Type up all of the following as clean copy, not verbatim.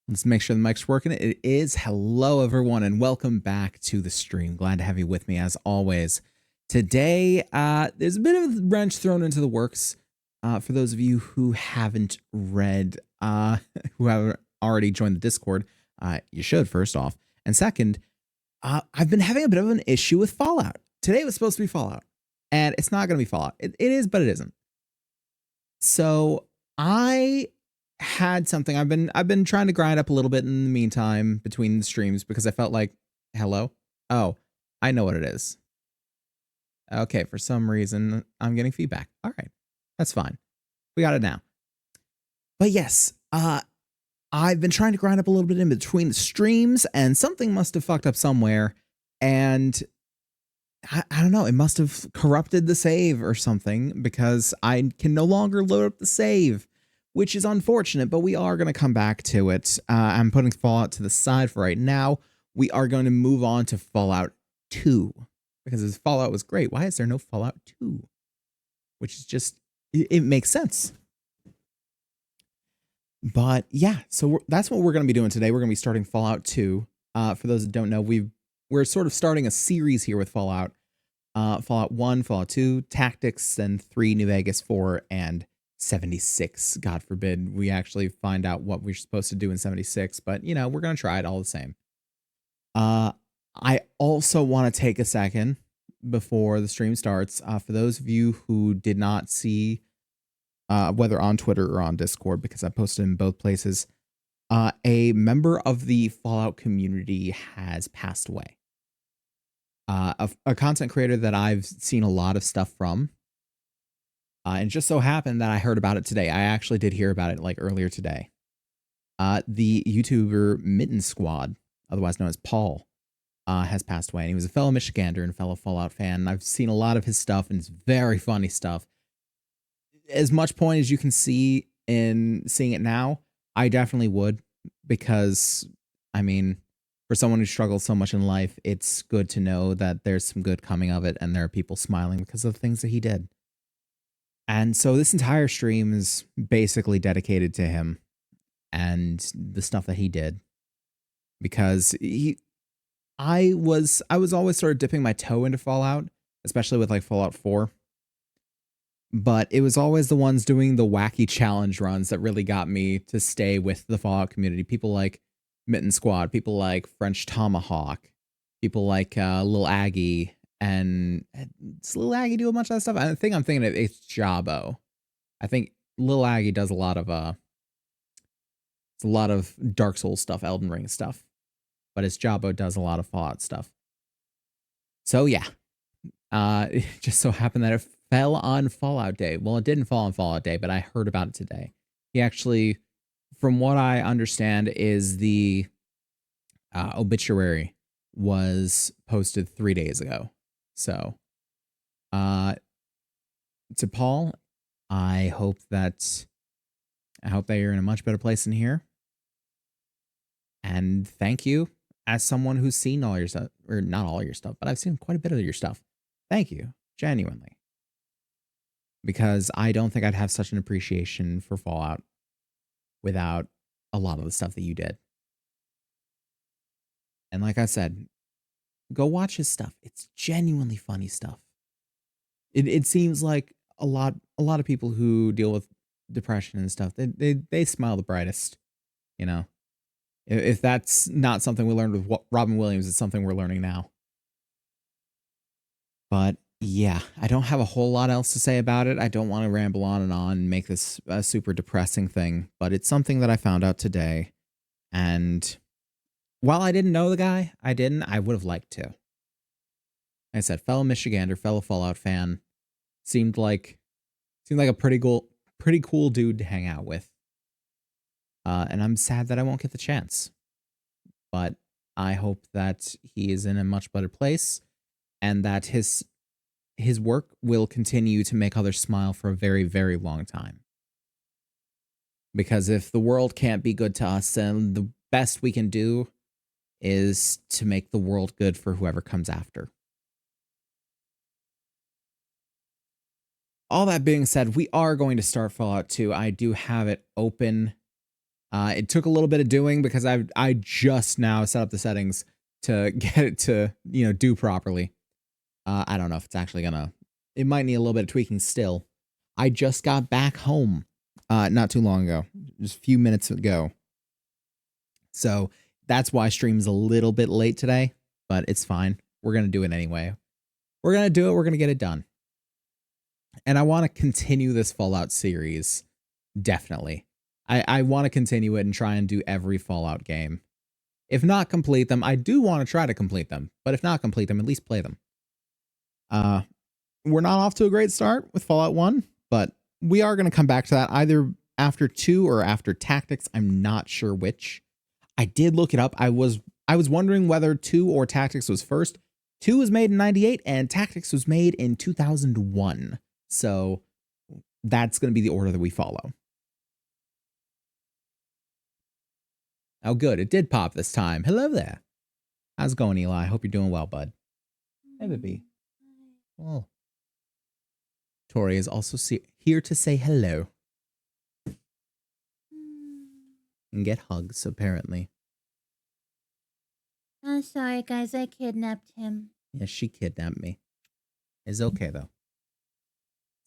Let's make sure the mic's working. It is. Hello, everyone, and welcome back to the stream. Glad to have you with me as always. Today, there's a bit of a wrench thrown into the works. For those of you who haven't read, who haven't already joined the Discord, you should, first off. And second, I've been having a bit of an issue with Fallout. Today was supposed to be Fallout, and it's not going to be Fallout. It is, but it isn't. So I had something I've been trying to grind up a little bit in the meantime between the streams because I felt like, hello? Oh, I know what it is. Okay, for some reason I'm getting feedback. All right. That's fine. We got it now. But yes, I've been trying to grind up a little bit in between the streams and something must have fucked up somewhere and I don't know, it must have corrupted the save or something because I can no longer load up the save, which is unfortunate, but we are going to come back to it. I'm putting Fallout to the side for right now. We are going to move on to Fallout 2 because this Fallout was great. Why is there no Fallout 2? Which is just, it makes sense. But yeah, so that's what we're going to be doing today. We're going to be starting Fallout 2. For those that don't know, we're sort of starting a series here with Fallout. Fallout 1, Fallout 2, Tactics, then 3, New Vegas, 4, and 76. God forbid we actually find out what we're supposed to do in 76, but you know, we're going to try it all the same. I also want to take a second before the stream starts. For those of you who did not see, whether on Twitter or on Discord, because I posted in both places, a member of the Fallout community has passed away. A content creator that I've seen a lot of stuff from. And it just so happened that I heard about it today. I actually did hear about it like earlier today. The YouTuber Mitten Squad, otherwise known as Paul, has passed away. And he was a fellow Michigander and a fellow Fallout fan. I've seen a lot of his stuff and it's very funny stuff. As much point as you can see in seeing it now, I definitely would because, I mean, for someone who struggles so much in life, it's good to know that there's some good coming of it and there are people smiling because of the things that he did. And so this entire stream is basically dedicated to him and the stuff that he did. Because I was always sort of dipping my toe into Fallout, especially with like Fallout 4. But it was always the ones doing the wacky challenge runs that really got me to stay with the Fallout community. People like Mitten Squad, people like French Tomahawk, people like Lil Aggie, and does Lil Aggie do a bunch of that stuff? I think I'm thinking of it's Jabo. I think Lil Aggie does a lot of Dark Souls stuff, Elden Ring stuff, but it's Jabo does a lot of Fallout stuff. So yeah, it just so happened that it fell on Fallout Day. Well, it didn't fall on Fallout Day, but I heard about it today. He actually, from what I understand, is the obituary was posted 3 days ago. So, to Paul, I hope that you're in a much better place in here. And thank you, as someone who's seen all your stuff, or not all your stuff, but I've seen quite a bit of your stuff. Thank you, genuinely. Because I don't think I'd have such an appreciation for Fallout without a lot of the stuff that you did. And like I said, go watch his stuff. It's genuinely funny stuff. It seems like a lot of people who deal with depression and stuff, they smile the brightest, you know. If that's not something we learned with Robin Williams, it's something we're learning now. But yeah, I don't have a whole lot else to say about it. I don't want to ramble on and make this a super depressing thing, but it's something that I found out today. And while I didn't know the guy, I would have liked to. Like I said, fellow Michigander, fellow Fallout fan, seemed like a pretty cool dude to hang out with. And I'm sad that I won't get the chance. But I hope that he is in a much better place and that his work will continue to make others smile for a very, very long time. Because if the world can't be good to us, then the best we can do is to make the world good for whoever comes after. All that being said, we are going to start Fallout 2. I do have it open It took a little bit of doing because I just now set up the settings to get it to, do properly. I don't know if it's actually gonna, it might need a little bit of tweaking still. I just got back home not too long ago, just a few minutes ago. So that's why stream's a little bit late today, but it's fine. We're going to do it anyway. We're going to do it. We're going to get it done. And I want to continue this Fallout series. Definitely. I want to continue it and try and do every Fallout game. If not complete them, I do want to try to complete them. But if not complete them, at least play them. We're not off to a great start with Fallout 1, but we are going to come back to that either after 2 or after Tactics. I'm not sure which. I did look it up. I was wondering whether 2 or Tactics was first. 2 was made in 98 and Tactics was made in 2001. So that's going to be the order that we follow. Oh, good. It did pop this time. Hello there. How's it going, Eli? Hope you're doing well, bud. Hey, baby. Oh. Tori is also here to say hello. And get hugs, apparently. I'm sorry, guys. I kidnapped him. Yeah, she kidnapped me. It's okay, though.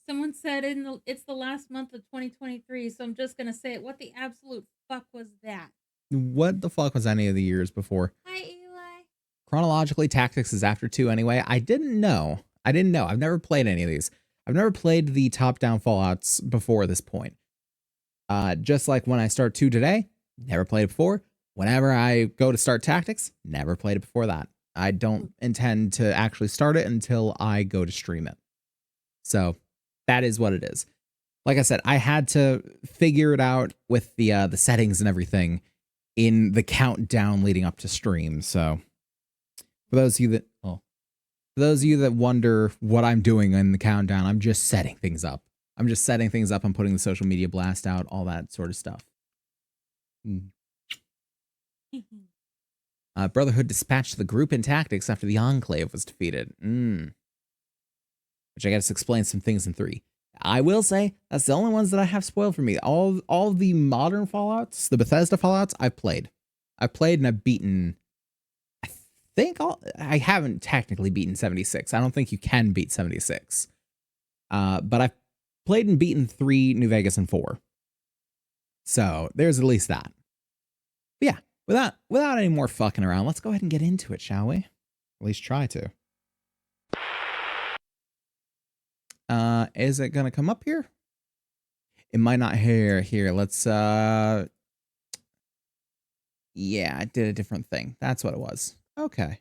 Someone said it's the last month of 2023, so I'm just going to say it. What the absolute fuck was that? What the fuck was any of the years before? Hi, Eli. Chronologically, Tactics is after 2 anyway. I didn't know. I've never played any of these. I've never played the top-down Fallouts before this point. Just like when I start 2 today, never played it before. Whenever I go to start Tactics, never played it before that. I don't intend to actually start it until I go to stream it. So that is what it is. Like I said, I had to figure it out with the settings and everything in the countdown leading up to stream. So for those of you that wonder what I'm doing in the countdown, I'm just setting things up. I'm putting the social media blast out, all that sort of stuff. Brotherhood dispatched the group in Tactics after the Enclave was defeated. Which I guess explains some things in 3. I will say, that's the only ones that I have spoiled for me. All the modern Fallouts, the Bethesda Fallouts, I've played. I've played and I've beaten... I haven't technically beaten 76. I don't think you can beat 76. But I've played and beaten 3, New Vegas, and 4. So there's at least that. But yeah, without any more fucking around, let's go ahead and get into it, shall we? At least try to. Is it gonna come up here? It might not. Here. Let's yeah, I did a different thing. That's what it was. Okay.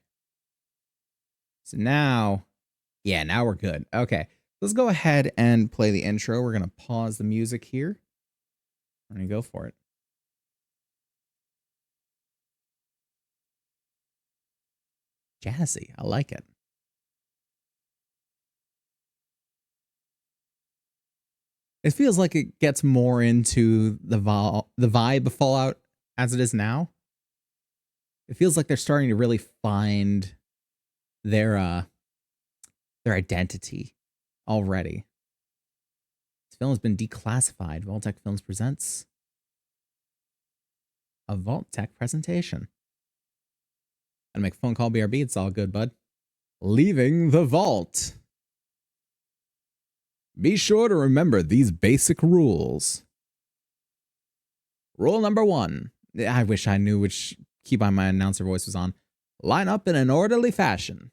So now, yeah, now we're good. Okay. Let's go ahead and play the intro. We're gonna pause the music here. We're gonna go for it. Jazzy. I like it. It feels like it gets more into the vibe of Fallout as it is now. It feels like they're starting to really find their identity already. This film has been declassified. Vault-Tec Films presents a Vault-Tec presentation. Gotta make a phone call, BRB. It's all good, bud. Leaving the vault. Be sure to remember these basic rules. Rule number 1. I wish I knew which keybind my announcer voice was on. Line up in an orderly fashion.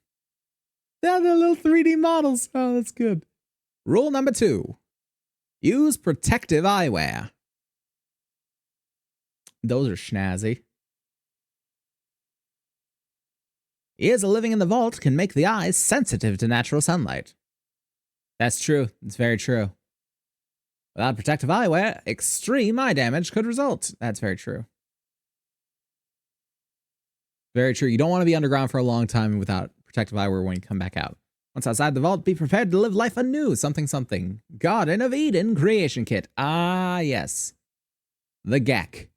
Yeah, the little 3D models. Oh, that's good. Rule number 2. Use protective eyewear. Those are snazzy. Ears of living in the vault can make the eyes sensitive to natural sunlight. That's true. It's very true. Without protective eyewear, extreme eye damage could result. That's very true. Very true. You don't want to be underground for a long time without protective eyewear when you come back out. Once outside the vault, be prepared to live life anew. Something, something. Garden of Eden creation kit. Ah, yes. The GECK.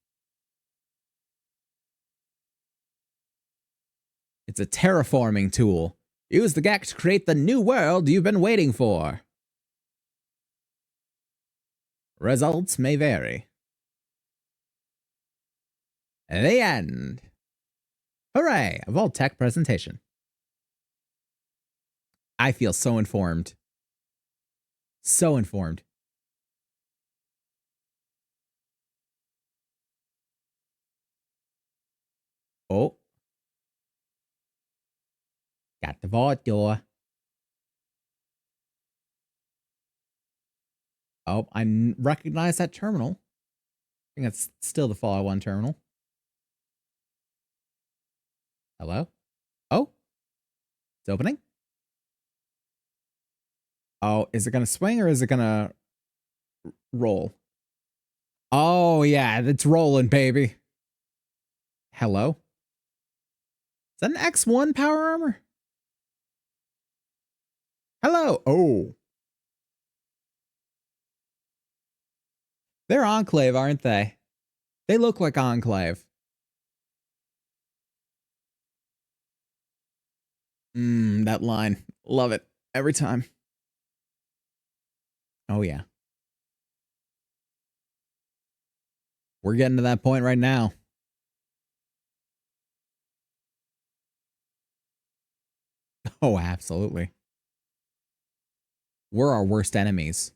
It's a terraforming tool. Use the GECK to create the new world you've been waiting for. Results may vary. The end. Hooray! A Vault-Tec presentation. I feel so informed. So informed. Oh. Got the vault door. Oh, I recognize that terminal. I think that's still the Fallout 1 terminal. Hello? Oh. It's opening. Oh, is it going to swing or is it going to roll? Oh, yeah, it's rolling, baby. Hello? Is that an X1 power armor? Hello. Oh. They're Enclave, aren't they? They look like Enclave. That line. Love it. Every time. Oh, yeah. We're getting to that point right now. Oh, absolutely. We're our worst enemies.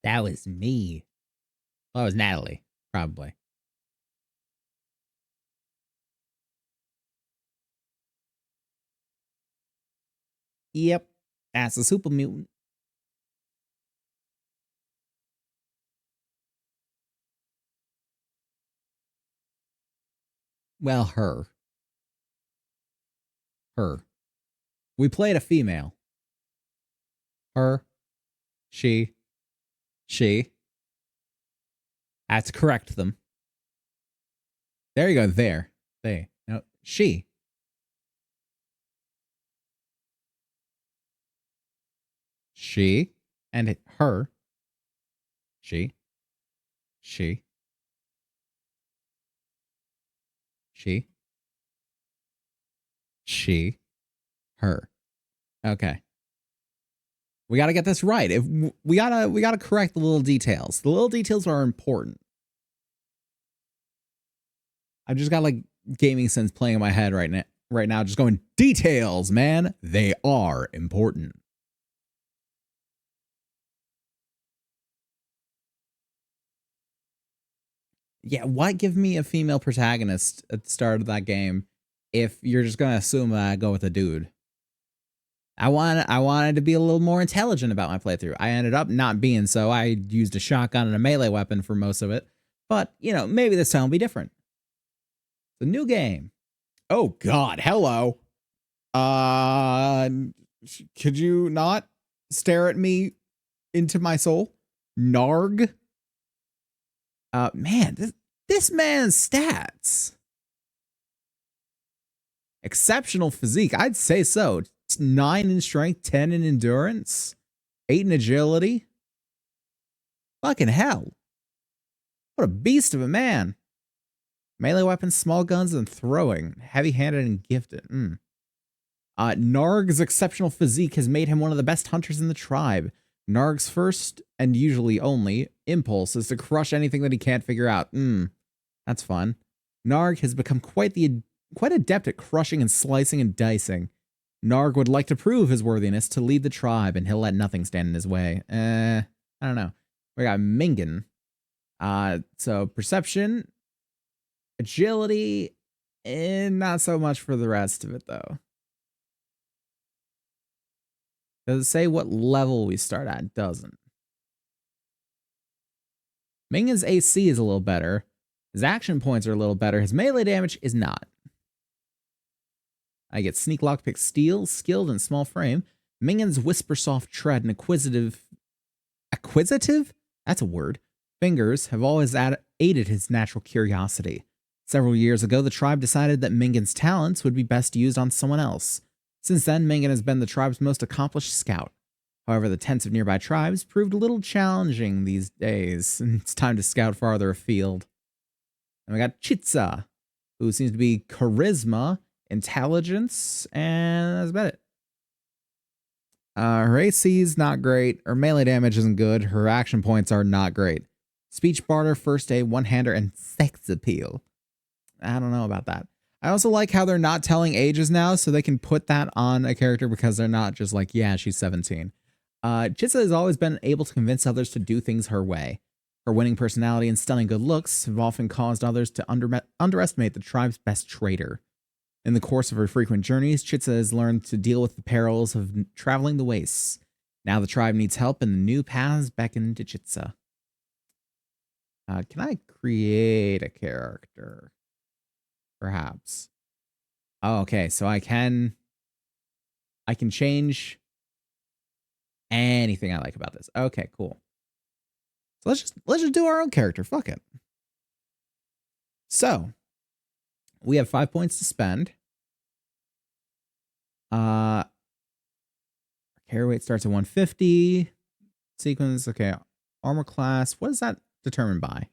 That was me. Well, that was Natalie, probably. Yep. That's a super mutant. Well, her. We played a female. Her. She. I have to correct them. There you go. There. They. No, she. She. And her. She. She. Her. Okay. We got to get this right. If we got to correct the little details. The little details are important. I've just got like gaming sense playing in my head right now just going, details, man. They are important. Yeah, why give me a female protagonist at the start of that game if you're just going to assume that I go with a dude? I wanted to be a little more intelligent about my playthrough. I ended up not being so. I used a shotgun and a melee weapon for most of it. But, you know, maybe this time will be different. It's a new game. Oh, God. Hello. Could you not stare at me into my soul? Narg? Man, this man's stats. Exceptional physique. I'd say so. 9 in strength, 10 in endurance, 8 in agility. Fucking hell. What a beast of a man. Melee weapons, small guns, and throwing. Heavy-handed and gifted. Narg's exceptional physique has made him one of the best hunters in the tribe. Narg's first, and usually only, impulse is to crush anything that he can't figure out. That's fun. Narg has become quite adept at crushing and slicing and dicing. Narg would like to prove his worthiness to lead the tribe, and he'll let nothing stand in his way. I don't know. We got Mingan. So perception, agility, and not so much for the rest of it, though. Does it say what level we start at? It doesn't. Mingen's AC is a little better. His action points are a little better. His melee damage is not. I get Sneak, Lockpick, Steal, Skilled, and Small Frame. Mingen's Whisper, Soft Tread, and Acquisitive? That's a word. Fingers have always aided his natural curiosity. Several years ago, the tribe decided that Mingen's talents would be best used on someone else. Since then, Mingen has been the tribe's most accomplished scout. However, the tents of nearby tribes proved a little challenging these days, and it's time to scout farther afield. And we got Chitsa, who seems to be charisma, intelligence, and that's about it. Her AC is not great. Her melee damage isn't good. Her action points are not great. Speech barter, first aid, one-hander, and sex appeal. I don't know about that. I also like how they're not telling ages now, so they can put that on a character because they're not just like, yeah, she's 17. Chitsa has always been able to convince others to do things her way. Her winning personality and stunning good looks have often caused others to underestimate the tribe's best trader. In the course of her frequent journeys, Chitsa has learned to deal with the perils of traveling the wastes. Now the tribe needs help, and the new paths beckon to Chitsa. Can I create a character? Perhaps. Oh, okay, so I can change anything I like about this. Okay, cool. So let's just do our own character. Fuck it. So we have 5 points to spend. Carry weight starts at 150. Sequence, okay. Armor class, what is that determined by?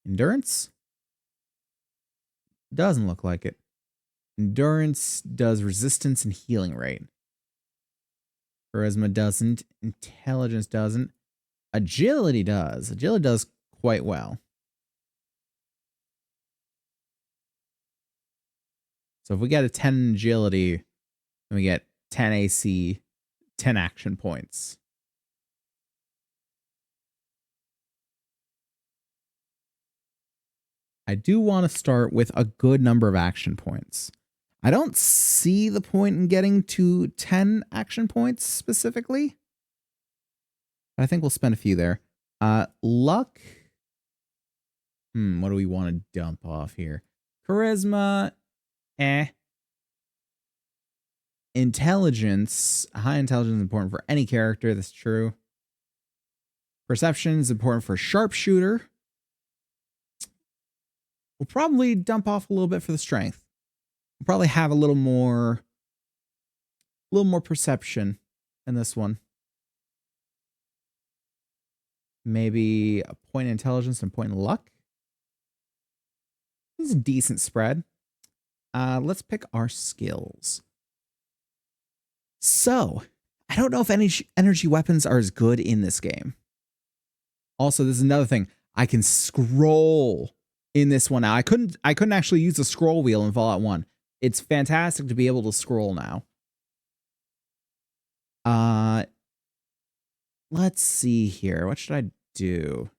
Endurance? Doesn't look like it. Endurance does resistance and healing rate. Charisma doesn't. Intelligence doesn't. Agility does. Agility does quite well. So if we get a 10 agility, then we get 10 AC, 10 action points. I do want to start with a good number of action points. I don't see the point in getting to 10 action points specifically. But I think we'll spend a few there. Luck. What do we want to dump off here? Charisma. Intelligence. High intelligence is important for any character. That's true. Perception is important for sharpshooter. We'll probably dump off a little bit for the strength. We'll probably have a little more perception in this one. Maybe a point in intelligence and a point in luck. This is a decent spread. Let's pick our skills. So, I don't know if any energy weapons are as good in this game. Also, this is another thing. I can scroll in this one now. I couldn't actually use the scroll wheel in Fallout 1. It's fantastic to be able to scroll now. Let's see here. What should I do?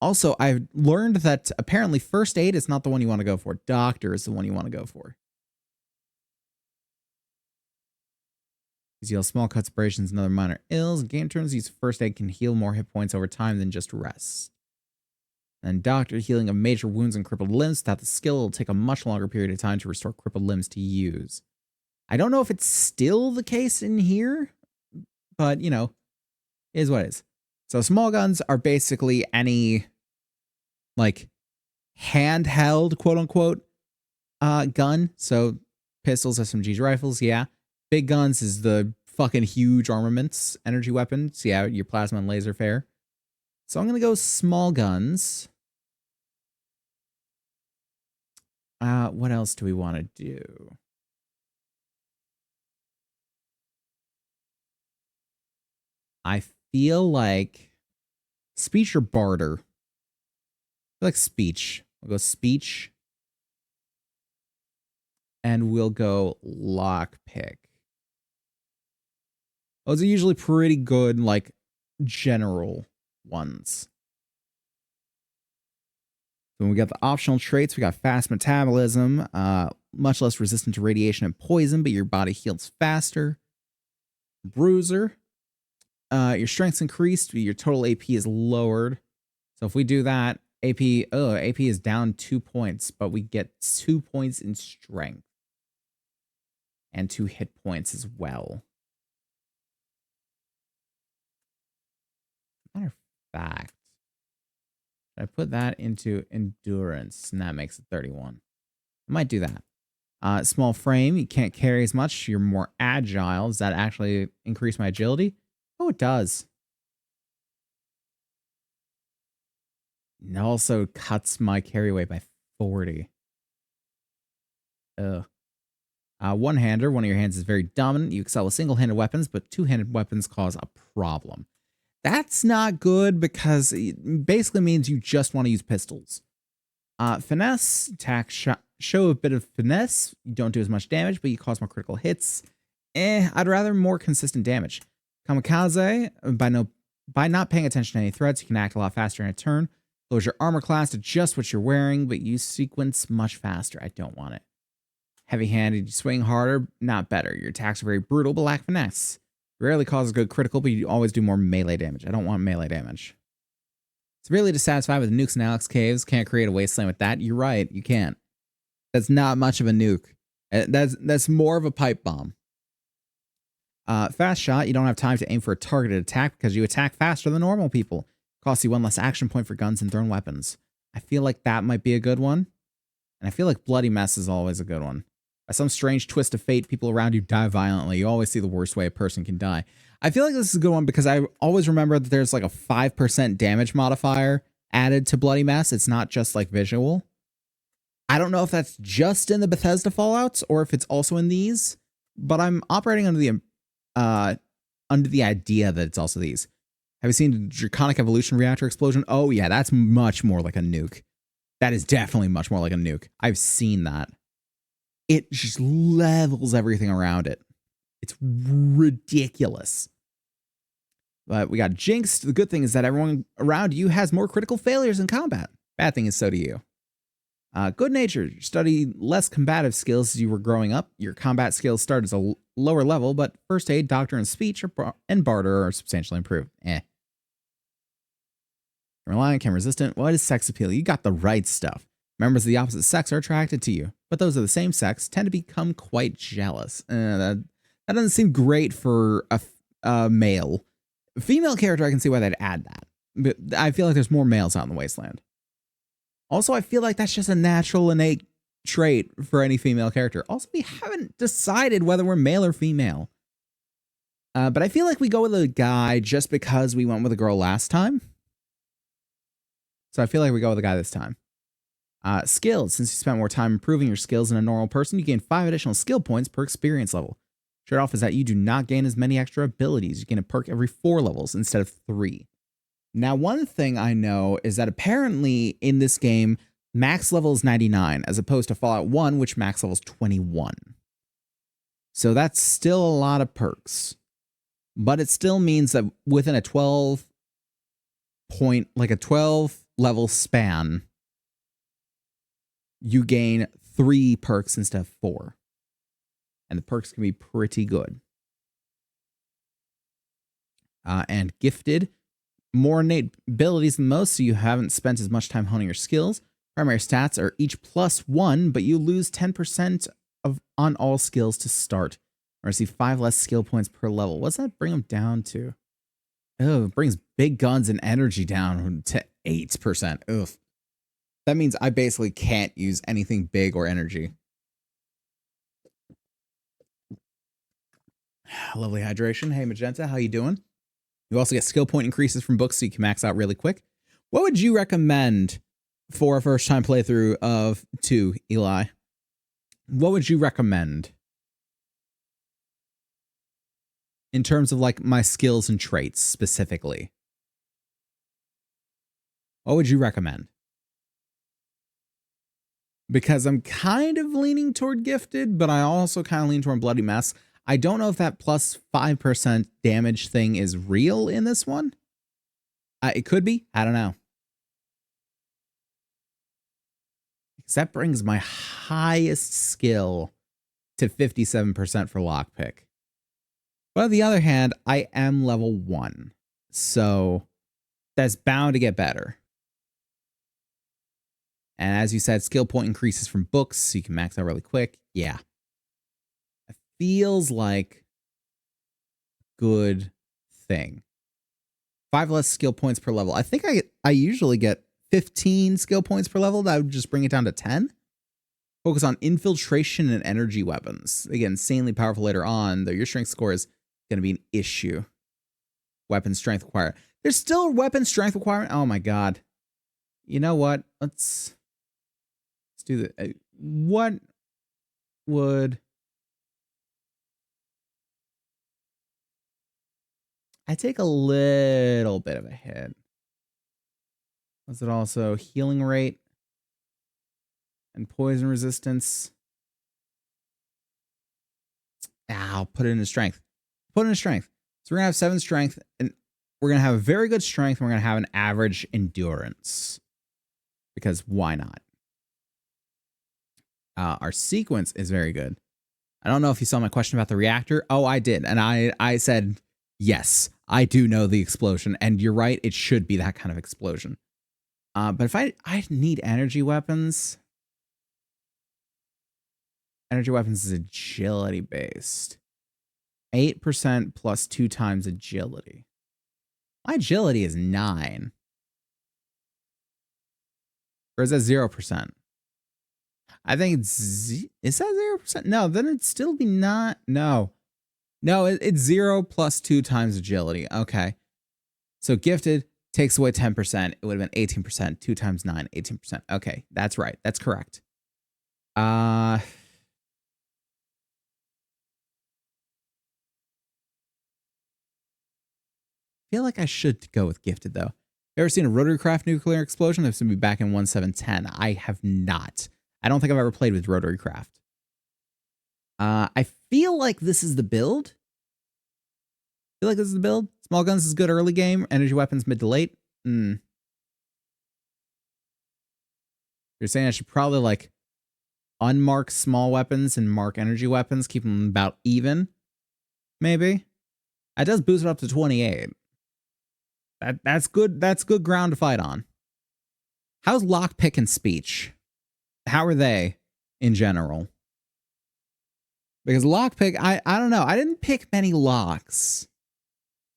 Also, I've learned that apparently first aid is not the one you want to go for. Doctor is the one you want to go for. These heal small cuts, abrasions, and other minor ills. Game turns use first aid can heal more hit points over time than just rest. And Doctor, healing of major wounds and crippled limbs. Without the skill, it'll take a much longer period of time to restore crippled limbs to use. I don't know if it's still the case in here, but, you know, it is what it is. So small guns are basically any, like, handheld, quote-unquote, gun. So pistols, SMGs, rifles, yeah. Big guns is the fucking huge armaments, energy weapons. Yeah, your plasma and laser fair. So I'm going to go small guns. What else do we want to do? I feel like speech or barter. I feel like speech. We'll go speech. And we'll go lockpick. Those are usually pretty good, like, general ones. Then we got the optional traits. We got fast metabolism, much less resistant to radiation and poison, but your body heals faster. Bruiser. Your strength's increased, but your total AP is lowered. So if we do that, AP is down 2 points, but we get 2 points in strength. And 2 hit points as well. Matter of fact, should I put that into endurance? And that makes it 31. I might do that. Small frame, you can't carry as much. You're more agile. Does that actually increase my agility? Oh, it does. It also cuts my carry weight by 40. Ugh. One-hander, one of your hands is very dominant. You excel with single-handed weapons, but two-handed weapons cause a problem. That's not good because it basically means you just want to use pistols. Finesse, attack, show a bit of finesse. You don't do as much damage, but you cause more critical hits. I'd rather more consistent damage. Kamikaze, by not paying attention to any threats, you can act a lot faster in a turn. Lowers your armor class to just what you're wearing, but you sequence much faster. I don't want it. Heavy-handed, you swing harder, not better. Your attacks are very brutal, but lack finesse. Rarely causes good critical, but you always do more melee damage. I don't want melee damage. Severely dissatisfied with nukes and Alex Caves. Can't create a wasteland with that. You're right, you can't. That's not much of a nuke. That's more of a pipe bomb. Fast shot, you don't have time to aim for a targeted attack because you attack faster than normal people. Costs you 1 less action point for guns and thrown weapons. I feel like that might be a good one. And I feel like Bloody Mess is always a good one. By some strange twist of fate, people around you die violently. You always see the worst way a person can die. I feel like this is a good one because I always remember that there's like a 5% damage modifier added to Bloody Mess. It's not just like visual. I don't know if that's just in the Bethesda Fallouts or if it's also in these, but I'm operating under the idea that it's also these. Have you seen the Draconic Evolution reactor explosion? Oh yeah, that's much more like a nuke. That is definitely much more like a nuke. I've seen that. It just levels everything around it. It's ridiculous. But we got Jinxed. The good thing is that everyone around you has more critical failures in combat. Bad thing is so do you. Good nature. You study less combative skills as you were growing up. Your combat skills start as a lower level, but first aid, doctor, and speech and barter are substantially improved. Reliant, chem resistant. What is sex appeal? You got the right stuff. Members of the opposite sex are attracted to you, but those of the same sex tend to become quite jealous. That doesn't seem great for a male. A female character, I can see why they'd add that. But I feel like there's more males out in the wasteland. Also, I feel like that's just a natural, innate trait for any female character. Also, we haven't decided whether we're male or female. But I feel like we go with a guy just because we went with a girl last time. So I feel like we go with a guy this time. Skills. Since you spent more time improving your skills than a normal person, you gain 5 additional skill points per experience level. Trade-off is that you do not gain as many extra abilities. You gain a perk every 4 levels instead of 3. Now, one thing I know is that apparently in this game, max level is 99, as opposed to Fallout 1, which max level is 21. So that's still a lot of perks. But it still means that within a 12 level span, you gain 3 perks instead of 4. And the perks can be pretty good. And gifted. More innate abilities than most, so you haven't spent as much time honing your skills. Primary stats are each +1, but you lose 10% on all skills to start. Or receive 5 less skill points per level. What's that bring them down to? Oh, it brings big guns and energy down to 8%. Ugh. That means I basically can't use anything big or energy. Lovely hydration. Hey, Magenta, how you doing? You also get skill point increases from books so you can max out really quick. What would you recommend for a first-time playthrough of 2, Eli? What would you recommend? In terms of like my skills and traits specifically. What would you recommend? Because I'm kind of leaning toward gifted, but I also kind of lean toward bloody mess. I don't know if that plus 5% damage thing is real in this one. It could be. I don't know. 'Cause that brings my highest skill to 57% for lockpick. But on the other hand, I am level 1. So that's bound to get better. And as you said, skill point increases from books, so you can max out really quick. Yeah. It feels like a good thing. 5 less skill points per level. I think I usually get 15 skill points per level. That would just bring it down to 10. Focus on infiltration and energy weapons. They get insanely powerful later on, though your strength score is going to be an issue. Weapon strength required. There's still a weapon strength requirement. Oh my god. You know what? Let's do the. What would I take a little bit of a hit? Was it also healing rate and poison resistance? I'll put it into strength. Put it in strength. So we're gonna have 7 strength, and we're gonna have a very good strength, and we're gonna have an average endurance. Because why not? Our sequence is very good. I don't know if you saw my question about the reactor. Oh, I did. And I said, yes, I do know the explosion. And you're right, it should be that kind of explosion. But if I need energy weapons. Energy weapons is agility based. 8% plus 2 times agility. My agility is 9. Or is that 0%? I think it's... Is that 0%? No, then it'd still be not... No. No, it's 0 plus 2 times agility. Okay. So gifted takes away 10%. It would have been 18%. 2 times 9, 18%. Okay, that's right. That's correct. I feel like I should go with gifted, though. Ever seen a rotary craft nuclear explosion? This would be back in 1710. I have not. I don't think I've ever played with rotary craft. I feel like this is the build. Small guns is good early game. Energy weapons mid to late. You're saying I should probably like unmark small weapons and mark energy weapons, keep them about even. Maybe. It does boost it up to 28. That's good. That's good ground to fight on. How's lockpick and speech? How are they in general? Because lockpick, I don't know. I didn't pick many locks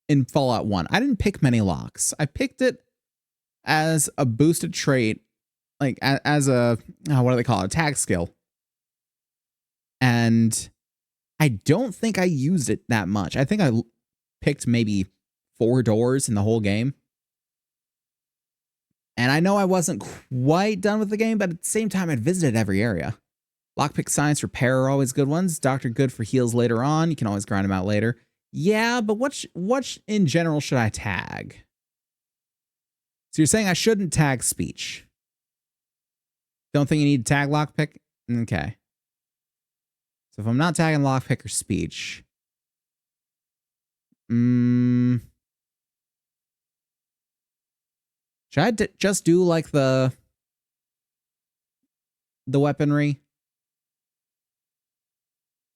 in Fallout 1. I didn't pick many locks. I picked it as a boosted trait, like as a, what do they call it? A tag skill. And I don't think I used it that much. I think I picked maybe 4 doors in the whole game. And I know I wasn't quite done with the game, but at the same time, I'd visited every area. Lockpick, science, repair are always good ones. Doctor good for heals later on. You can always grind them out later. Yeah, but what in general should I tag? So you're saying I shouldn't tag speech? Don't think you need to tag lockpick? Okay. So if I'm not tagging lockpick or speech... should I just do like the weaponry?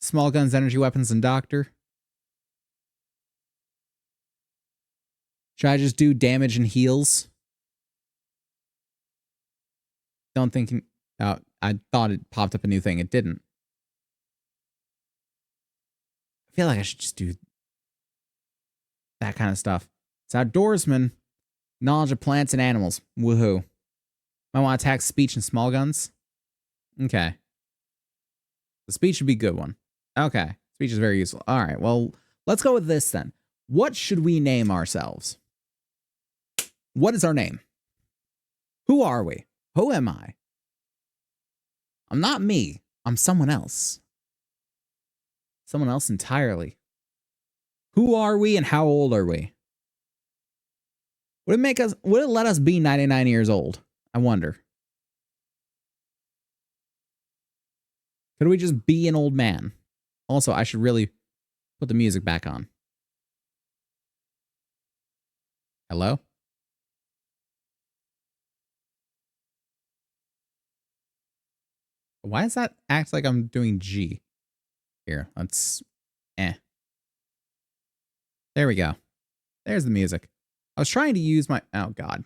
Small guns, energy weapons, and doctor? Should I just do damage and heals? Don't think... I thought it popped up a new thing. It didn't. I feel like I should just do that kind of stuff. It's outdoorsman. Knowledge of plants and animals. Woohoo. Might want to attack speech and small guns. Okay. The speech would be a good one. Okay. Speech is very useful. All right. Well, let's go with this then. What should we name ourselves? What is our name? Who are we? Who am I? I'm not me. I'm someone else. Someone else entirely. Who are we and how old are we? Would it let us be 99 years old? I wonder. Could we just be an old man? Also, I should really put the music back on. Hello? Why does that act like I'm doing G? Here, let's... There we go. There's the music. I was trying to use my... Oh, God.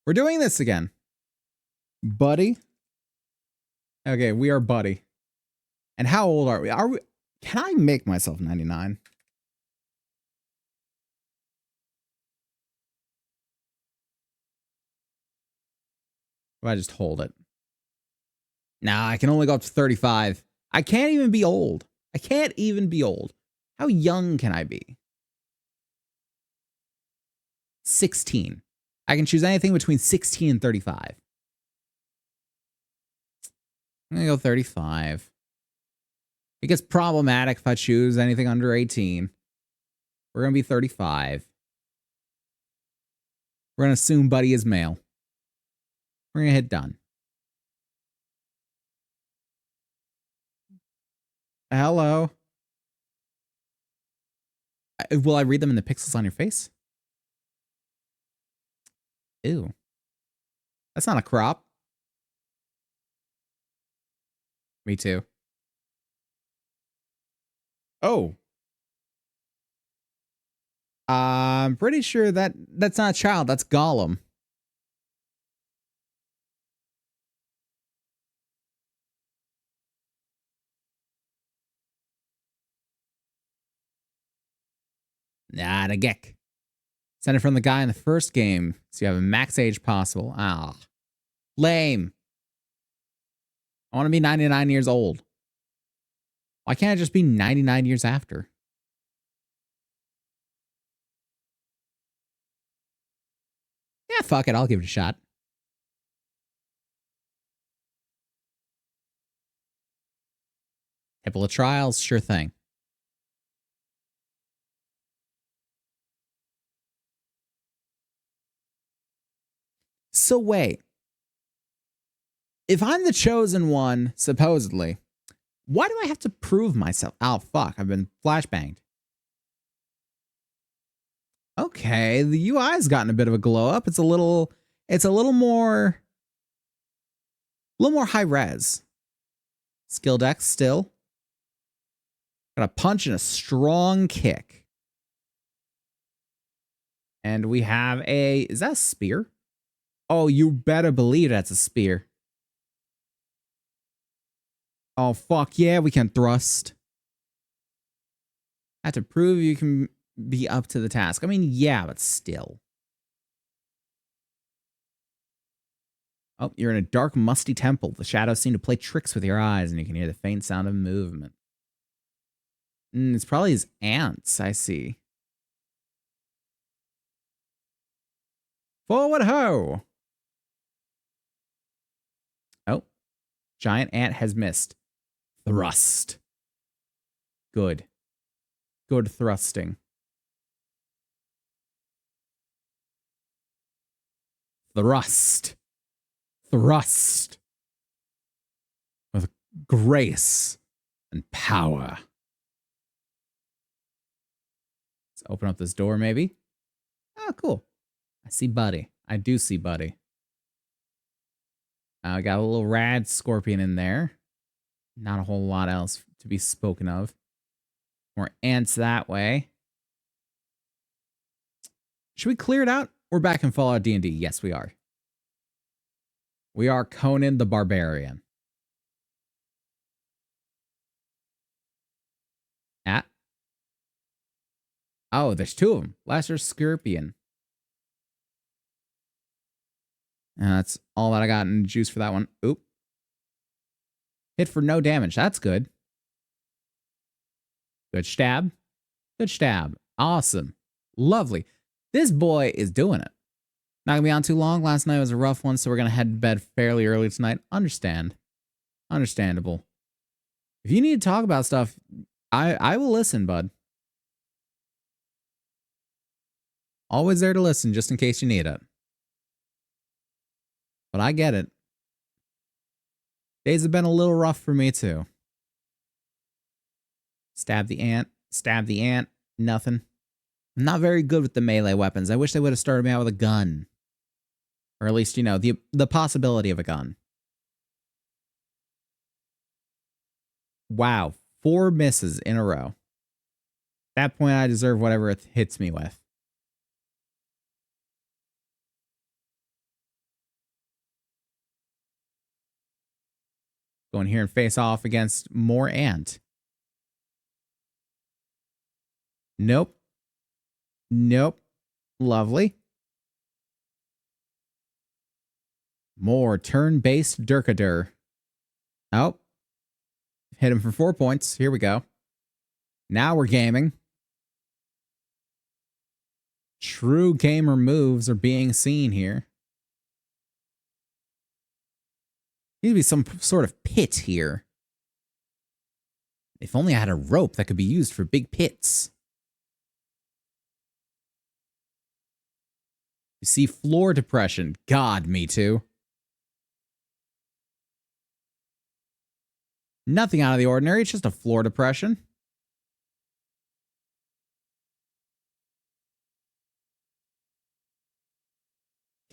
We're doing this again. Buddy? Okay, we are Buddy. And how old are we? Can I make myself 99? Or I just hold it? Nah, I can only go up to 35. I can't even be old. I can't even be old. How young can I be? 16. I can choose anything between 16 and 35. I'm gonna go 35. It gets problematic if I choose anything under 18. We're gonna be 35. We're gonna assume Buddy is male. We're gonna hit done. Hello. Will I read them in the pixels on your face? Ew. That's not a crop. Me too. Oh. I'm pretty sure that's not a child. That's Gollum. Nah, the Gek. Sent it from the guy in the first game, so you have a max age possible. Ah. Lame. I want to be 99 years old. Why can't I just be 99 years after? Yeah, fuck it. I'll give it a shot. Couple of trials, sure thing. So wait. If I'm the chosen one, supposedly, why do I have to prove myself? Oh, fuck. I've been flashbanged. Okay, the UI's gotten a bit of a glow up. It's a little more high res. Skill dex still. Got a punch and a strong kick. And we have is that a spear? Oh, you better believe that's a spear. Oh, fuck yeah, we can thrust. I have to prove you can be up to the task. I mean, yeah, but still. Oh, you're in a dark, musty temple. The shadows seem to play tricks with your eyes, and you can hear the faint sound of movement. It's probably his ants, I see. Forward ho! Oh, giant ant has missed. Thrust. Good. Good thrusting. Thrust. Thrust. With grace and power. Let's open up this door, maybe. Oh, cool. I see Buddy. I do see Buddy. I got a little rad scorpion in there. Not a whole lot else to be spoken of. More ants that way. Should we clear it out? We're back in Fallout D&D. Yes, we are. We are Conan the Barbarian. Ah. Oh, there's two of them. Lesser Scorpion. That's all that I got in juice for that one. Oop. Hit for no damage. That's good. Good stab. Good stab. Awesome. Lovely. This boy is doing it. Not gonna be on too long. Last night was a rough one, so we're gonna head to bed fairly early tonight. Understandable. If you need to talk about stuff, I will listen, bud. Always there to listen, just in case you need it. But I get it. Days have been a little rough for me, too. Stab the ant. Stab the ant. Nothing. I'm not very good with the melee weapons. I wish they would have started me out with a gun. Or at least, you know, the possibility of a gun. Wow. 4 misses in a row. At that point, I deserve whatever it hits me with. Going here and face off against more ant. Nope. Nope. Lovely. More turn-based Durkadur. Oh. Hit him for 4 points. Here we go. Now we're gaming. True gamer moves are being seen here. Need to be some sort of pit here. If only I had a rope that could be used for big pits. You see floor depression. God, me too. Nothing out of the ordinary. It's just a floor depression.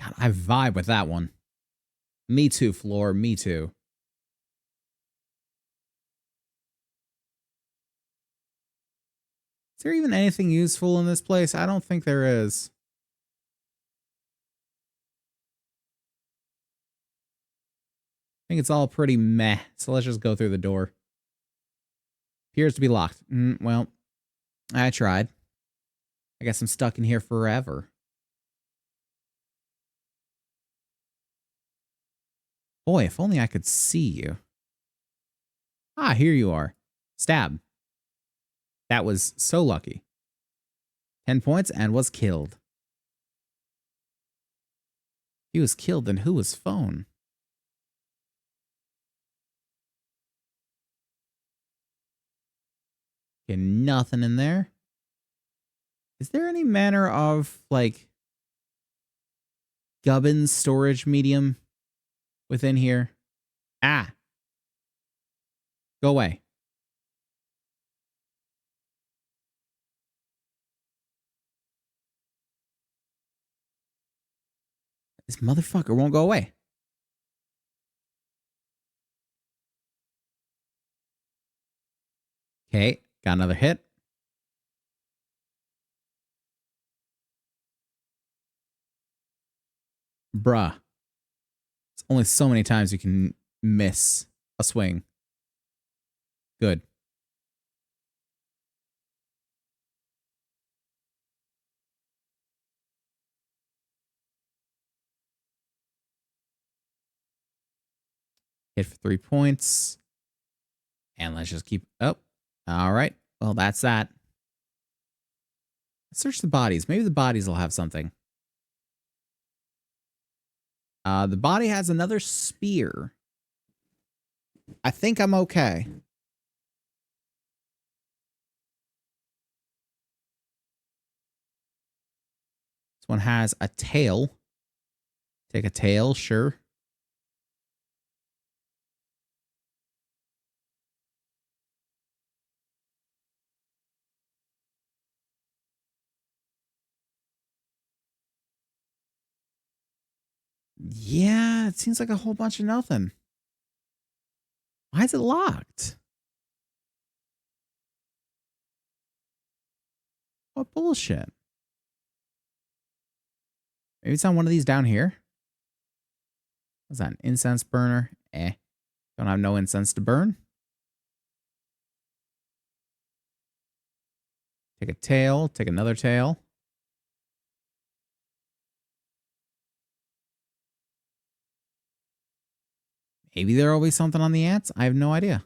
God, I vibe with that one. Me too, floor. Me too. Is there even anything useful in this place? I don't think there is. I think it's all pretty meh. So let's just go through the door. Appears to be locked. Well, I tried. I guess I'm stuck in here forever. Boy, if only I could see you. Ah, here you are. Stab. That was so lucky. 10 points and was killed. He was killed, then who was phone? Okay, nothing in there. Is there any manner of, like, gubbins storage medium within here? Ah. Go away. This motherfucker won't go away. Okay, got another hit. Bruh. It's only so many times you can miss a swing. Good. Hit for 3 points. And let's just keep up. All right. Well, that's that. Let's search the bodies. Maybe the bodies will have something. The body has another spear. I think I'm okay. This one has a tail. Take a tail, sure. Yeah, it seems like a whole bunch of nothing. Why is it locked? What bullshit? Maybe it's on one of these down here. What's that? An incense burner? Don't have no incense to burn. Take a tail. Take another tail. Maybe there'll be something on the ants. I have no idea.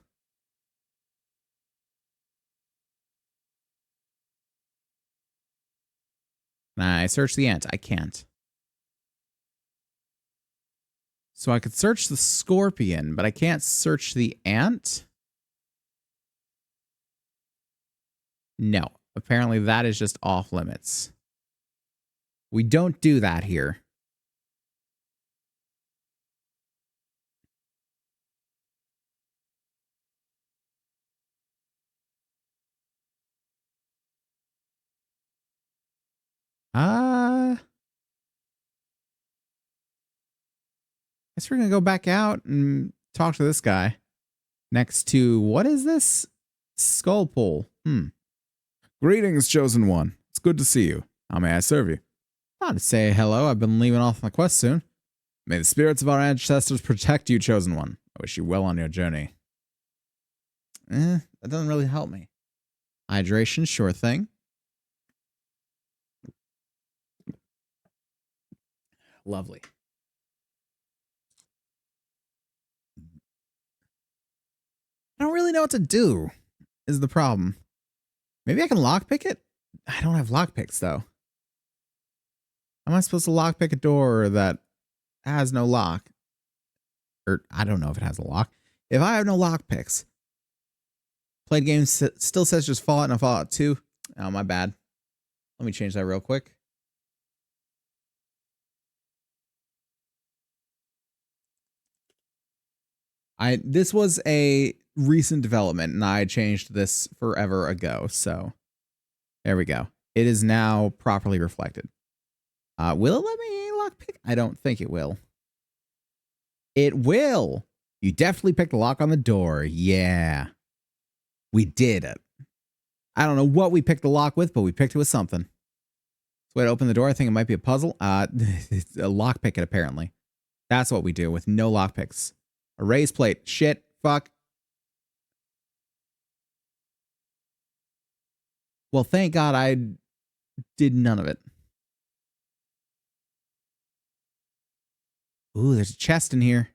Can I search the ant? I can't. So I could search the scorpion, but I can't search the ant? No. Apparently that is just off limits. We don't do that here. Guess we're gonna go back out and talk to this guy. Next to, what is this? Skull pole. Greetings, Chosen One. It's good to see you. How may I serve you? Not to say hello. I've been leaving off on the quest soon. May the spirits of our ancestors protect you, Chosen One. I wish you well on your journey. That doesn't really help me. Hydration, sure thing. Lovely. I don't really know what to do, is the problem. Maybe I can lockpick it? I don't have lockpicks, though. How am I supposed to lockpick a door that has no lock? Or, I don't know if it has a lock. If I have no lockpicks, played games still says just Fallout and Fallout 2. Oh, my bad. Let me change that real quick. This was a recent development, and I changed this forever ago. So there we go. It is now properly reflected. Will it let me lockpick? I don't think it will. It will. You definitely picked a lock on the door. Yeah. We did it. I don't know what we picked the lock with, but we picked it with something. So way to open the door. I think it might be a puzzle. It's a lockpick it apparently. That's what we do with no lockpicks. A raised plate. Shit. Fuck. Well, thank God I did none of it. Ooh, there's a chest in here.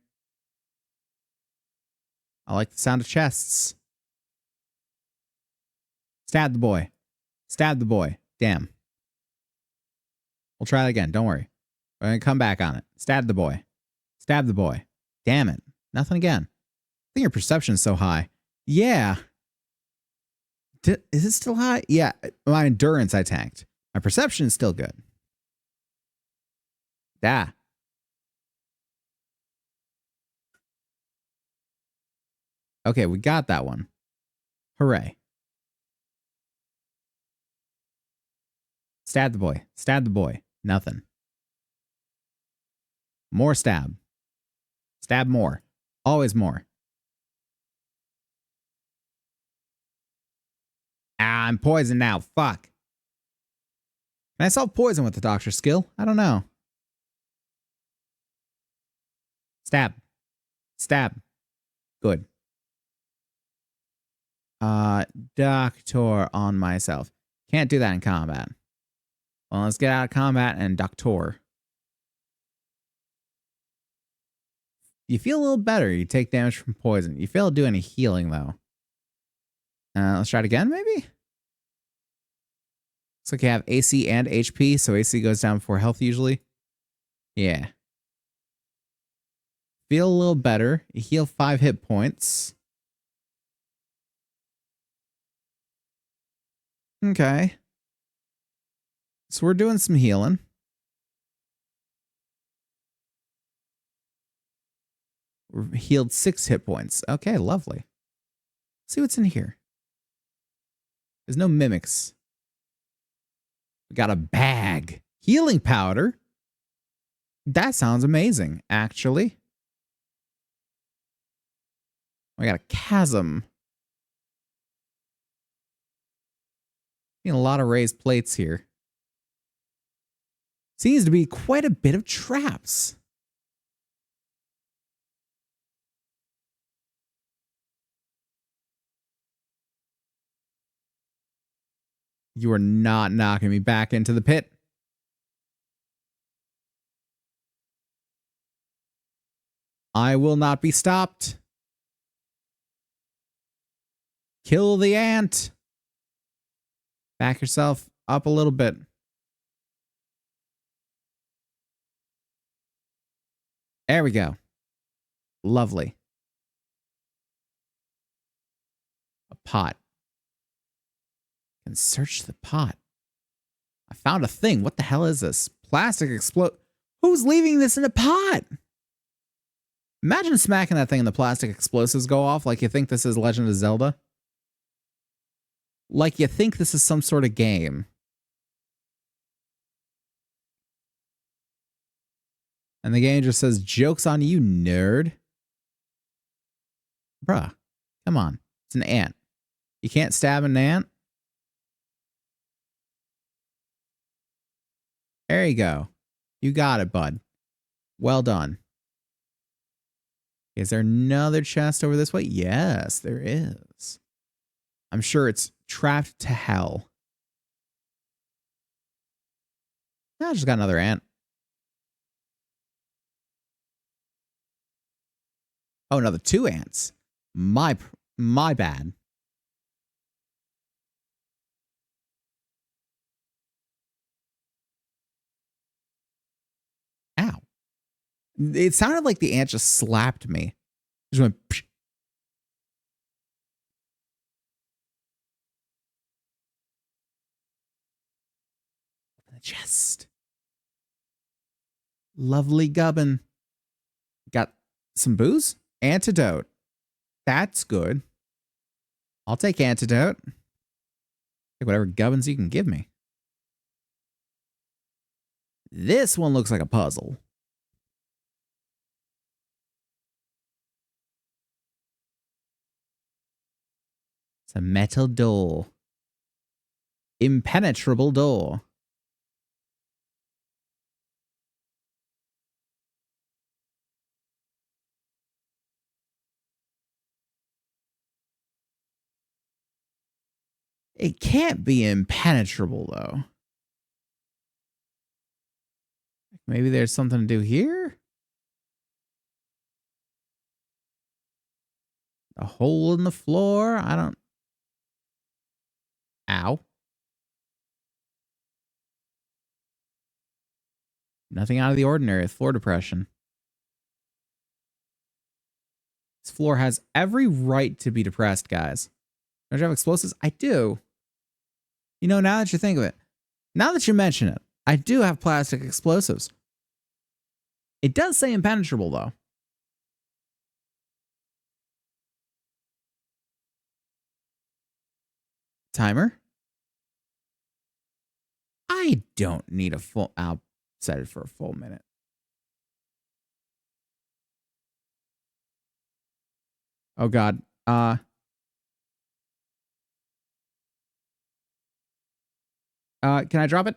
I like the sound of chests. Stab the boy. Stab the boy. Damn. We'll try it again. Don't worry. We're going to come back on it. Stab the boy. Stab the boy. Damn it. Nothing again. I think your perception's so high. Yeah. Is it still high? Yeah. My endurance I tanked. My perception's still good. Da. Okay, we got that one. Hooray. Stab the boy. Stab the boy. Nothing. More stab. Stab more. Always more. Ah, I'm poisoned now. Fuck. Can I solve poison with the doctor's skill? I don't know. Stab. Stab. Good. Doctor on myself. Can't do that in combat. Well, let's get out of combat and doctor. You feel a little better. You take damage from poison. You fail to do any healing, though. Let's try it again, maybe? Looks like you have AC and HP, so AC goes down before health usually. Yeah. Feel a little better. You heal 5 hit points. Okay. So we're doing some healing. We're healed 6 hit points. Okay, lovely. Let's see what's in here. There's no mimics. We got a bag. Healing powder. That sounds amazing, actually. We got a chasm. Seeing a lot of raised plates here. Seems to be quite a bit of traps. You are not knocking me back into the pit. I will not be stopped. Kill the ant. Back yourself up a little bit. There we go. Lovely. A pot. And search the pot. I found a thing. What the hell is this? Plastic explode. Who's leaving this in a pot? Imagine smacking that thing and the plastic explosives go off like you think this is Legend of Zelda. Like you think this is some sort of game. And the game just says, "Joke's on you, nerd." Bruh. Come on. It's an ant. You can't stab an ant? There you go. You got it, bud. Well done. Is there another chest over this way? Yes, there is. I'm sure it's trapped to hell. I just got another ant. Oh, another 2 ants. My bad. Ow. It sounded like the ant just slapped me. Just went psh. Open the chest. Lovely gubbin. Got some booze? Antidote. That's good. I'll take antidote. Take whatever gubbins you can give me. This one looks like a puzzle. It's a metal door. Impenetrable door. It can't be impenetrable, though. Maybe there's something to do here? A hole in the floor? I don't... Ow. Nothing out of the ordinary with floor depression. This floor has every right to be depressed, guys. Don't you have explosives? I do. You know, now that you think of it, now that you mention it, I do have plastic explosives. It does say impenetrable, though. Timer. I don't need a full... I'll set it for a full minute. Oh, God. Can I drop it?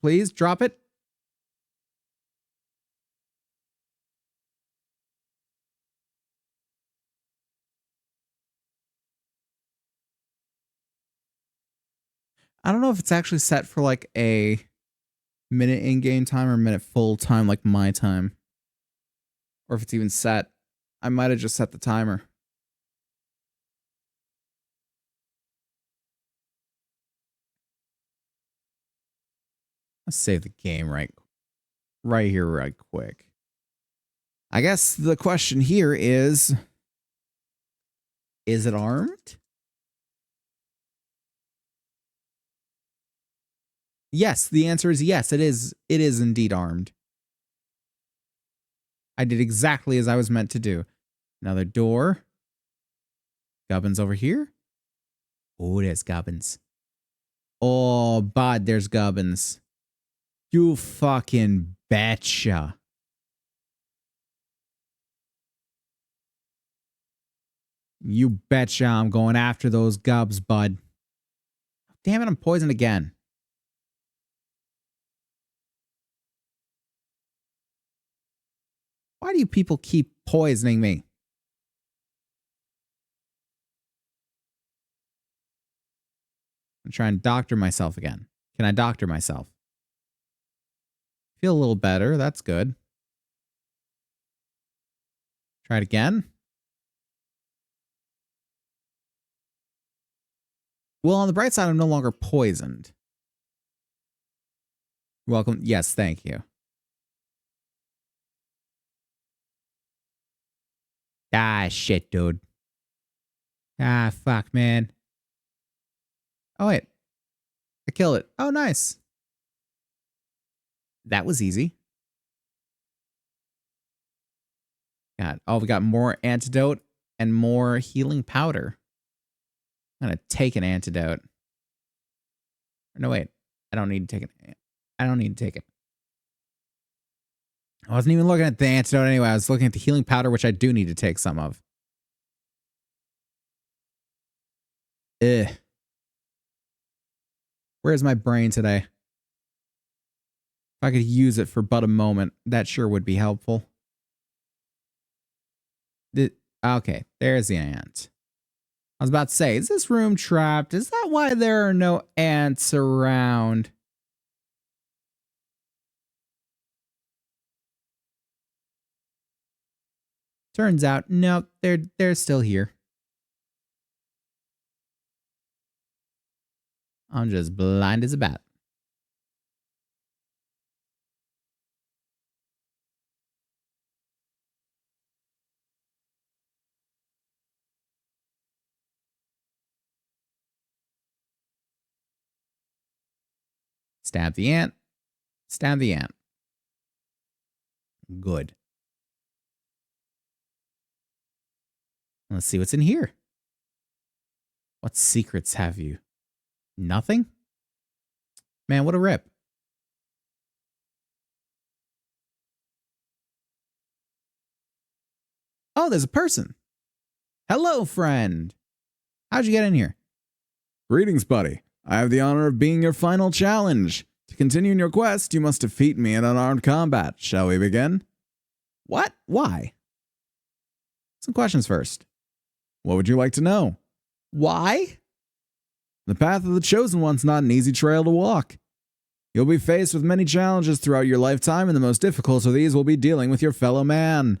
Please drop it. I don't know if it's actually set for like a minute in-game time or minute full time like my time. Or if it's even set. I might have just set the timer. Let's save the game right here right quick. I guess the question here is it armed? Yes, the answer is yes, it is. It is indeed armed. I did exactly as I was meant to do. Another door. Gubbins over here. Oh, there's Gubbins. Oh, bud, there's Gubbins. You fucking betcha. You betcha I'm going after those gubs, bud. Damn it, I'm poisoned again. Why do you people keep poisoning me? I'm trying to doctor myself again. Can I doctor myself? Feel a little better. That's good. Try it again. Well, on the bright side, I'm no longer poisoned. Welcome. Yes, thank you. Ah, shit, dude. Ah, fuck, man. Oh, wait. I killed it. Oh, nice. That was easy. God. Oh, we got more antidote and more healing powder. I'm going to take an antidote. No, wait. I don't need to take it. I don't need to take it. I wasn't even looking at the antidote anyway. I was looking at the healing powder, which I do need to take some of. Ugh. Where's my brain today? If I could use it for but a moment, that sure would be helpful. Okay, there's the ant. I was about to say, is this room trapped? Is that why there are no ants around? Turns out, no, they're still here. I'm just blind as a bat. Stab the ant. Stab the ant. Good. Let's see what's in here. What secrets have you? Nothing? Man, what a rip. Oh, there's a person. Hello, friend. How'd you get in here? Greetings, buddy. I have the honor of being your final challenge. To continue in your quest, you must defeat me in unarmed combat. Shall we begin? What? Why? Some questions first. What would you like to know? Why? The path of the Chosen One's not an easy trail to walk. You'll be faced with many challenges throughout your lifetime, and the most difficult of these will be dealing with your fellow man.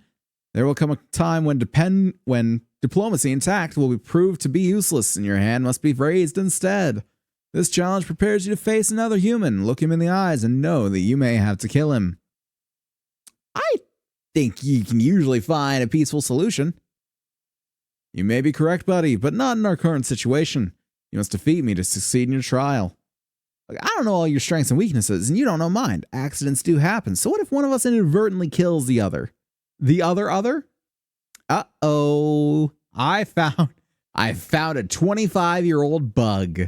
There will come a time when diplomacy and tact will be proved to be useless, and your hand must be raised instead. This challenge prepares you to face another human, look him in the eyes, and know that you may have to kill him. I think you can usually find a peaceful solution. You may be correct, buddy, but not in our current situation. You must defeat me to succeed in your trial. Look, I don't know all your strengths and weaknesses, and you don't know mine. Accidents do happen, so what if one of us inadvertently kills the other? The other? Uh-oh. I found a 25-year-old bug.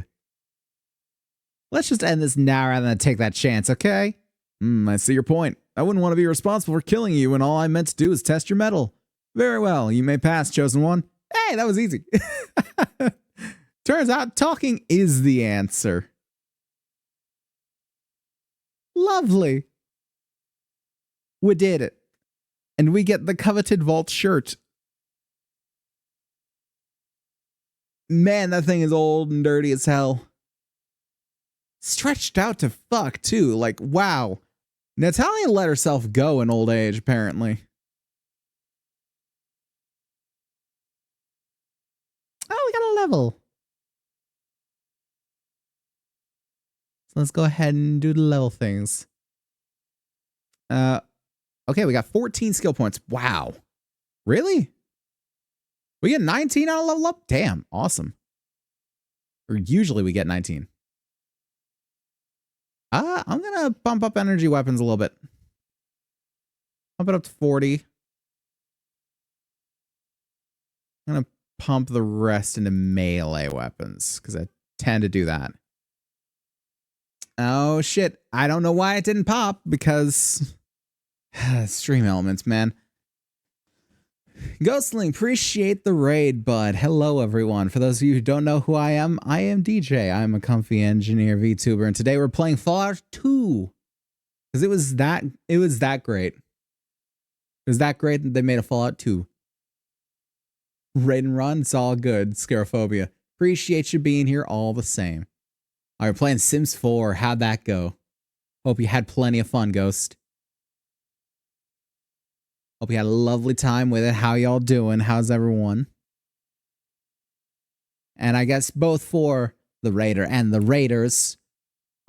Let's just end this now rather than take that chance, okay? I see your point. I wouldn't want to be responsible for killing you when all I meant to do is test your mettle. Very well, you may pass, Chosen One. Hey, that was easy. Turns out talking is the answer. Lovely. We did it. And we get the coveted vault shirt. Man, that thing is old and dirty as hell. Stretched out to fuck, too. Like, wow. Natalia let herself go in old age, apparently. Oh, we got a level. So let's go ahead and do the level things. Okay, we got 14 skill points. Wow. Really? We get 19 on a level up? Damn, awesome. Or usually we get 19. I'm gonna bump up energy weapons a little bit. Pump it up to 40. I'm gonna pump the rest into melee weapons, because I tend to do that. Oh shit, I don't know why it didn't pop, because stream elements, man. Ghostling, appreciate the raid, bud. Hello, everyone. For those of you who don't know who I am DJ. I'm a comfy engineer VTuber, and today we're playing Fallout 2. Because it was that great. It was that great that they made a Fallout 2. Raid and run, it's all good. Scarophobia. Appreciate you being here all the same. All right, we're playing Sims 4. How'd that go? Hope you had plenty of fun, Ghost. Hope you had a lovely time with it. How y'all doing? How's everyone? And I guess both for the Raider and the Raiders,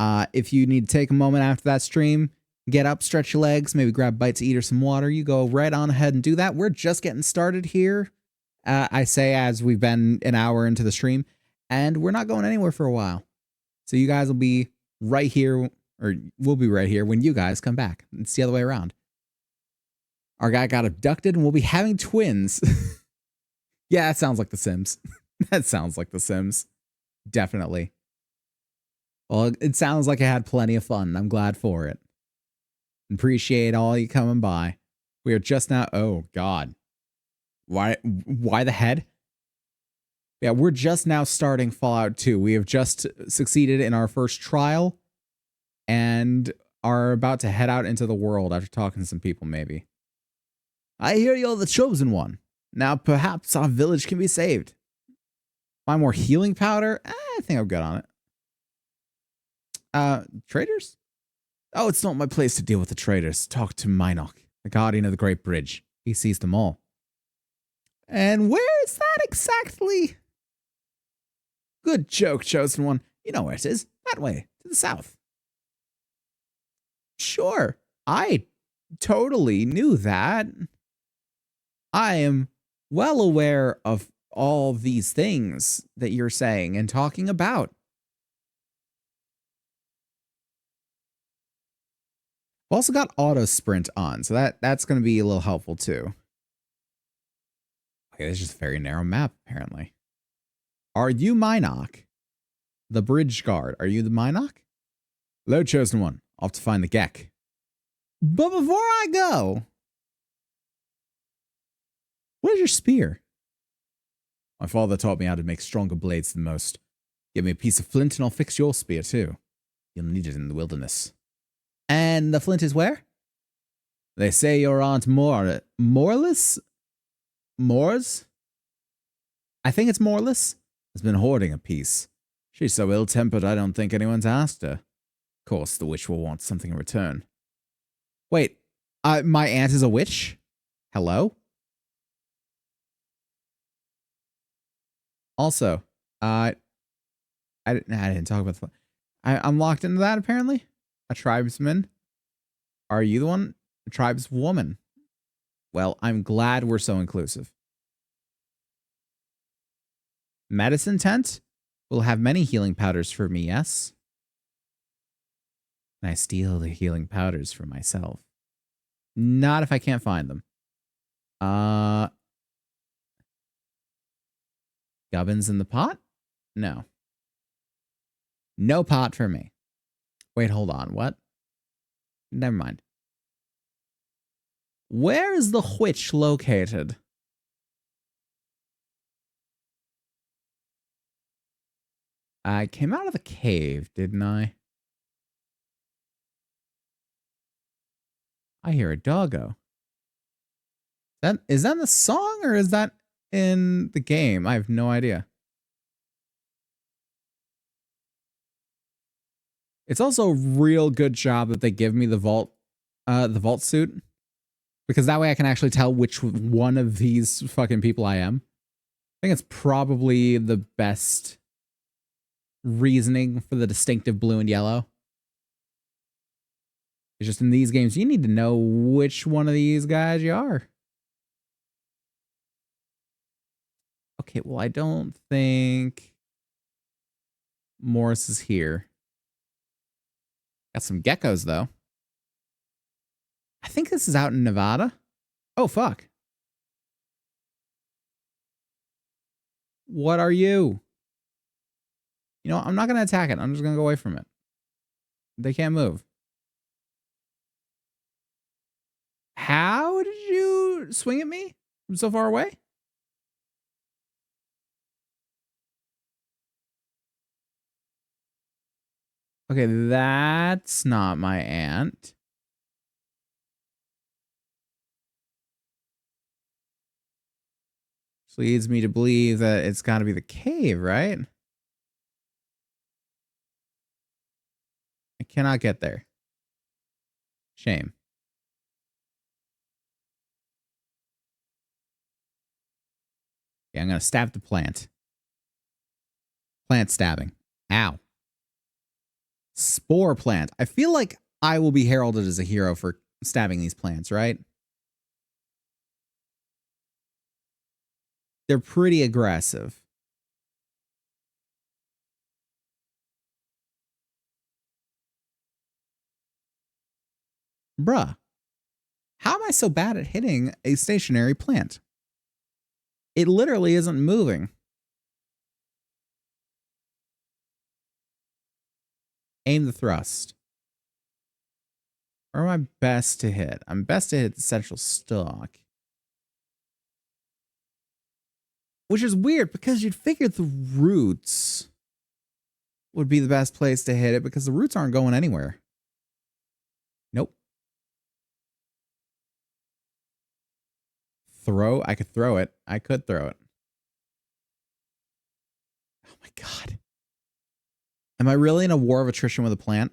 if you need to take a moment after that stream, get up, stretch your legs, maybe grab a bite to eat or some water, you go right on ahead and do that. We're just getting started here. I say as we've been an hour into the stream, and we're not going anywhere for a while. So you guys will be right here, or we'll be right here when you guys come back. It's the other way around. Our guy got abducted and we'll be having twins. Yeah, that sounds like The Sims. That sounds like The Sims. Definitely. Well, it sounds like I had plenty of fun. I'm glad for it. Appreciate all you coming by. We are just now... Oh, God. Why the head? Yeah, we're just now starting Fallout 2. We have just succeeded in our first trial and are about to head out into the world after talking to some people, maybe. I hear you're the chosen one. Now perhaps our village can be saved. Find more healing powder? I think I'm good on it. Traders? Oh, it's not my place to deal with the traders. Talk to Minoc, the guardian of the Great Bridge. He sees them all. And where is that exactly? Good joke, chosen one. You know where it is. That way, to the south. Sure, I totally knew that. I am well aware of all these things that you're saying and talking about. I've also got auto sprint on, so that's going to be a little helpful too. Okay, this is just a very narrow map, apparently. Are you Minoc? The bridge guard. Are you the Minoc? Hello, chosen one. Off to find the Gek. But before I go, what is your spear? My father taught me how to make stronger blades than most. Give me a piece of flint and I'll fix your spear too. You'll need it in the wilderness. And the flint is where? They say your Aunt Morlis? Moors? I think it's Morlis. Has been hoarding a piece. She's so ill-tempered I don't think anyone's asked her. Of course, the witch will want something in return. Wait, my aunt is a witch? Hello? Also, I didn't talk about the... I'm locked into that, apparently. A tribesman. Are you the one? A tribeswoman. Well, I'm glad we're so inclusive. Medicine tent will have many healing powders for me, yes? Can I steal the healing powders for myself? Not if I can't find them. Gubbins in the pot? No. No pot for me. Wait, hold on. What? Never mind. Where is the witch located? I came out of the cave, didn't I? I hear a doggo. Is that in the song or is that in the game? I have no idea. It's also a real good job that they give me the vault suit, because that way I can actually tell which one of these fucking people I am. I think it's probably the best reasoning for the distinctive blue and yellow. It's just in these games, you need to know which one of these guys you are. Okay, well, I don't think Morris is here. Got some geckos, though. I think this is out in Nevada. Oh, fuck. What are you? You know, I'm not going to attack it. I'm just going to go away from it. They can't move. How did you swing at me from so far away? Okay, that's not my aunt. This leads me to believe that it's got to be the cave, right? I cannot get there. Shame. Yeah, I'm going to stab the plant. Plant stabbing. Ow. Spore plant. I feel like I will be heralded as a hero for stabbing these plants, right? They're pretty aggressive. Bruh. How am I so bad at hitting a stationary plant? It literally isn't moving. Aim the thrust. Where am I best to hit? I'm best to hit the central stalk. Which is weird because you'd figure the roots would be the best place to hit it because the roots aren't going anywhere. Nope. Throw? I could throw it. I could throw it. Oh my God. Am I really in a war of attrition with a plant?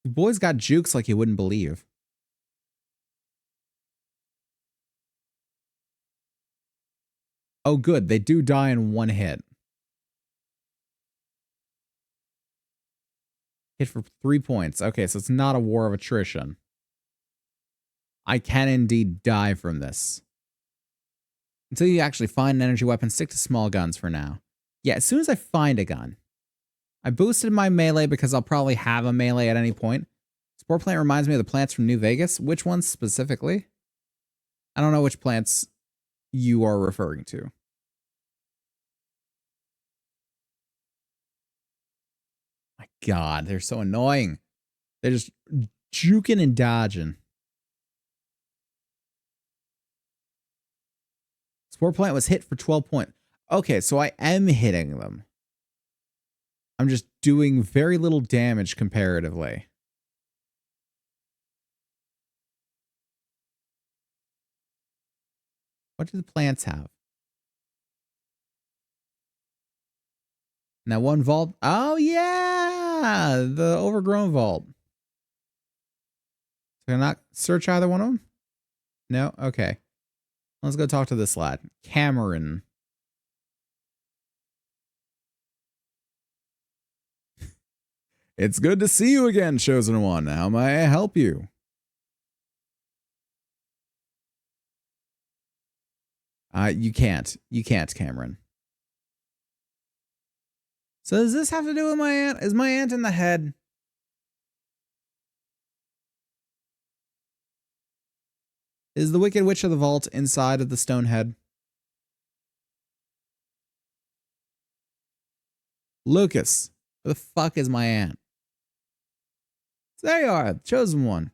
The boy's got jukes like you wouldn't believe. Oh, good. They do die in one hit. Hit for 3 points. Okay, so it's not a war of attrition. I can indeed die from this. Until you actually find an energy weapon, stick to small guns for now. Yeah, as soon as I find a gun. I boosted my melee because I'll probably have a melee at any point. Spore plant reminds me of the plants from New Vegas. Which ones specifically? I don't know which plants you are referring to. My God, they're so annoying. They're just juking and dodging. Spore plant was hit for 12 points. Okay, so I am hitting them. I'm just doing very little damage comparatively. What do the plants have? Now one vault. Oh, yeah. The overgrown vault. So I not search either one of them? No? Okay. Let's go talk to this lad. Cameron. It's good to see you again, Chosen One. How may I help you? You can't. You can't, Cameron. So does this have to do with my aunt? Is my aunt in the head? Is the Wicked Witch of the Vault inside of the stone head? Lucas, where the fuck is my aunt? So there you are, the Chosen One.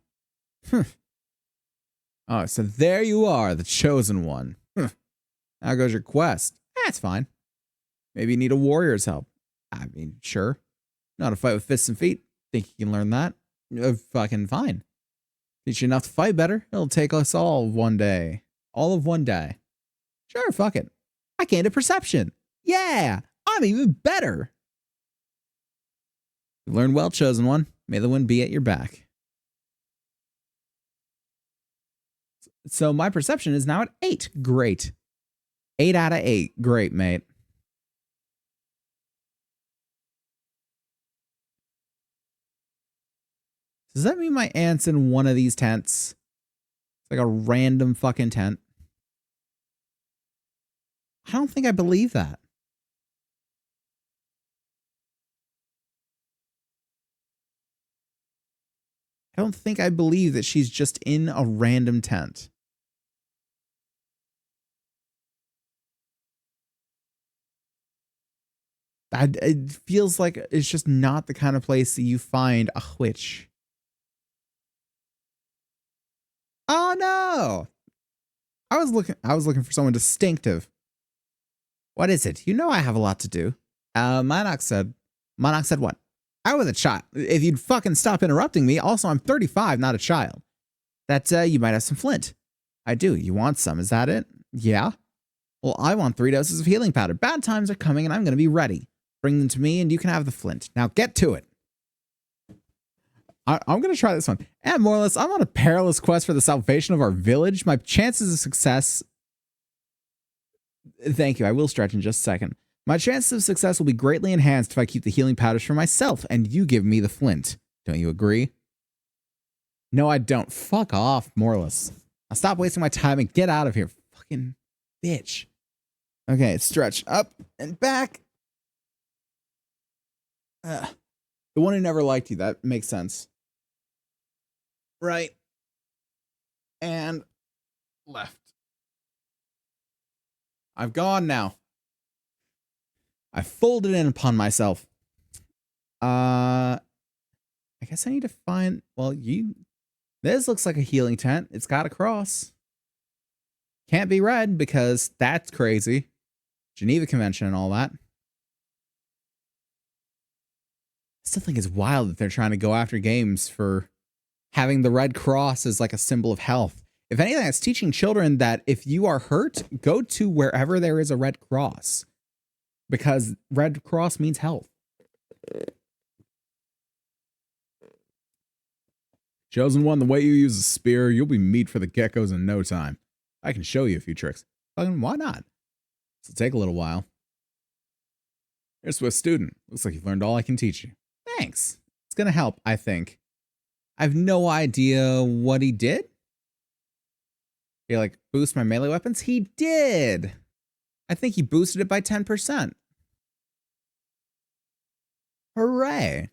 Oh, so there you are, the Chosen One. How goes your quest? That's fine. Maybe you need a warrior's help. I mean, sure. Know how to fight with fists and feet. Think you can learn that? Fucking fine. Teach you enough to fight better. It'll take us all one day. All of one day. Sure, fuck it. I gained a perception. Yeah, I'm even better. You learned well, Chosen One. May the wind be at your back. So my perception is now at 8. Great. 8 out of 8. Great, mate. Does that mean my aunt's in one of these tents? It's like a random fucking tent. I don't think I believe that. I don't think I believe that she's just in a random tent. It feels like it's just not the kind of place that you find a witch. Oh no! I was looking for someone distinctive. What is it? You know I have a lot to do. Monarch said what? I was a child. If you'd fucking stop interrupting me. Also, I'm 35, not a child. That you might have some flint. I do. You want some? Is that it? Yeah. Well, I want 3 doses of healing powder. Bad times are coming, and I'm going to be ready. Bring them to me, and you can have the flint. Now get to it. I'm going to try this one. And more or less, I'm on a perilous quest for the salvation of our village. My chances of success... Thank you. I will stretch in just a second. My chances of success will be greatly enhanced if I keep the healing powders for myself, and you give me the flint. Don't you agree? No, I don't. Fuck off, Morless. Now stop wasting my time and get out of here. Fucking bitch. Okay, stretch up and back. The one who never liked you. That makes sense. Right. And left. I've gone now. I folded in upon myself. I guess I need to find... Well, you This looks like a healing tent. It's got a cross. Can't be red because that's crazy. Geneva Convention and all that. I still think it's wild that they're trying to go after games for having the red cross as like a symbol of health. If anything, it's teaching children that if you are hurt, go to wherever there is a red cross. Because red cross means health. Chosen One, the way you use a spear, you'll be meat for the geckos in no time. I can show you a few tricks. Fucking why not? It'll take a little while. You're a Swiss student. Looks like you've learned all I can teach you. Thanks. It's gonna help, I think. I have no idea what he did. He like boost my melee weapons? He did. I think he boosted it by 10%. Hooray.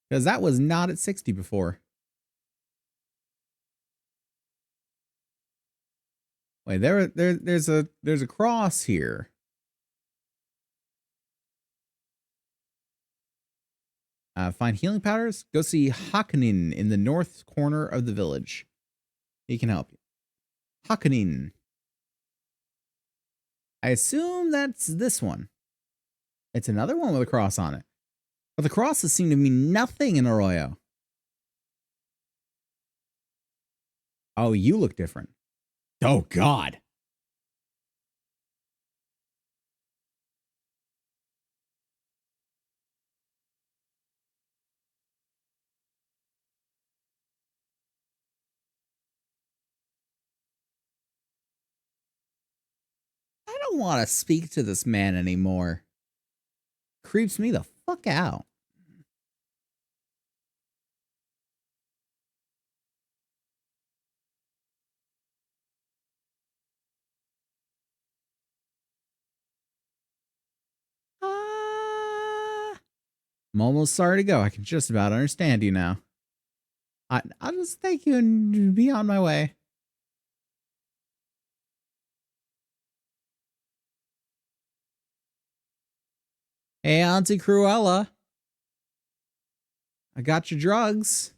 Because that was not at 60 before. Wait, there's a cross here. Find healing powders. Go see Hakanin in the north corner of the village. He can help you. Hakanin. I assume that's this one. It's another one with a cross on it. But the crosses seem to mean nothing in Arroyo. Oh, you look different. Oh, God. I don't want to speak to this man anymore. Creeps me the fuck out. I'm almost sorry to go. I can just about understand you now. I'll just thank you and be on my way. Hey, Auntie Cruella. I got your drugs.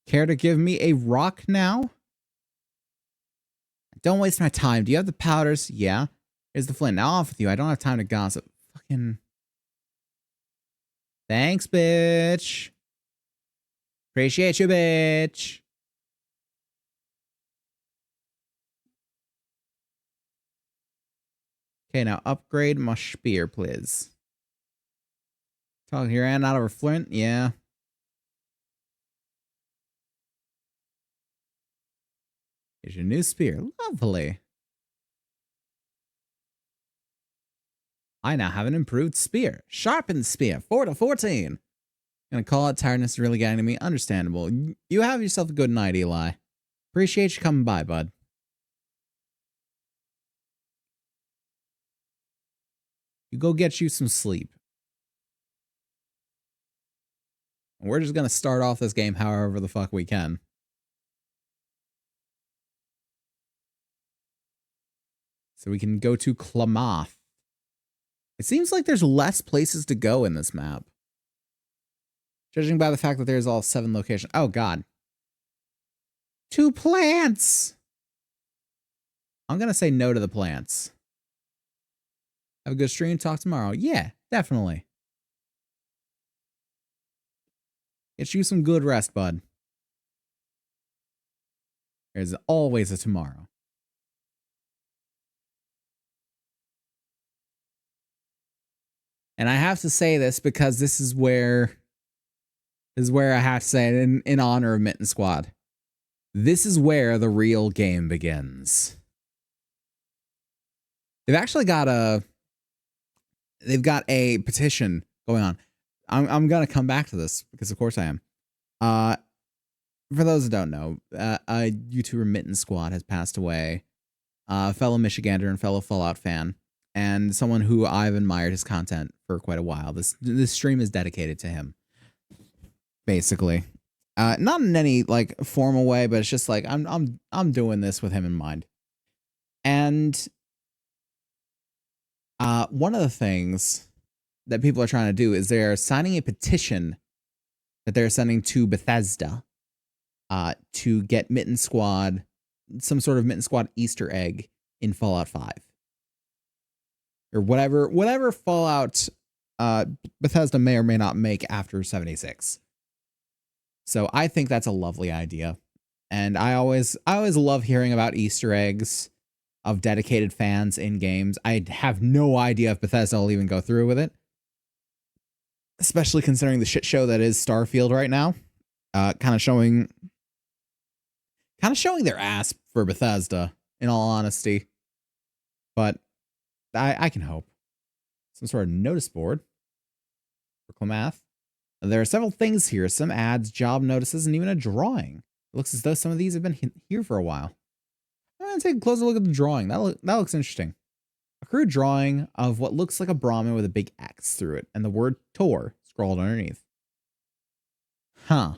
Care to give me a rock now? Don't waste my time. Do you have the powders? Yeah. Here's the flint. Now off with you. I don't have time to gossip. Fucking... Thanks, bitch. Appreciate you, bitch. Okay, now upgrade my spear, please. Talking your hand out of her flint? Yeah. Here's your new spear. Lovely. I now have an improved spear. Sharpened spear. 4 to 14. Gonna call it. Tiredness is really getting to me. Understandable. You have yourself a good night, Eli. Appreciate you coming by, bud. You go get you some sleep. And we're just gonna start off this game however the fuck we can. So we can go to Klamath. It seems like there's less places to go in this map. Judging by the fact that there's all 7 locations. Oh, God. 2 plants! I'm going to say no to the plants. Have a good stream. Talk tomorrow. Yeah, definitely. Get you some good rest, bud. There's always a tomorrow. And I have to say this because this is where I have to say it in honor of Mitten Squad. This is where the real game begins. They've actually got a petition going on. I'm gonna come back to this because of course I am. For those that don't know, a YouTuber Mitten Squad has passed away. A fellow Michigander and fellow Fallout fan. And someone who I've admired his content for quite a while. This stream is dedicated to him, basically. Not in any like formal way, but it's just like I'm doing this with him in mind. And one of the things that people are trying to do is they're signing a petition that they're sending to Bethesda to get Mitten Squad, some sort of Mitten Squad Easter egg in Fallout 5. Or whatever Fallout Bethesda may or may not make after 76. So I think that's a lovely idea. And I always love hearing about Easter eggs of dedicated fans in games. I have no idea if Bethesda will even go through with it. Especially considering the shit show that is Starfield right now. Kind of showing their ass for Bethesda, in all honesty. But I can hope. Some sort of notice board for Klamath. There are several things here, some ads, job notices, and even a drawing. It looks as though some of these have been here for a while. I'm going to take a closer look at the drawing. That looks interesting. A crude drawing of what looks like a Brahmin with a big X through it, and the word Tor scrawled underneath. Huh.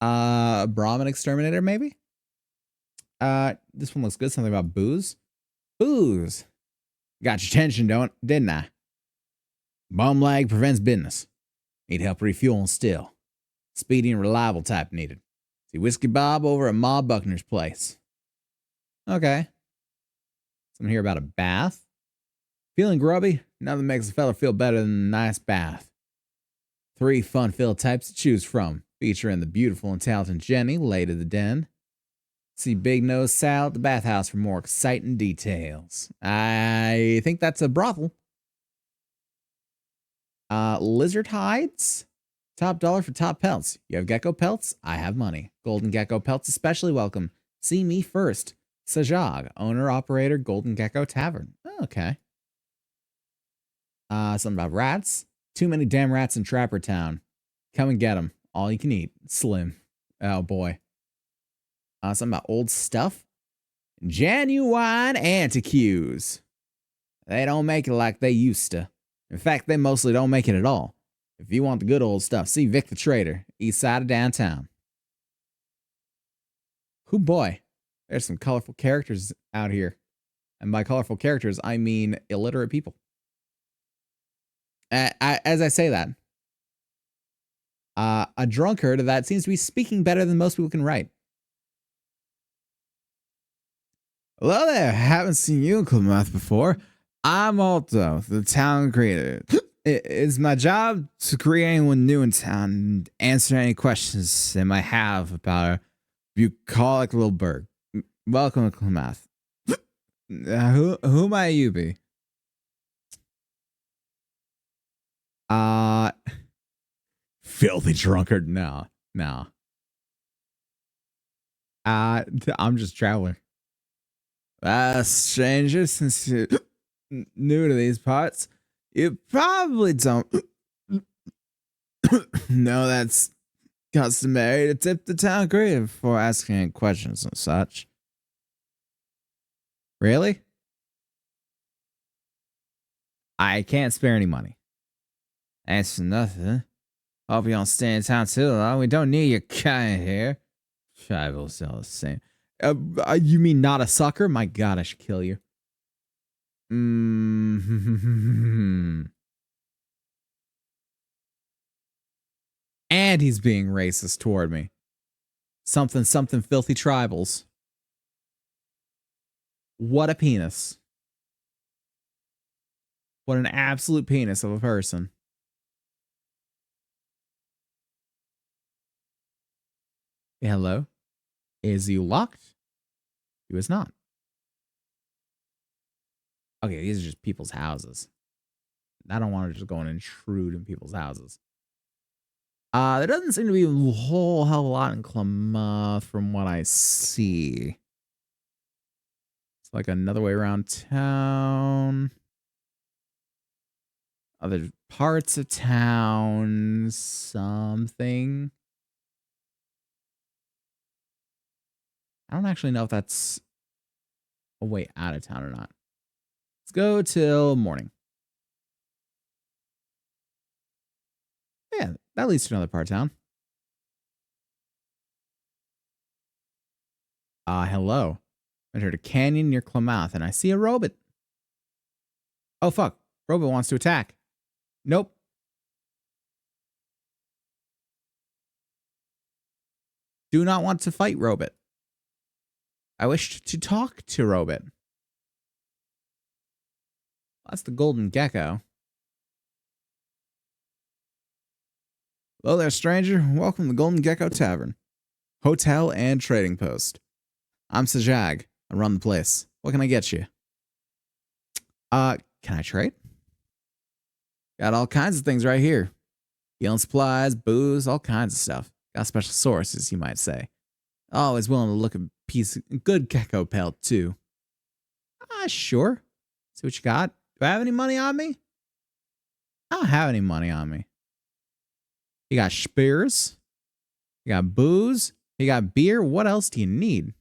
Brahmin exterminator, maybe? This one looks good. Something about booze. Booze. Got your attention, didn't I? Bum lag prevents business. Need help refueling still. Speedy and reliable type needed. See Whiskey Bob over at Ma Buckner's place. Okay. Something here about a bath. Feeling grubby? Nothing makes a fella feel better than a nice bath. 3 fun-filled types to choose from, featuring the beautiful and talented Jenny, late of the den. See Big Nose Sal at the bathhouse for more exciting details. I think that's a brothel. Lizard hides? Top dollar for top pelts. You have gecko pelts? I have money. Golden gecko pelts especially welcome. See me first. Sajag, owner, operator, Golden Gecko Tavern. Oh, okay. Something about rats. Too many damn rats in Trapper Town. Come and get them. All you can eat. Slim. Oh, boy. Something about old stuff. Genuine antiques. They don't make it like they used to. In fact, they mostly don't make it at all. If you want the good old stuff, see Vic the Trader, east side of downtown. Hoo boy. There's some colorful characters out here. And by colorful characters, I mean illiterate people. As I say that, a drunkard that seems to be speaking better than most people can write. Hello there, haven't seen you in Klamath before. I'm Alto, the town creator. It's my job to create anyone new in town and answer any questions they might have about our bucolic little burg. Welcome to Klamath. Who might you be? Filthy drunkard. No. I'm just traveler. Stranger, since you're new to these parts, you probably don't know that's customary to tip the town creator before asking any questions and such. Really? I can't spare any money. That's nothing. Hope you don't stay in town too long. We don't need your kind here. Tribal's all the same. You mean not a sucker? My God, I should kill you. And he's being racist toward me. Something filthy tribals. What a penis. What an absolute penis of a person. Hello? Is you locked? He was not. Okay, these are just people's houses. I don't want to just go and intrude in people's houses. There doesn't seem to be a whole hell of a lot in Klamath from what I see. It's like another way around town. Other parts of town. Something. I don't actually know if that's a way out of town or not. Let's go till morning. Yeah, that leads to another part of town. Hello. Entered a canyon near Klamath, and I see a robot. Oh, fuck. Robot wants to attack. Nope. do not want to fight Robit. I wish to talk to Robit. That's the golden gecko. Hello there, stranger. Welcome to the Golden Gecko Tavern, hotel and trading post. I'm Sajag. I run the place. What can I get you? Can I trade? Got all kinds of things right here. Healing supplies, booze, all kinds of stuff. Got special sources, you might say. Always willing to look at a piece of good gecko pelt, too. Sure. See what you got. Do I have any money on me? I don't have any money on me. You got spears. You got booze. You got beer. What else do you need?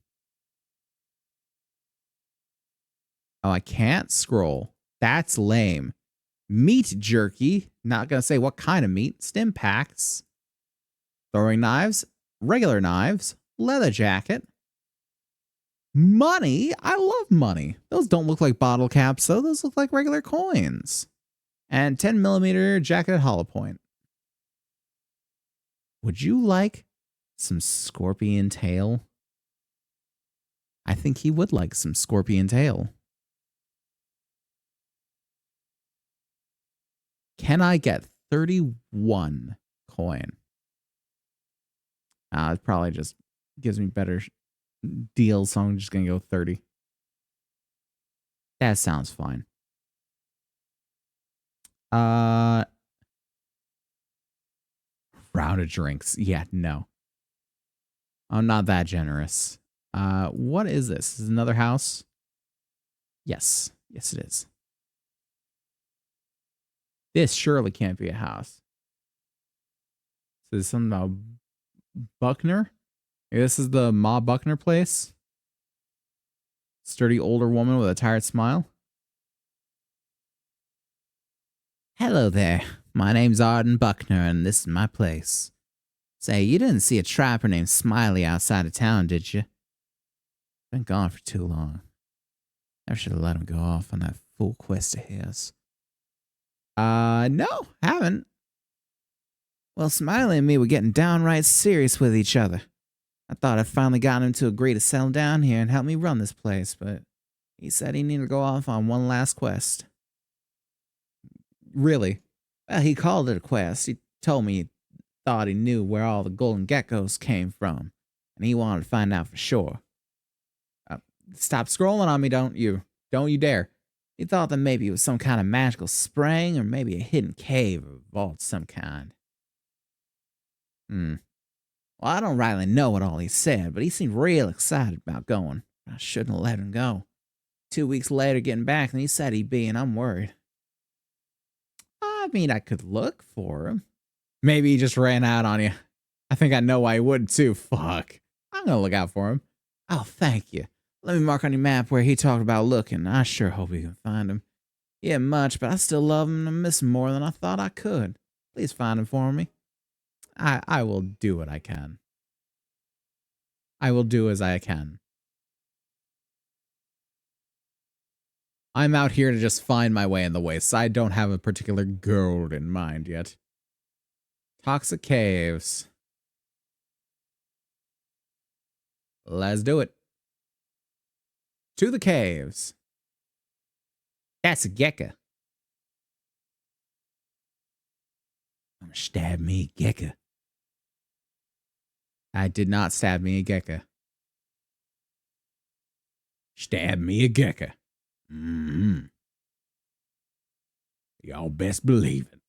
Oh, I can't scroll. That's lame. Meat jerky. Not going to say what kind of meat. Stim packs. Throwing knives. Regular knives. Leather jacket. Money. I love money. Those don't look like bottle caps, though. Those look like regular coins. And 10mm jacket hollow point. Would you like some scorpion tail? I think he would like some scorpion tail. Can I get 31 coin? It probably just gives me better deals, so I'm just going to go 30. That sounds fine. Round of drinks. Yeah, no. I'm not that generous. What is this? Is this another house? Yes. Yes, it is. This surely can't be a house. So there's something about Buckner? Maybe this is the Ma Buckner place? Sturdy older woman with a tired smile. Hello there. My name's Arden Buckner, and this is my place. Say, you didn't see a trapper named Smiley outside of town, did you? Been gone for too long. Never should have let him go off on that fool quest of his. No, haven't. Well, Smiley and me were getting downright serious with each other. I thought I'd finally gotten him to agree to settle down here and help me run this place, but he said he needed to go off on one last quest. Really? Well, he called it a quest. He told me he thought he knew where all the golden geckos came from, and he wanted to find out for sure. Stop scrolling on me, don't you? Don't you dare. He thought that maybe it was some kind of magical spring, or maybe a hidden cave or vault of some kind. Well, I don't rightly know what all he said, but he seemed real excited about going. I shouldn't have let him go. 2 weeks later, getting back, and he said he'd be, and I'm worried. I mean, I could look for him. Maybe he just ran out on you. I think I know why he would, too. Fuck. I'm gonna look out for him. Oh, thank you. Let me mark on your map where he talked about looking. I sure hope you can find him. He ain't much, but I still love him and I miss him more than I thought I could. Please find him for me. I will do what I can. I will do as I can. I'm out here to just find my way in the wastes. I don't have a particular goal in mind yet. Toxic caves. Let's do it. To the caves. That's a gecko. I'm gonna stab me a gecko. I did not stab me a gecko. Stab me a gecko. Y'all best believe it.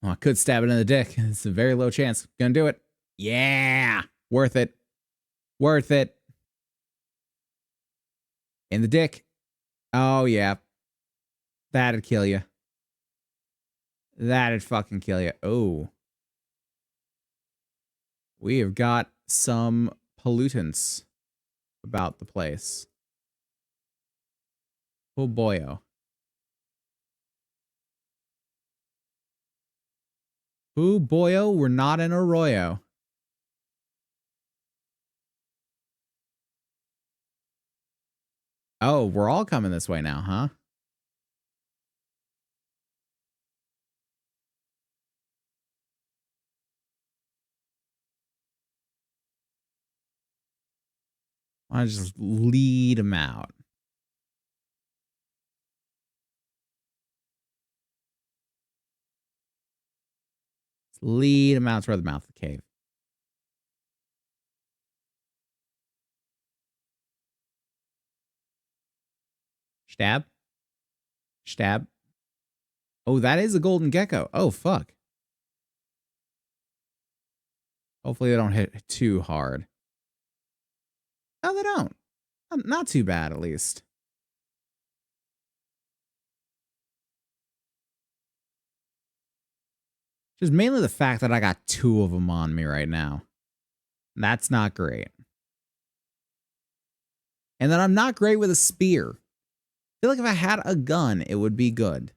Well, I could stab it in the dick. It's a very low chance. Gonna do it. Yeah. Worth it. Worth it. In the dick. Oh, yeah. That'd kill you. That'd fucking kill you. Oh. We have got some pollutants about the place. Oh, boyo. Oh, boyo, we're not in Arroyo. Oh, we're all coming this way now, huh? I just lead him out. Lead him out toward the mouth of the cave. Stab. Stab. Oh, that is a golden gecko. Oh, fuck. Hopefully they don't hit too hard. No, they don't. Not too bad, at least. Just mainly the fact that I got 2 of them on me right now. That's not great. And then I'm not great with a spear. I feel like if I had a gun, it would be good.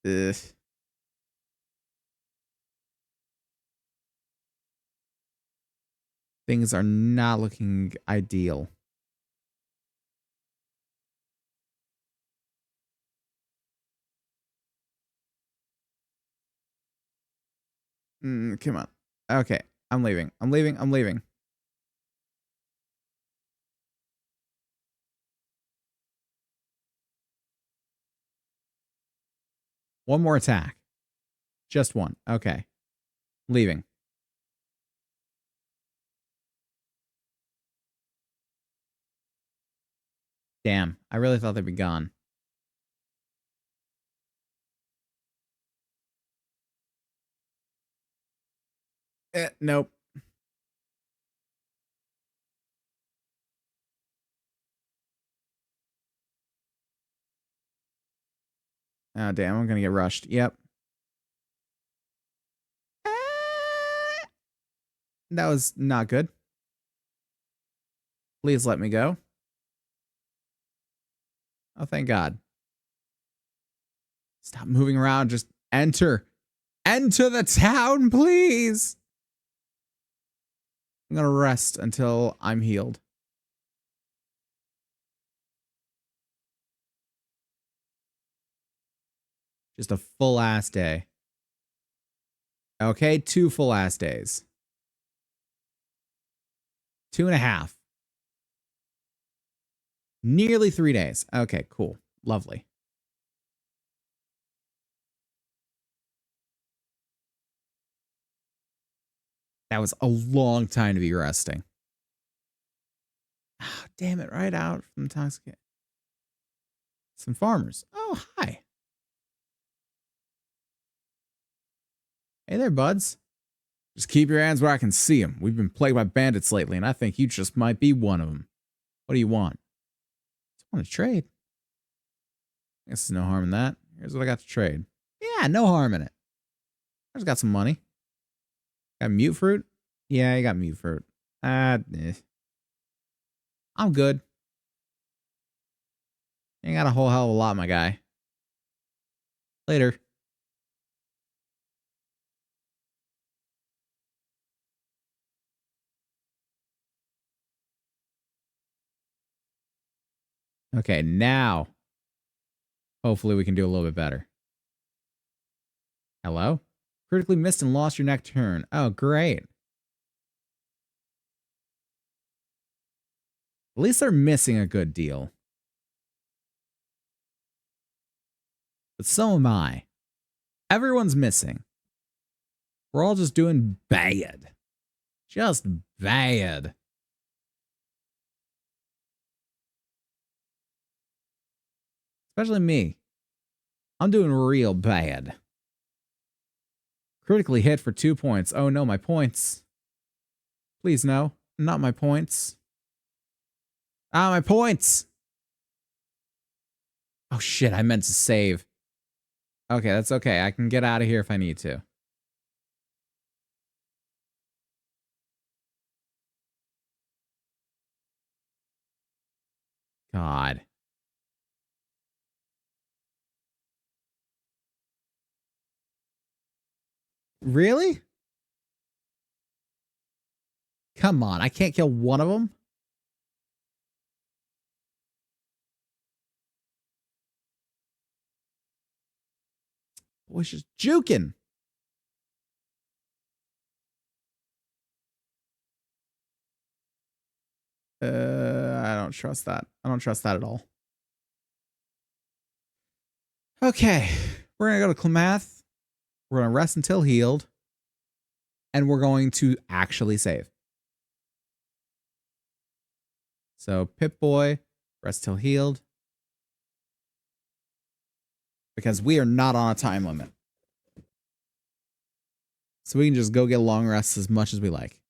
Ugh. Things are not looking ideal. Come on. Okay, I'm leaving. I'm leaving. I'm leaving. One more attack. Just one. Okay. Leaving. Damn, I really thought they'd be gone. Nope. Oh, damn, I'm gonna get rushed. Yep. That was not good. Please let me go. Oh, thank God. Stop moving around. Just enter. Enter the town, please. I'm gonna rest until I'm healed. Just a full ass day. Okay, 2 full ass days. 2.5. Nearly 3 days. Okay, cool. Lovely. That was a long time to be resting. Oh, damn it, right out from the toxic. Some farmers. Oh, hi. Hey there, buds. Just keep your hands where I can see them. We've been plagued by bandits lately, and I think you just might be one of them. What do you want? Just want to trade. I guess there's no harm in that. Here's what I got to trade. Yeah, no harm in it. I just got some money. Got mute fruit? Yeah, you got mute fruit. I'm good. You ain't got a whole hell of a lot, my guy. Later. Okay, now. Hopefully we can do a little bit better. Hello? Critically missed and lost your next turn. Oh, great. At least they're missing a good deal. But so am I. Everyone's missing. We're all just doing bad. Just bad. Especially me. I'm doing real bad. Critically hit for 2 points. Oh no, my points. Please no. Not my points. Ah, my points! Oh shit, I meant to save. Okay, that's okay. I can get out of here if I need to. God. Really? Come on, I can't kill one of them? Boy's just juking. I don't trust that. I don't trust that at all. Okay. We're going to go to Klamath. We're going to rest until healed. And we're going to actually save. So Pip-Boy, rest till healed. Because we are not on a time limit. So we can just go get long rests as much as we like.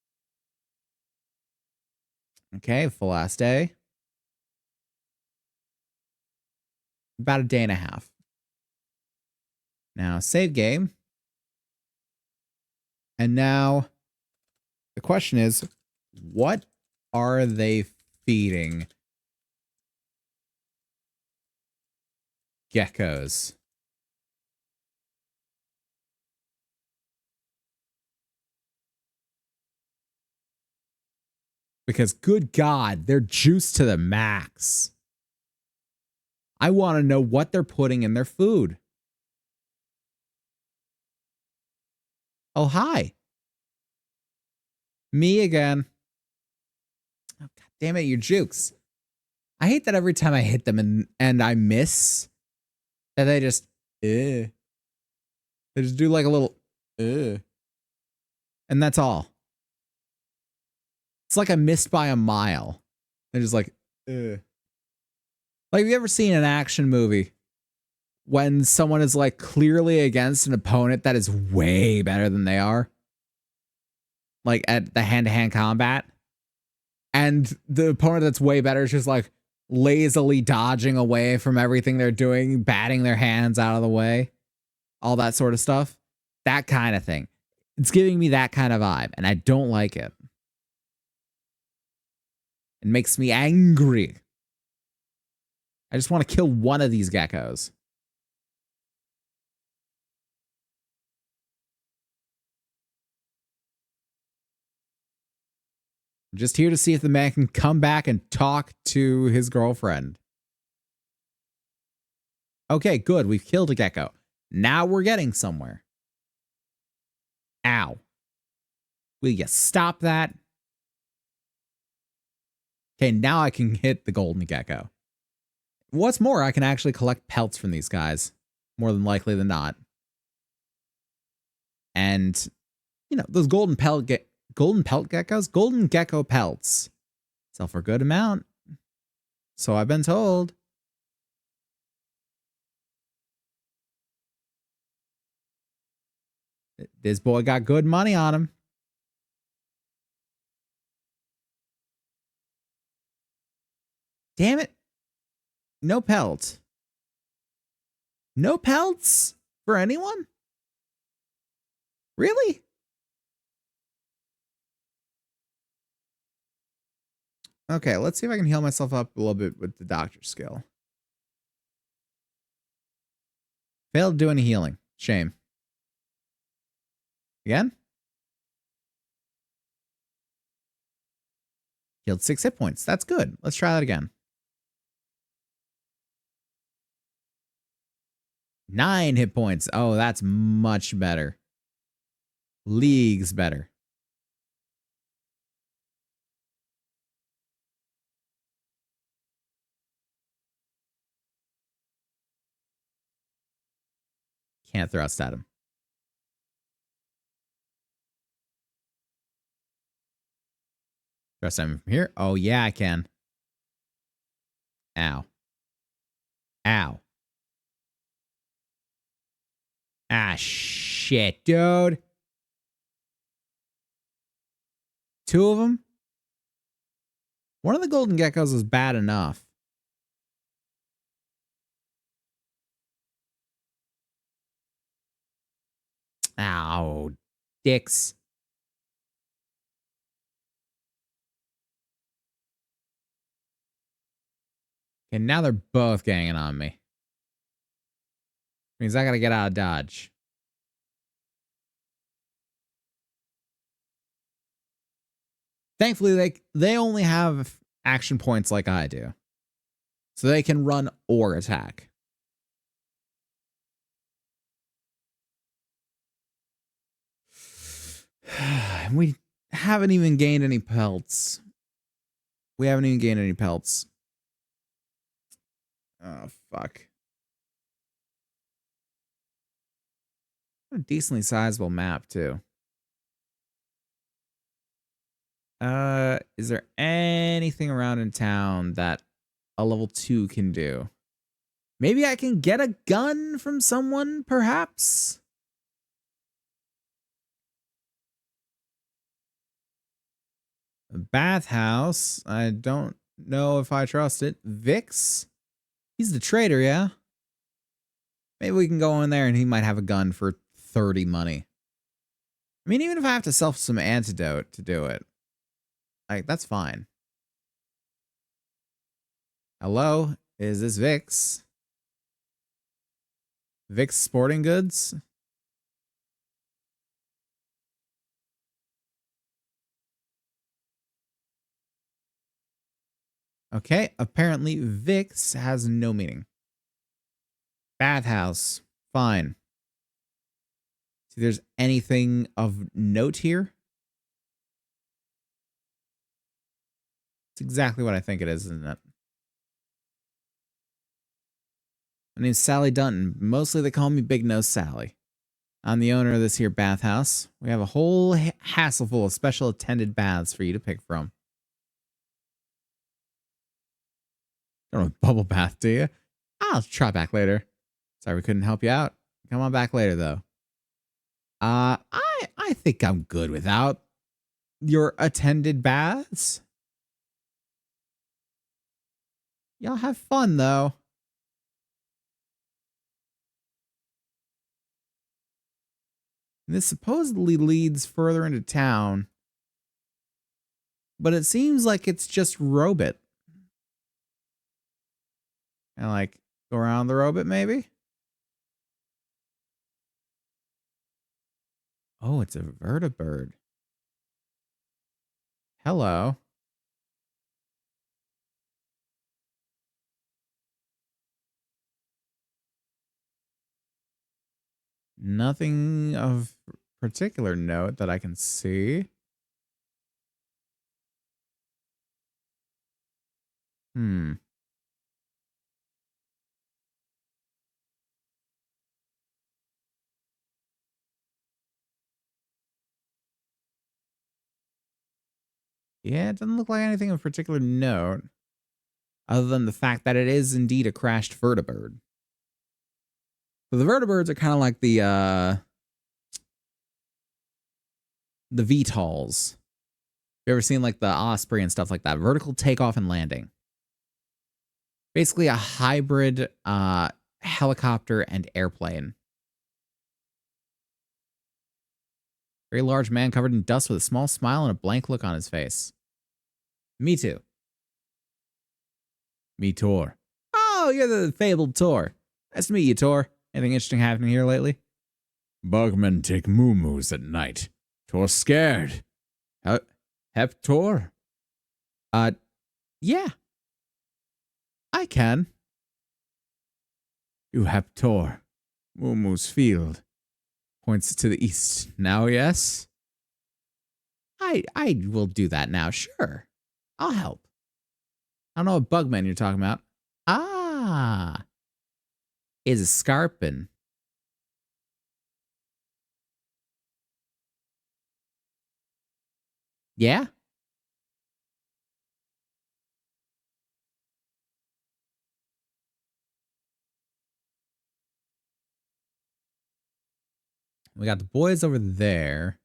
Okay, full last day. About a day and a half. Now, save game. And now, the question is, what are they feeding geckos? Because, good God, they're juiced to the max. I want to know what they're putting in their food. Oh, hi. Me again. Oh, God damn it, you jukes. I hate that every time I hit them and I miss, that they just, They just do like a little, And that's all. It's like I missed by a mile. They're just like, Like, have you ever seen an action movie when someone is like clearly against an opponent that is way better than they are? Like at the hand-to-hand combat. And the opponent that's way better is just like lazily dodging away from everything they're doing, batting their hands out of the way, all that sort of stuff. That kind of thing. It's giving me that kind of vibe, and I don't like it. It makes me angry. I just want to kill one of these geckos. I'm just here to see if the man can come back and talk to his girlfriend. Okay, good. We've killed a gecko. Now we're getting somewhere. Ow. Will you stop that? Okay, now I can hit the golden gecko. What's more, I can actually collect pelts from these guys. More than likely than not. And, you know, those golden pelt geckos? Golden gecko pelts. Sell for a good amount. So I've been told. This boy got good money on him. Damn it. No pelt. No pelts for anyone? Really? Okay, let's see if I can heal myself up a little bit with the doctor skill. Failed to do any healing. Shame. Again? Healed 6 hit points. That's good. Let's try that again. 9 hit points. Oh, that's much better. Leagues better. Can't thrust at him. Thrust at him from here. Oh, yeah, I can. Ow. Ow. Ah, shit, dude. 2 of them? One of the golden geckos was bad enough. Ow, dicks. And now they're both ganging on me. Means I gotta get out of dodge. Thankfully, they only have action points like I do. So they can run or attack. We haven't even gained any pelts. We haven't even gained any pelts. Oh, fuck. A decently sizable map, too. Is there anything around in town that a level 2 can do? Maybe I can get a gun from someone, perhaps? A bathhouse. I don't know if I trust it. Vix? He's the trader, yeah? Maybe we can go in there and he might have a gun for 30 money. I mean, even if I have to sell some antidote to do it, like, that's fine. Hello? Is this Vix? Vix Sporting Goods? Okay, apparently Vix has no meaning. Bathhouse. Fine. See, there's anything of note here? It's exactly what I think it is, isn't it? My name's Sally Dunton. Mostly they call me Big Nose Sally. I'm the owner of this here bathhouse. We have a whole hassle full of special attended baths for you to pick from. Don't want a bubble bath, do you? I'll try back later. Sorry we couldn't help you out. Come on back later, though. I think I'm good without your attended baths. Y'all have fun, though. This supposedly leads further into town, but it seems like it's just Robit. And like, go around the Robit, maybe? Oh, it's a vertibird. Hello. Nothing of particular note that I can see. Yeah, it doesn't look like anything of particular note, other than the fact that it is indeed a crashed vertibird. So the vertibirds are kind of like the VTOLs. You ever seen like the Osprey and stuff like that? Vertical takeoff and landing. Basically a hybrid helicopter and airplane. Very large man covered in dust with a small smile and a blank look on his face. Me too. Me Tor. Oh, you're the fabled Tor. Nice to meet you, Tor. Anything interesting happening here lately? Bugmen take moo-moos at night. Tor scared. Hep Tor? Yeah. I can. You hep Tor. Moo-moo's field. Points to the east. Now, yes? I will do that now, sure. I'll help. I don't know what Bugman you're talking about. Ah. Is a Scarpin. Yeah? We got the boys over there.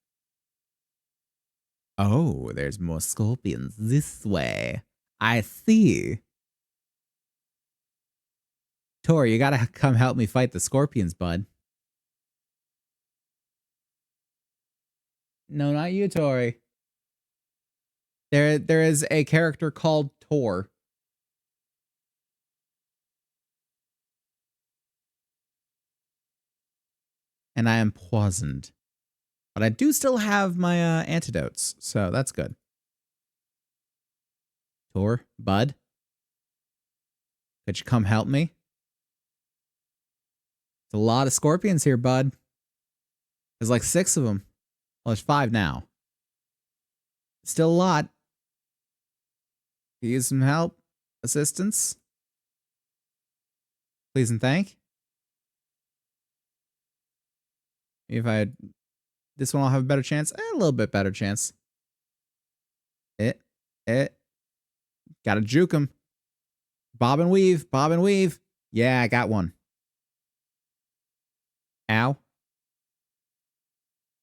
Oh, there's more scorpions this way. I see. Tor, you gotta come help me fight the scorpions, bud. No, not you, Tori. There is a character called Tor. And I am poisoned. But I do still have my antidotes, so that's good. Tor, bud, could you come help me? There's a lot of scorpions here, bud. There's like 6 of them. Well, there's 5 now. Still a lot. Use some help, assistance. Please and thank. If I had this one, I'll have a better chance. A little bit better chance. Gotta juke him. Bob and weave. Bob and weave. Yeah, I got one. Ow.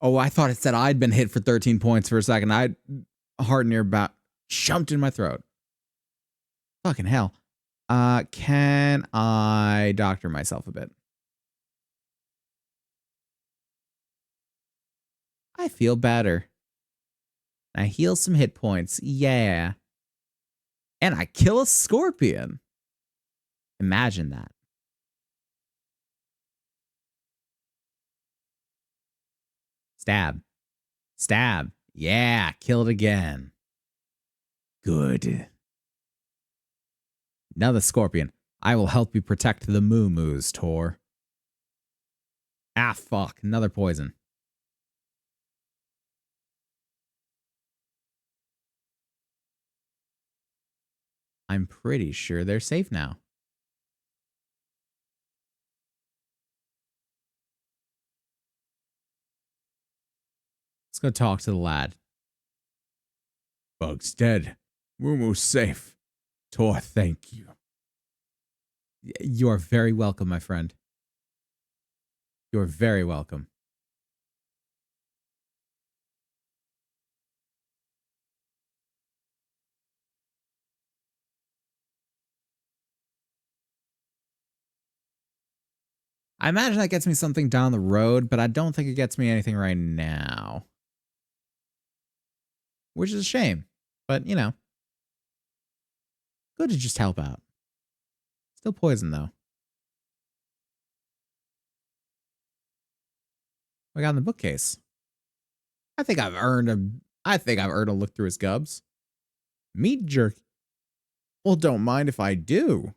Oh, I thought it said I'd been hit for 13 points for a second. Heart near about jumped in my throat. Fucking hell. Can I doctor myself a bit? I feel better. I heal some hit points. Yeah. And I kill a scorpion. Imagine that. Stab. Stab. Yeah, kill it again. Good. Another scorpion. I will help you protect the moo-moos, Tor. Ah, fuck. Another poison. I'm pretty sure they're safe now. Let's go talk to the lad. Bug's dead. Moo-moo's safe. Tor, thank you. You are very welcome, my friend. You are very welcome. I imagine that gets me something down the road, but I don't think it gets me anything right now. Which is a shame. But, you know. Good to just help out. Still poison, though. What I got in the bookcase? I think I've earned a look through his gubs. Meat jerky. Well, don't mind if I do.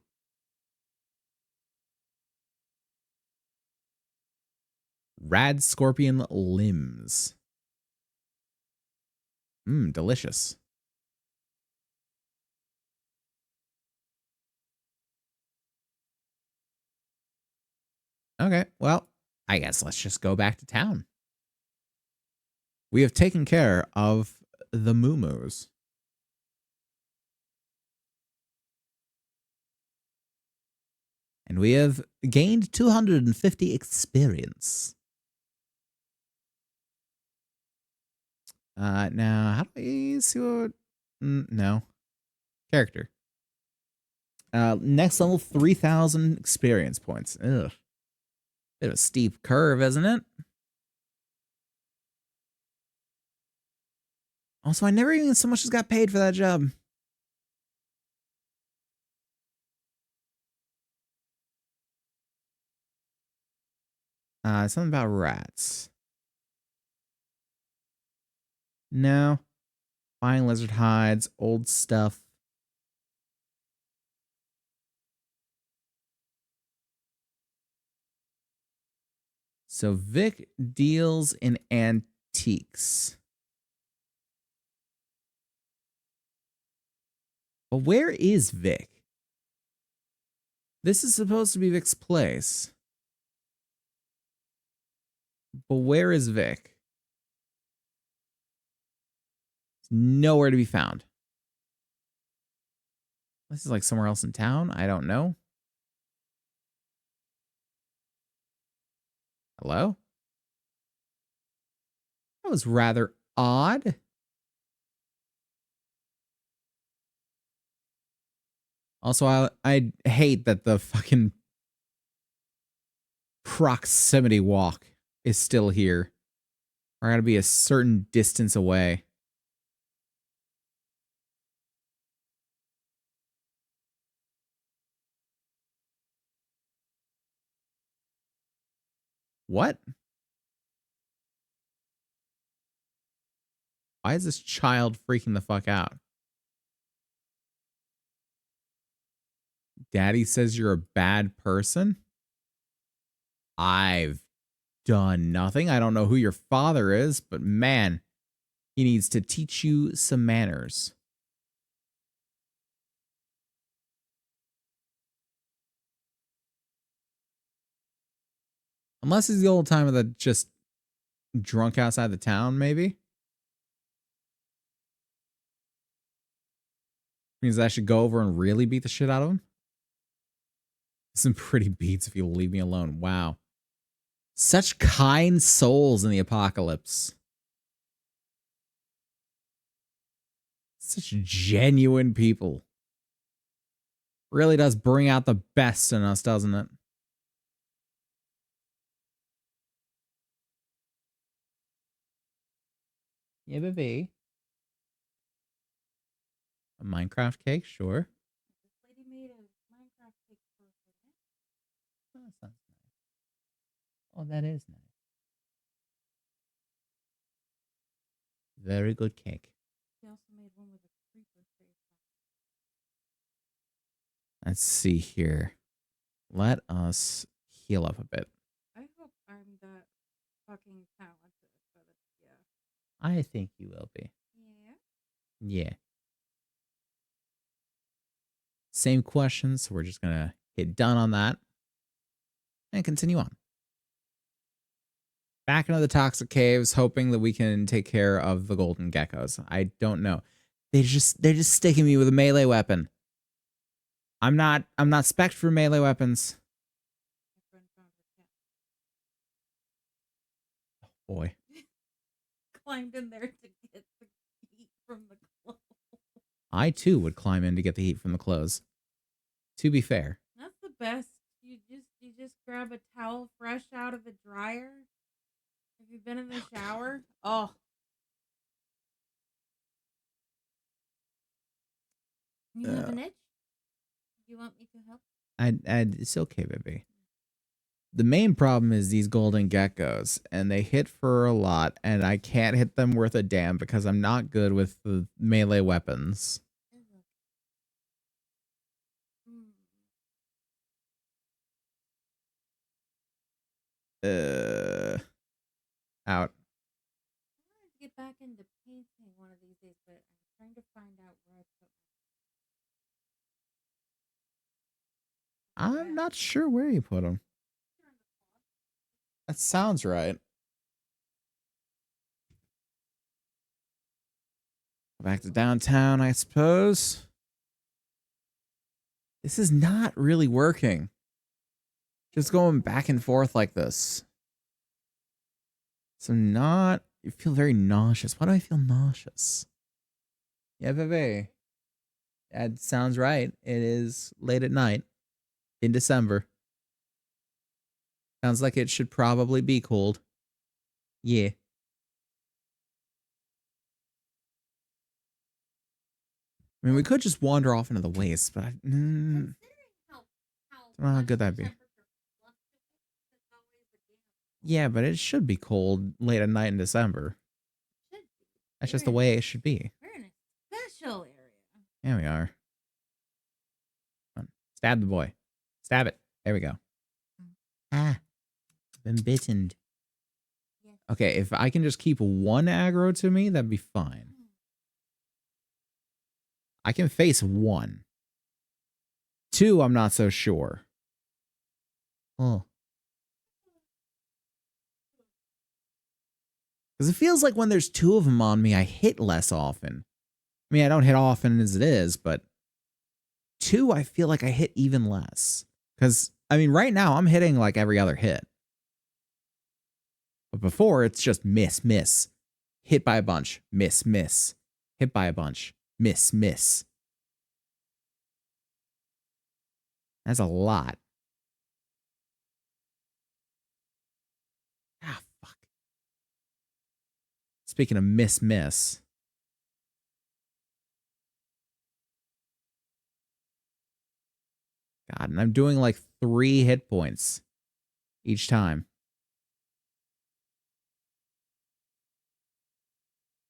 Rad scorpion limbs. Delicious. Okay, well, I guess let's just go back to town. We have taken care of the moo-moos. And we have gained 250 experience. Now, how do I see what... no. Character. Next level, 3,000 experience points. Ugh. Bit of a steep curve, isn't it? Also, I never even so much as got paid for that job. Something about rats. No. Fine lizard hides, old stuff. So Vic deals in antiques. But where is Vic? This is supposed to be Vic's place. But where is Vic? It's nowhere to be found. This is like somewhere else in town. I don't know. Hello? That was rather odd. Also, I hate that the fucking proximity walk is still here. I gotta be a certain distance away. What? Why is this child freaking the fuck out? Daddy says you're a bad person? I've done nothing. I don't know who your father is, but man, he needs to teach you some manners. Unless he's the old timer that just drunk outside the town, maybe. Means I should go over and really beat the shit out of him. Some pretty beats if you'll leave me alone. Wow. Such kind souls in the apocalypse. Such genuine people. Really does bring out the best in us, doesn't it? Yeah, baby. A Minecraft cake, sure. This lady made a Minecraft cake for her. Oh, that sounds nice. Oh, that is nice. Very good cake. She also made one with a creeper face. Let's see here. Let us heal up a bit. I hope I'm that fucking talented, but yeah. I think you will be. Yeah. Yeah. Same questions. So we're just going to hit done on that and continue on. Back into the toxic caves, hoping that we can take care of the golden geckos. I don't know. They're just sticking me with a melee weapon. I'm not spec'd for melee weapons. My friend found her cat. Oh boy. Climbed in there to get the heat from the clothes. I too would climb in to get the heat from the clothes. To be fair. That's the best. You just grab a towel fresh out of the dryer. Have you been in the shower? Oh. You have an itch? Do you want me to help? It's okay, baby. The main problem is these golden geckos, and they hit for a lot, and I can't hit them worth a damn because I'm not good with the melee weapons. Out. I wanted to get back into painting one of these days, but I'm trying to find out where I put I'm not sure where you put them. That sounds right. Back to downtown, I suppose. This is not really working. Just going back and forth like this. So you feel very nauseous. Why do I feel nauseous? Yeah, baby. That sounds right. It is late at night in December. Sounds like it should probably be cold. Yeah. I mean, we could just wander off into the waste, but I don't know how good that'd be. Yeah, but it should be cold late at night in December. That's just the way it should be. We're in a special area. Yeah, we are. Come on. Stab the boy. Stab it. There we go. Ah. Been bitten. Yes. Okay, if I can just keep one aggro to me, that'd be fine. I can face one. 2, I'm not so sure. Oh. Because it feels like when there's 2 of them on me, I hit less often. I mean, I don't hit often as it is, but 2, I feel like I hit even less. Because, I mean, right now, I'm hitting like every other hit. But before, it's just miss, miss. Hit by a bunch. Miss, miss. Hit by a bunch. Miss, miss. That's a lot. Ah, fuck. Speaking of miss, miss. God, and I'm doing like 3 hit points each time.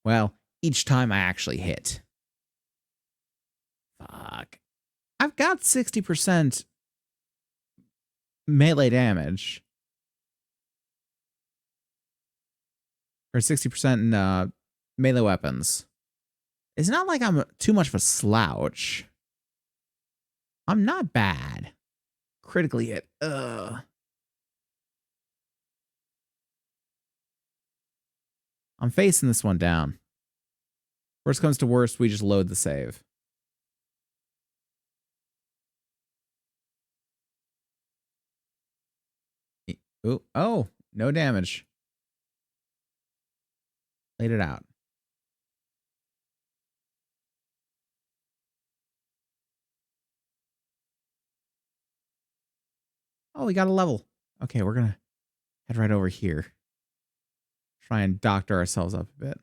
Well, each time I actually hit. Fuck. I've got 60% melee damage. or 60% in melee weapons. It's not like I'm too much of a slouch. I'm not bad. Critically hit. Ugh. I'm facing this one down. Worst comes to worst, we just load the save. Ooh, oh, no damage. Laid it out. Oh, we got a level. Okay, we're gonna head right over here. Try and doctor ourselves up a bit.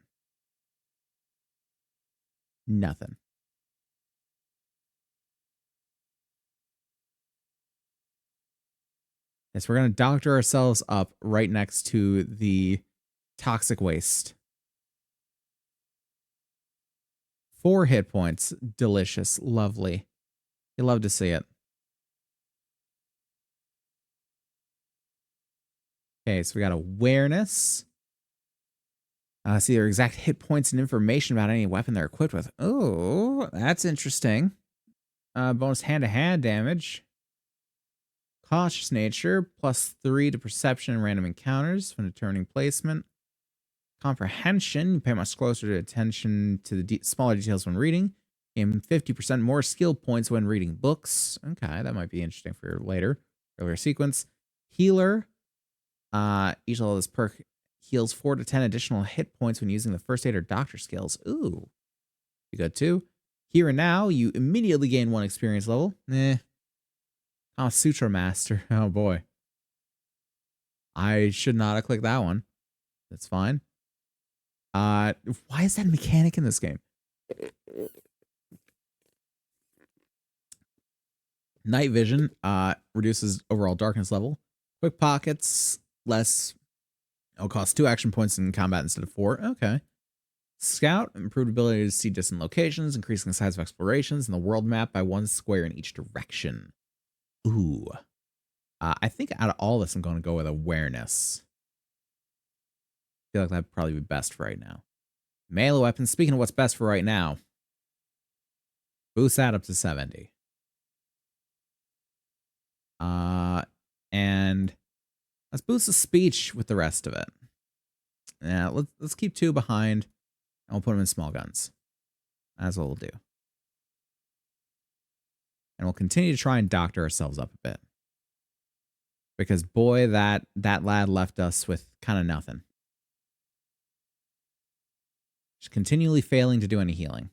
Nothing. Yes, we're gonna doctor ourselves up right next to the toxic waste. 4 hit points. Delicious. Lovely. You love to see it. Okay, so we got awareness. See their exact hit points and information about any weapon they're equipped with. Oh, that's interesting. Bonus hand-to-hand damage. Cautious nature, +3 to perception and random encounters when determining placement. Comprehension, you pay much closer to attention to the smaller details when reading. Gain 50% more skill points when reading books. Okay, that might be interesting for later. Earlier sequence. Healer. Each level of this perk heals 4 to 10 additional hit points when using the first aid or doctor skills. Ooh. You good too. Here and now, you immediately gain 1 experience level. Oh, Sutra Master. Oh boy. I should not have clicked that one. That's fine. Why is that a mechanic in this game? Night vision reduces overall darkness level. Quick pockets, less. It'll cost 2 action points in combat instead of 4. Okay. Scout, improved ability to see distant locations, increasing the size of explorations in the world map by 1 square in each direction. Ooh. I think out of all this, I'm going to go with awareness. I feel like that'd probably be best for right now. Melee weapons. Speaking of what's best for right now, boost that up to 70. And let's boost the speech with the rest of it. Yeah, let's keep 2 behind, and we'll put them in small guns. That's what we'll do. And we'll continue to try and doctor ourselves up a bit. Because boy, that lad left us with kind of nothing. Just continually failing to do any healing.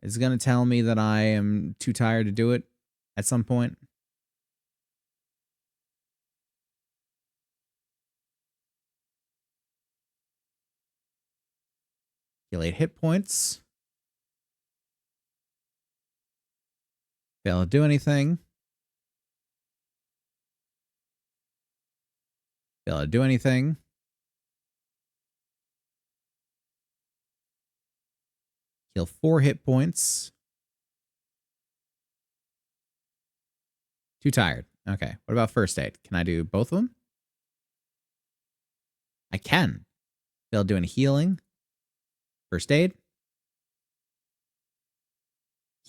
Is it going to tell me that I am too tired to do it at some point? Heal 8 hit points. Fail to do anything. Fail to do anything. Heal 4 hit points. Too tired. Okay. What about first aid? Can I do both of them? I can. Fail to do any healing. First aid.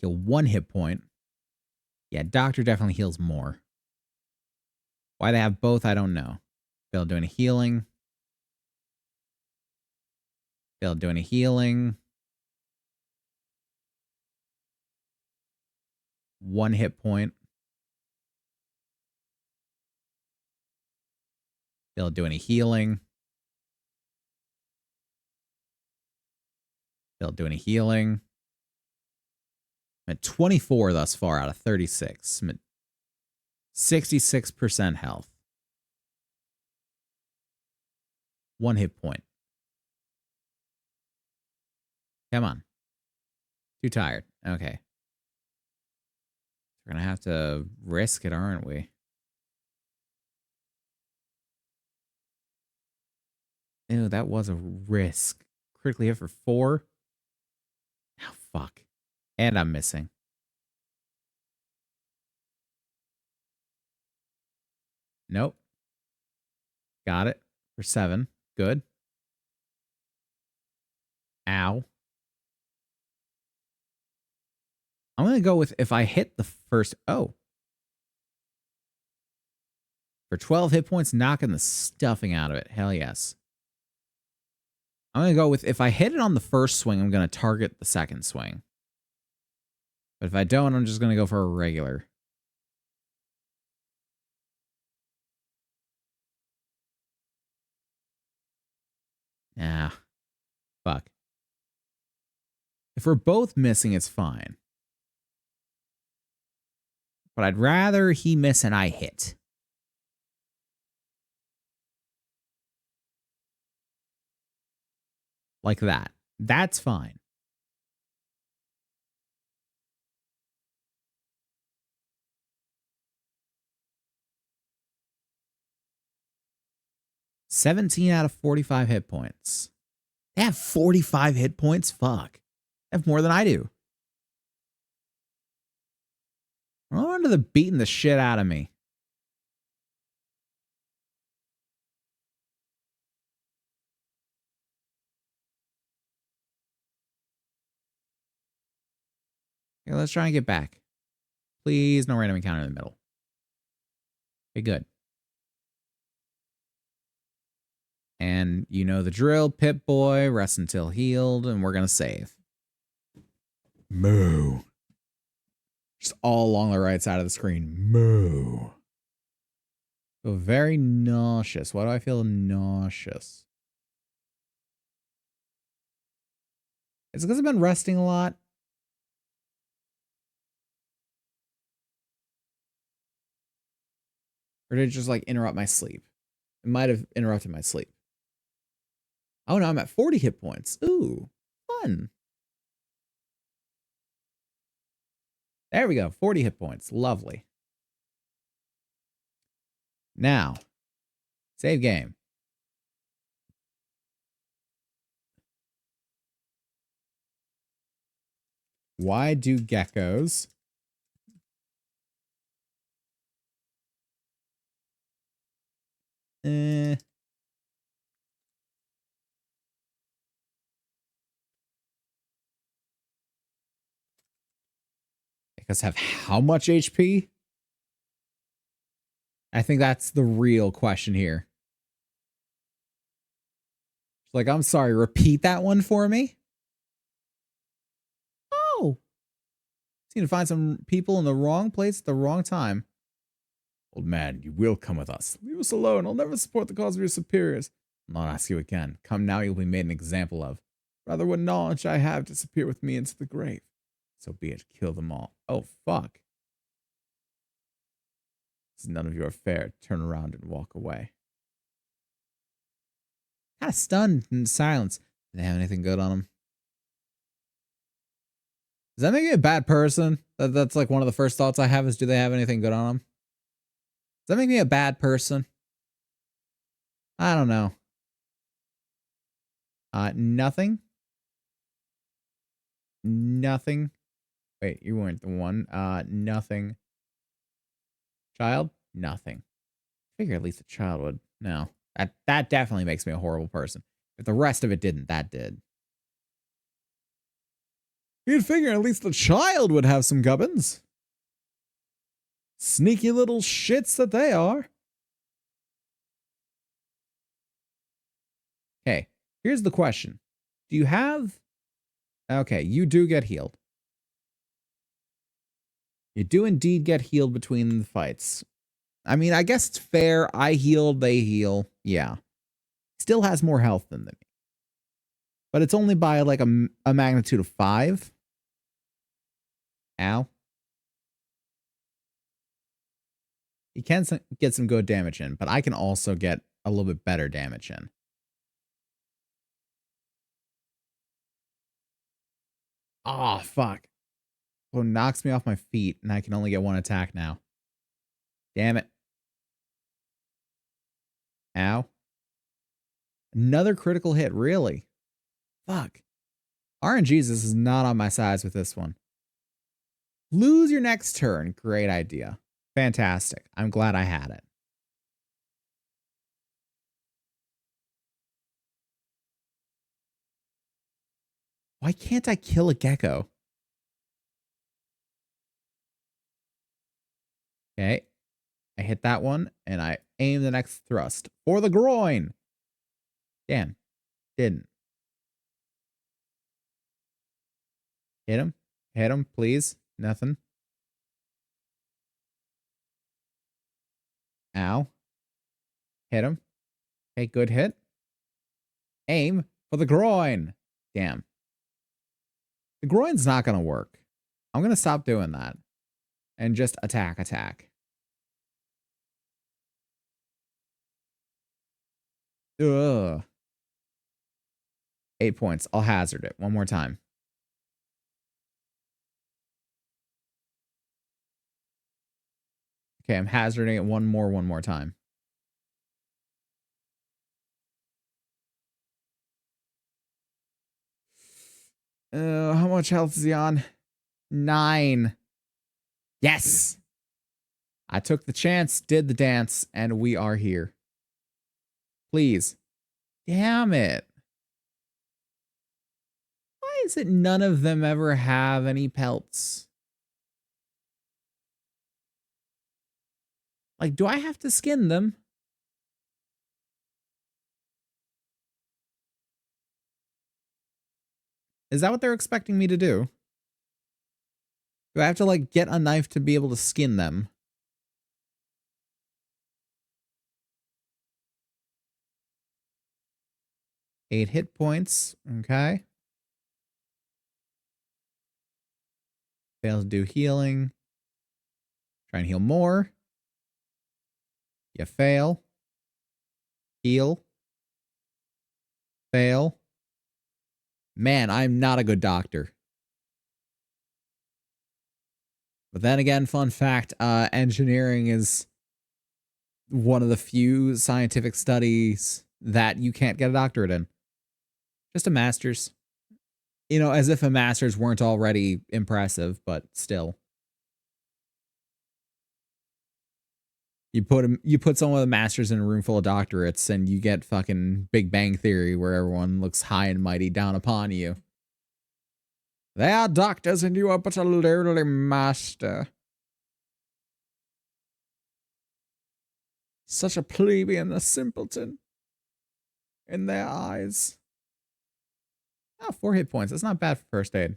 Heal 1 hit point. Yeah, doctor definitely heals more. Why they have both, I don't know. Fail to do any healing. Fail to do any healing. 1 hit point. Fail to do any healing. Fail to do any healing. I'm at 24 thus far out of 36. I'm at 66% health. 1 hit point. Come on. Too tired. Okay. We're going to have to risk it, aren't we? Ew, that was a risk. Critically hit for 4. Oh, fuck. And I'm missing. Nope. Got it for 7. Good. Ow. I'm going to go with if I hit the first... Oh. For 12 hit points, knocking the stuffing out of it. Hell yes. I'm going to go with if I hit it on the first swing, I'm going to target the second swing. But if I don't, I'm just going to go for a regular. Nah. Fuck. If we're both missing, it's fine. But I'd rather he miss and I hit. Like that. That's fine. $17 out of 45 hit points. They have 45 hit points? Fuck. They have more than I do. I wonder they're beating the shit out of me. Okay, let's try and get back. Please, no random encounter in the middle. Okay, good. And you know the drill, Pip-Boy, rest until healed, and we're going to save. Moo. Just all along the right side of the screen. Moo. Feel very nauseous. Why do I feel nauseous? Is it because I've been resting a lot? Or did it just like interrupt my sleep? It might have interrupted my sleep. Oh no, I'm at 40 hit points. Ooh, fun. There we go, 40 hit points. Lovely. Now, save game. Why do geckos Geckos have how much HP? I think that's the real question here. Like, I'm sorry, repeat that one for me? Oh. Seem to find some people in the wrong place at the wrong time. Old man, you will come with us. Leave us alone. I'll never support the cause of your superiors. I'll not ask you again. Come now, you'll be made an example of. Rather, what knowledge I have disappear with me into the grave. So be it. Kill them all. Oh, fuck. It's none of your affair. Turn around and walk away. Kind of stunned in silence. Do they have anything good on them? Does that make me a bad person? That's like one of the first thoughts I have is, do they have anything good on them? Does that make me a bad person? I don't know. Nothing. Nothing. Wait, you weren't the one. Nothing. Child? Nothing. I figure at least a child would. No. That definitely makes me a horrible person. If the rest of it didn't, that did. You'd figure at least the child would have some gubbins. Sneaky little shits that they are. Okay, here's the question. Do you have... Okay, you do get healed. You do indeed get healed between the fights. I mean, I guess it's fair. I heal, they heal. Yeah. Still has more health than me. But it's only by like a magnitude of 5. Ow. He can get some good damage in, but I can also get a little bit better damage in. Oh, fuck. Oh, knocks me off my feet, and I can only get one attack now. Damn it. Ow. Another critical hit, really? Fuck. RNGesus is not on my sides with this one. Lose your next turn. Great idea. Fantastic. I'm glad I had it. Why can't I kill a gecko? Okay. I hit that one and I aim the next thrust for the groin. Damn. Didn't. Hit him. Hit him, please. Nothing. Ow. Hit him. Okay, good hit. Aim for the groin. Damn. The groin's not going to work. I'm going to stop doing that. And just attack. Ugh. 8 points. I'll hazard it one more time. Okay, I'm hazarding it one more time. How much health is he on? 9. Yes! I took the chance, did the dance, and we are here. Please. Damn it. Why is it none of them ever have any pelts? Like, do I have to skin them? Is that what they're expecting me to do? Do I have to, like, get a knife to be able to skin them? Eight hit points. Okay. Fails to do healing. Try and heal more. You fail. Heal. Fail. Man, I'm not a good doctor. But then again, fun fact, engineering is one of the few scientific studies that you can't get a doctorate in. Just a master's. You know, as if a master's weren't already impressive, but still. You put someone with a master's in a room full of doctorates and you get fucking Big Bang Theory where everyone looks high and mighty down upon you. They are doctors and you are but a lowly master. Such a plebeian, a simpleton. In their eyes. Oh, 4 hit points. That's not bad for first aid.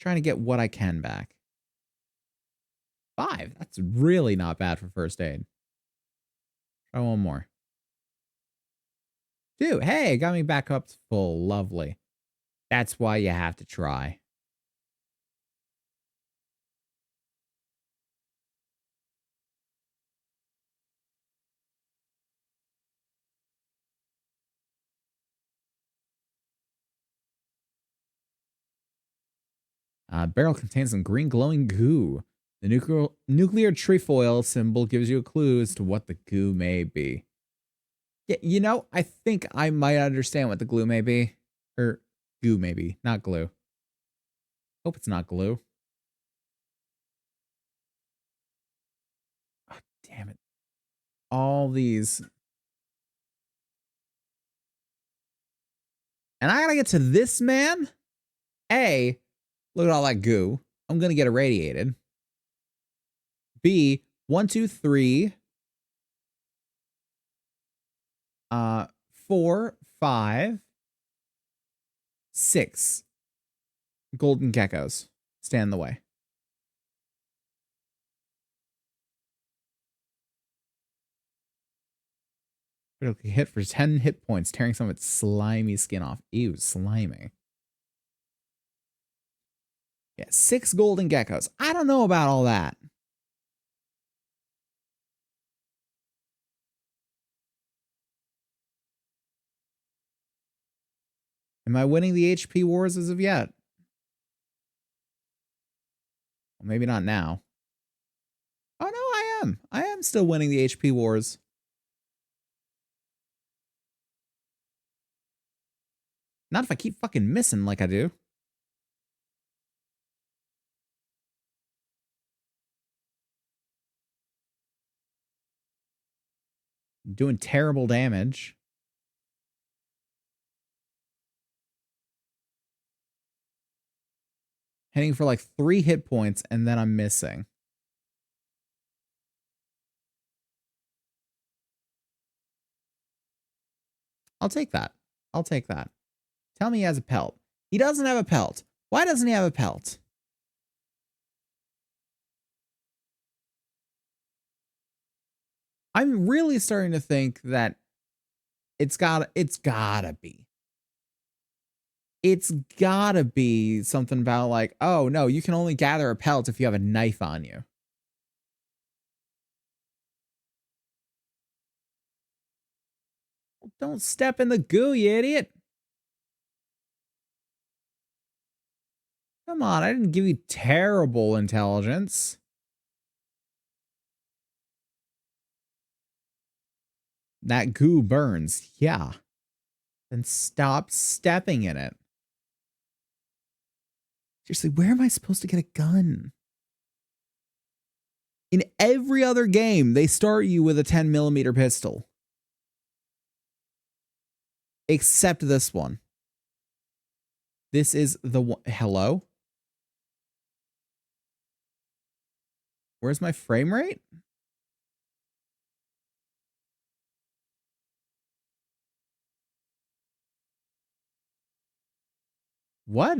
Trying to get what I can back. 5. That's really not bad for first aid. Try one more. 2. Hey, got me back up to full. Lovely. That's why you have to try. Barrel contains some green glowing goo. The nuclear trefoil symbol gives you a clue as to what the goo may be. Yeah, you know, I think I might understand what the glue may be. Or goo may be, not glue. Hope it's not glue. Oh, damn it. All these. And I gotta get to this man? A, look at all that goo. I'm gonna get irradiated. B, 1, 2, 3. 4, 5, 6 golden geckos stand in the way. Critically hit for 10 hit points, tearing some of its slimy skin off. Ew, slimy. Yeah, 6 golden geckos. I don't know about all that. Am I winning the HP wars as of yet? Well, maybe not now. Oh, no, I am. I am still winning the HP wars. Not if I keep fucking missing like I do. I'm doing terrible damage. Hitting for like 3 hit points, and then I'm missing. I'll take that. I'll take that. Tell me he has a pelt. He doesn't have a pelt. Why doesn't he have a pelt? I'm really starting to think that it's gotta be. It's gotta be something about like, oh no, you can only gather a pelt if you have a knife on you. Don't step in the goo, you idiot. Come on, I didn't give you terrible intelligence. That goo burns. Yeah. Then stop stepping in it. Seriously, where am I supposed to get a gun? In every other game, they start you with a 10mm pistol. Except this one. This is the one. Hello? Where's my frame rate? What?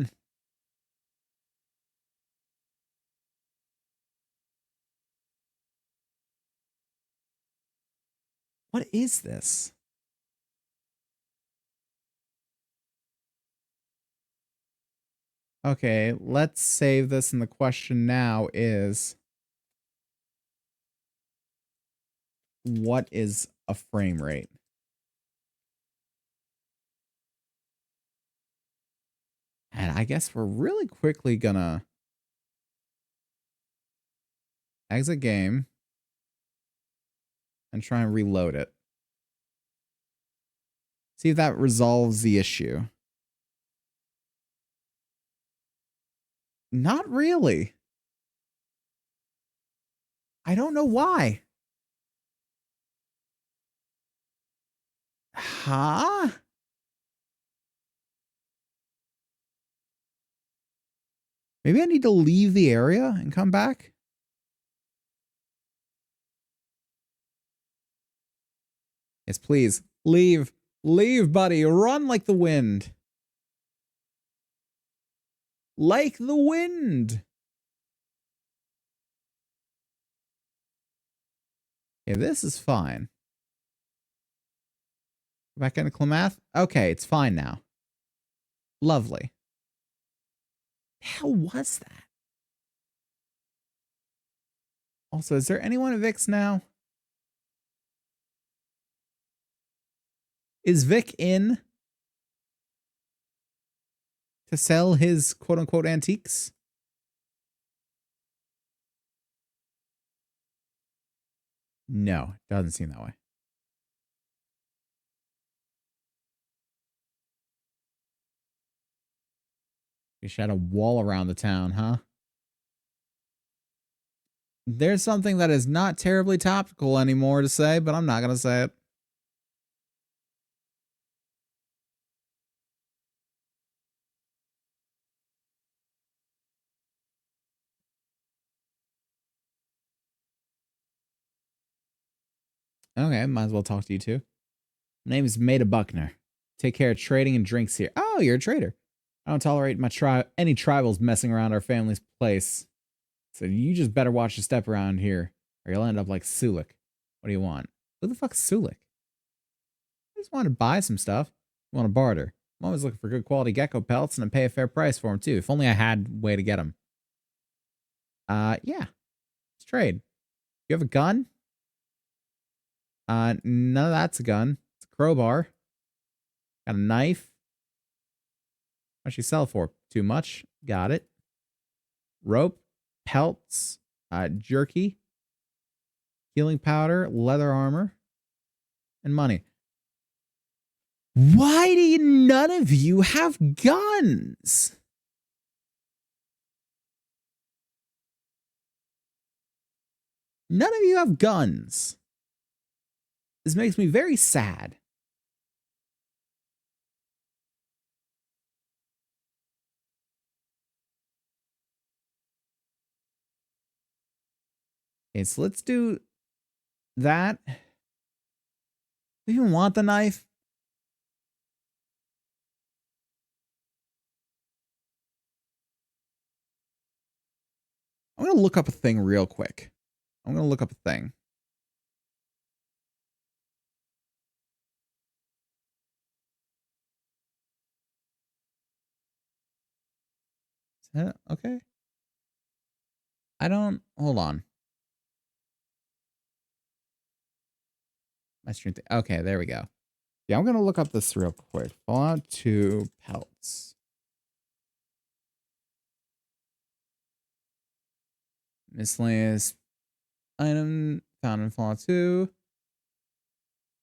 What is this? Okay, let's save this, and the question now is, what is a frame rate? And I guess we're really quickly gonna exit game and try and reload it. See if that resolves the issue. Not really. I don't know why. Huh? Maybe I need to leave the area and come back? Yes, please. Leave. Leave, buddy. Run like the wind. Like the wind. Okay, this is fine. Back into Klamath? Okay, it's fine now. Lovely. The hell was that? Also, is there anyone at Vic's now? Is Vic in to sell his quote-unquote antiques? No, doesn't seem that way. You should have a wall around the town, huh? There's something that is not terribly topical anymore to say, but I'm not going to say it. Okay, might as well talk to you too. My name is Maida Buckner. Take care of trading and drinks here. Oh, you're a trader. I don't tolerate any tribals messing around our family's place. So you just better watch your step around here, or you'll end up like Sulik. What do you want? Who the fuck's Sulik? I just want to buy some stuff. I want to barter. I'm always looking for good quality gecko pelts, and I pay a fair price for them too. If only I had a way to get them. Yeah. Let's trade. You have a gun? None of that's a gun. It's a crowbar. Got a knife. How much you sell for? Too much. Got it. Rope, pelts, jerky, healing powder, leather armor, and money. Why do none of you have guns? None of you have guns. This makes me very sad. Okay, so let's do that. Do you even want the knife? I'm going to look up a thing real quick. I'm going to look up a thing. Is that okay? I don't. Hold on. My stream thing. Okay, there we go. Yeah, I'm going to look up this real quick. Fallout 2 pelts. Miscellaneous item found in Fallout 2.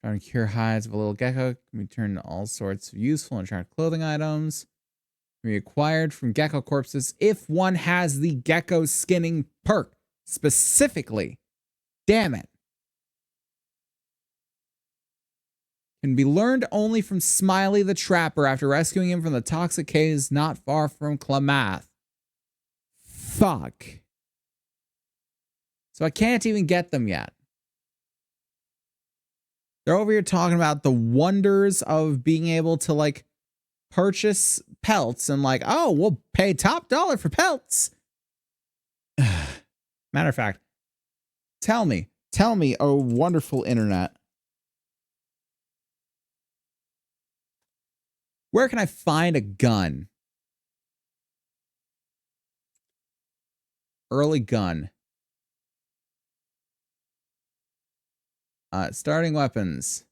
Trying to cure hides of a little gecko can be turned into all sorts of useful and attractive clothing items. Can be acquired from gecko corpses if one has the gecko skinning perk specifically. Damn it. Can be learned only from Smiley the Trapper after rescuing him from the toxic caves not far from Klamath. Fuck. So I can't even get them yet. They're over here talking about the wonders of being able to like purchase pelts and like, oh, we'll pay top dollar for pelts. Matter of fact, tell me, oh wonderful internet. Where can I find a gun? Early gun. Starting weapons.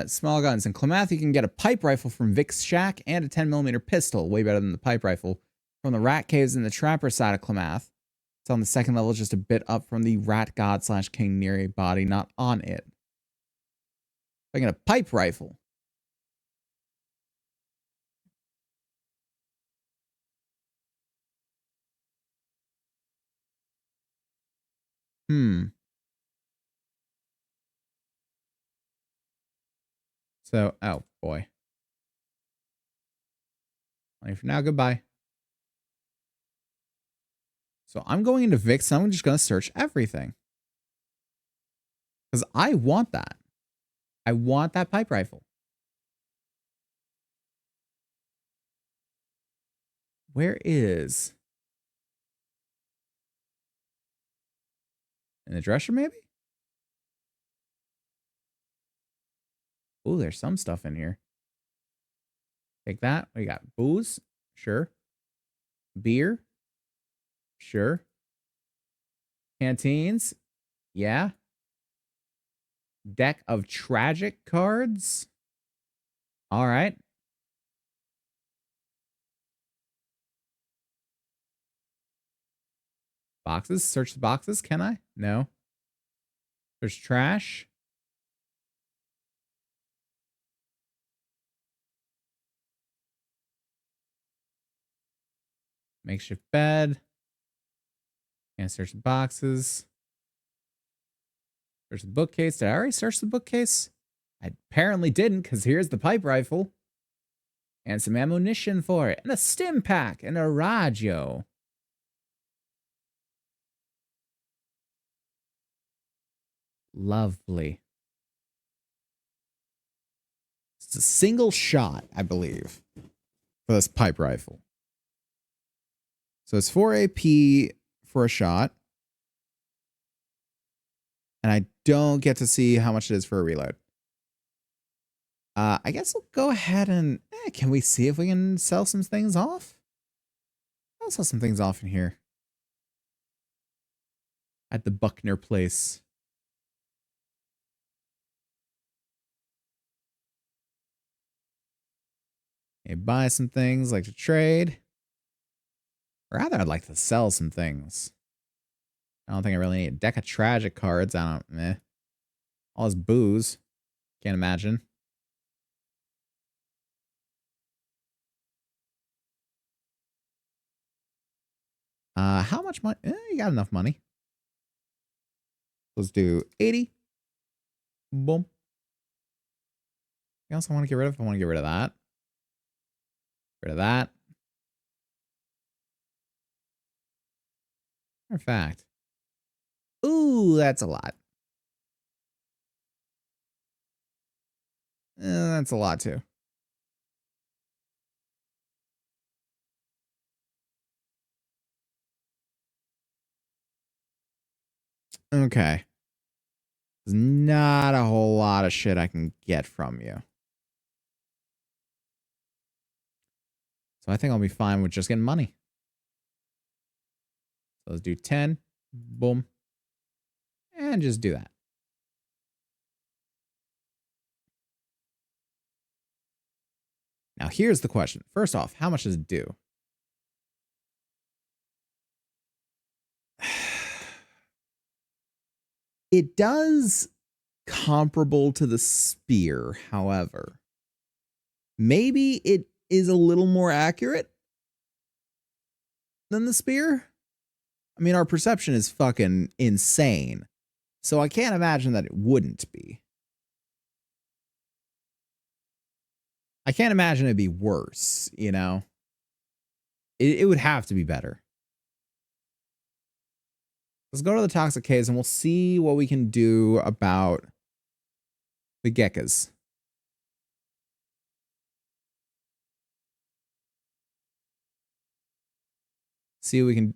Small guns. In Klamath, you can get a pipe rifle from Vic's shack and a 10mm pistol. Way better than the pipe rifle. From the rat caves in the trapper side of Klamath. It's on the second level, just a bit up from the rat god / king Neri body, not on it. I get a pipe rifle. So, oh boy. For now, goodbye. So I'm going into Vic's and I'm just going to search everything. Because I want that. I want that pipe rifle. Where is? In the dresser, maybe? Oh, there's some stuff in here. Take that. We got booze. Sure. Beer. Sure. Canteens. Yeah. Deck of tragic cards. All right. Boxes. Search the boxes. Can I? No. There's trash. Makeshift bed. Can't search the boxes. There's the bookcase. Did I already search the bookcase? I apparently didn't, because here's the pipe rifle. And some ammunition for it. And a stim pack. And a radio. Lovely. It's a single shot, I believe, for this pipe rifle. So it's 4 AP for a shot. And I don't get to see how much it is for a reload. I guess we'll go ahead and... can we see if we can sell some things off? I'll sell some things off in here. At the Buckner place. Okay, buy some things, like to trade. Or rather, I'd like to sell some things. I don't think I really need a deck of tragic cards. I don't, all this booze. Can't imagine. How much money? You got enough money. Let's do 80. Boom. Anything else I want to get rid of? I want to get rid of that. Rid of that. Matter of fact. Ooh, that's a lot. That's a lot too. Okay. There's not a whole lot of shit I can get from you. So I think I'll be fine with just getting money. So let's do 10. Boom. And just do that. Now here's the question. First off, how much does it do? It does comparable to the spear, however. Maybe it is a little more accurate than the spear. I mean, our perception is fucking insane. So I can't imagine that it wouldn't be. I can't imagine it'd be worse, you know? It would have to be better. Let's go to the Toxic Caves and we'll see what we can do about the Gekkas. See what we can...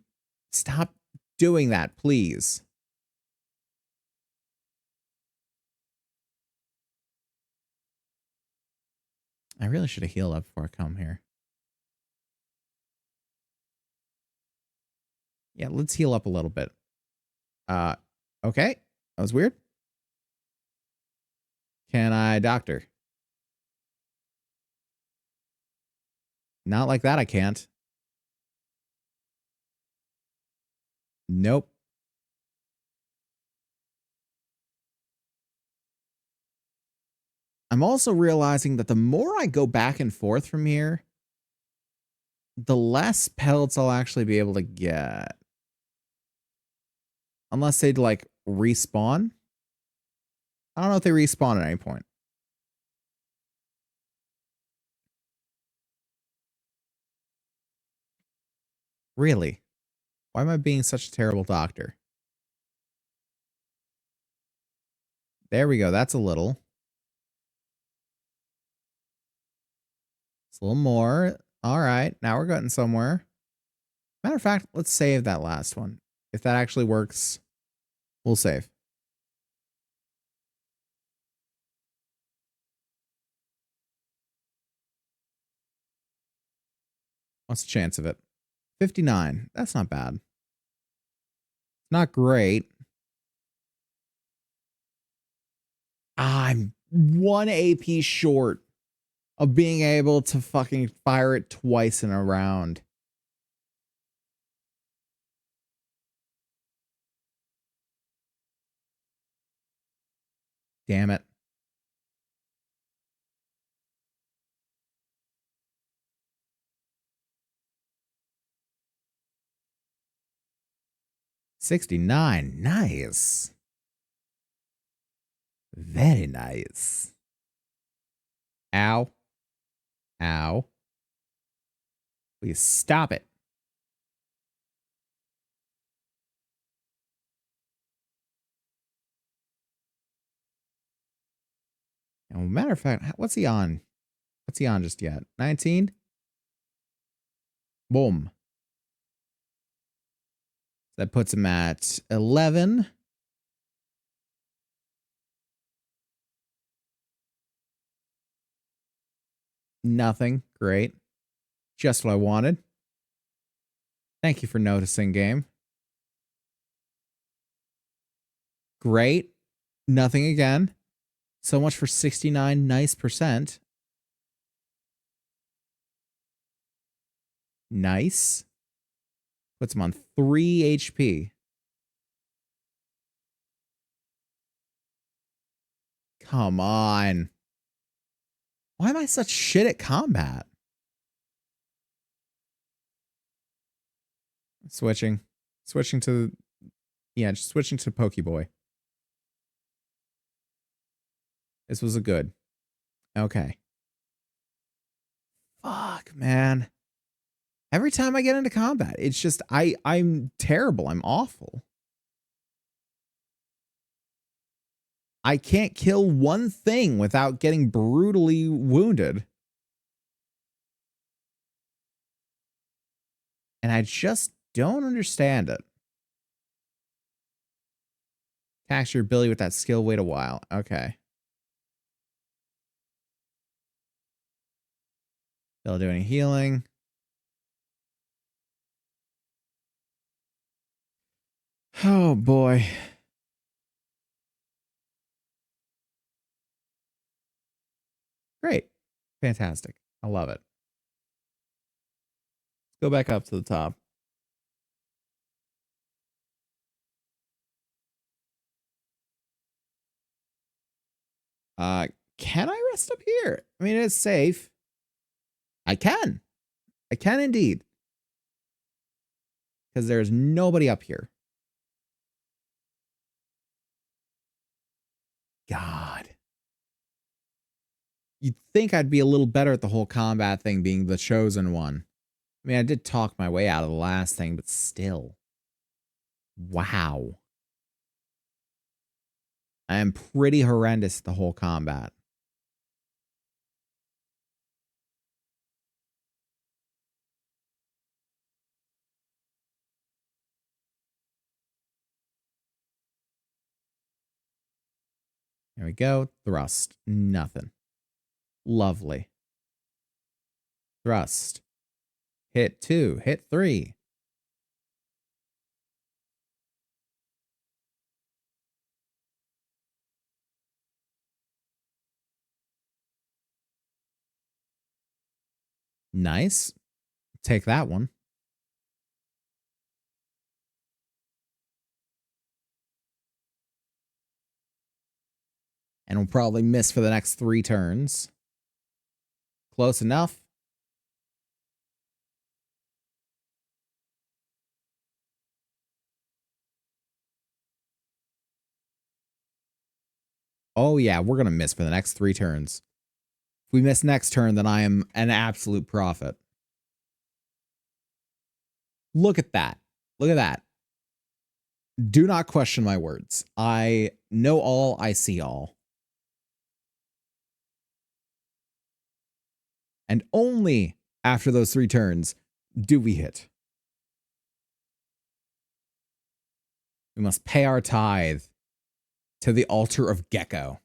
Stop doing that, please. I really should have healed up before I come here. Yeah, let's heal up a little bit. Okay. That was weird. Can I doctor? Not like that, I can't. Nope. I'm also realizing that the more I go back and forth from here, the less pellets I'll actually be able to get. Unless they'd like respawn. I don't know if they respawn at any point. Really? Why am I being such a terrible doctor? There we go. That's a little. It's a little more. All right. Now we're getting somewhere. Matter of fact, let's save that last one. If that actually works, we'll save. What's the chance of it? 59. That's not bad. Not great. I'm 1 AP short of being able to fucking fire it twice in a round. Damn it. $69. Nice. Very nice. Ow. Ow. Please stop it. And matter of fact, what's he on? What's he on just yet? 19? Boom. That puts him at 11. Nothing. Great. Just what I wanted. Thank you for noticing, game. Great. Nothing again. So much for 69 nice percent. Nice. Puts him on 3 HP. Come on. Why am I such shit at combat? Switching. Switching to... Yeah, just switching to Pokeboy. This was a good. Okay. Fuck, man. Every time I get into combat, it's just I'm terrible. I'm awful. I can't kill one thing without getting brutally wounded. And I just don't understand it. Tax your ability with that skill, wait a while. Okay. Still doing healing. Oh boy. Great. Fantastic. I love it. Go back up to the top. Can I rest up here? I mean, it's safe. I can. I can indeed. Because there's nobody up here. God. You'd think I'd be a little better at the whole combat thing being the chosen one. I mean, I did talk my way out of the last thing, but still. Wow. I am pretty horrendous at the whole combat. There we go. Thrust. Nothing. Lovely. Thrust. Hit 2. Hit 3. Nice. Take that one. And we'll probably miss for the next 3 turns. Close enough. Oh yeah, we're going to miss for the next 3 turns. If we miss next turn, then I am an absolute prophet. Look at that. Look at that. Do not question my words. I know all, I see all. And only after those 3 turns do we hit. We must pay our tithe to the altar of Gecko.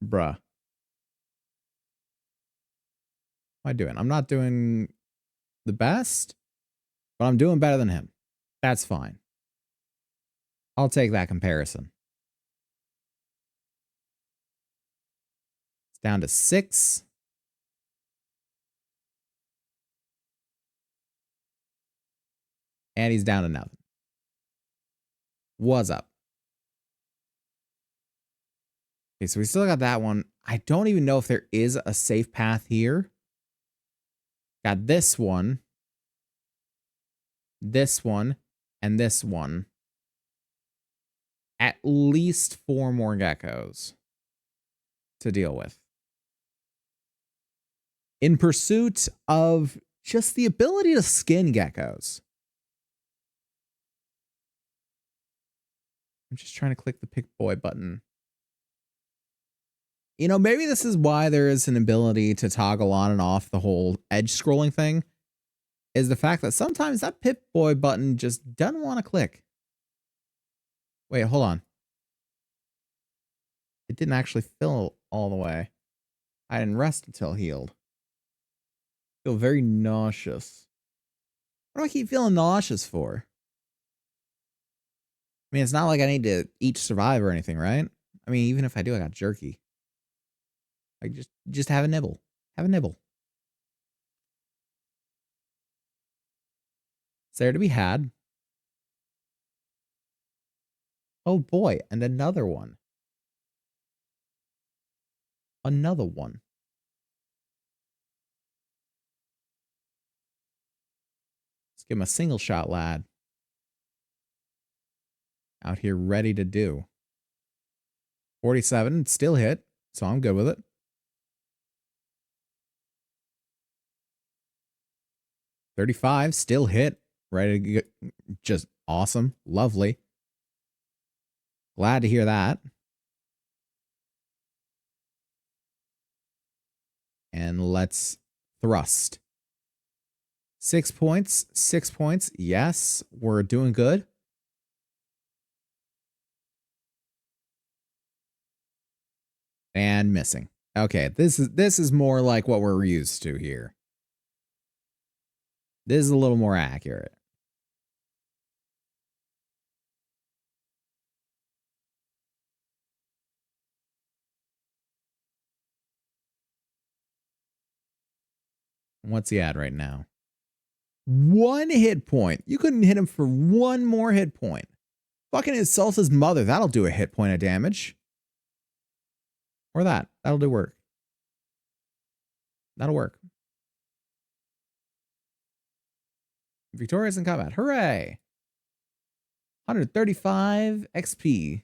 Bruh. What am I doing? I'm not doing the best, but I'm doing better than him. That's fine. I'll take that comparison. It's down to 6. And he's down to nothing. What's up? Okay, so we still got that one. I don't even know if there is a safe path here. Got this one, and this one. At least 4 more geckos to deal with. In pursuit of just the ability to skin geckos. I'm just trying to click the pick boy button. You know, maybe this is why there is an ability to toggle on and off the whole edge scrolling thing, is the fact that sometimes that Pip Boy button just doesn't want to click. Wait, hold on. It didn't actually fill all the way. I didn't rest until healed. I feel very nauseous. What do I keep feeling nauseous for? I mean, it's not like I need to eat to survive or anything, right? I mean, even if I do, I got jerky. Like, just have a nibble. Have a nibble. It's there to be had. Oh boy, and another one. Another one. Let's give him a single shot, lad. Out here ready to do. 47, still hit, so I'm good with it. 35 still hit. Ready to get, just awesome. Lovely. Glad to hear that. And let's thrust. 6 points. 6 points. Yes, we're doing good. And missing. Okay, this is more like what we're used to here. This is a little more accurate. What's he at right now? 1 hit point. You couldn't hit him for 1 more hit point. Fucking insults his mother. That'll do a hit point of damage. Or that. That'll do work. That'll work. Victorious in combat. Hooray! 135 XP.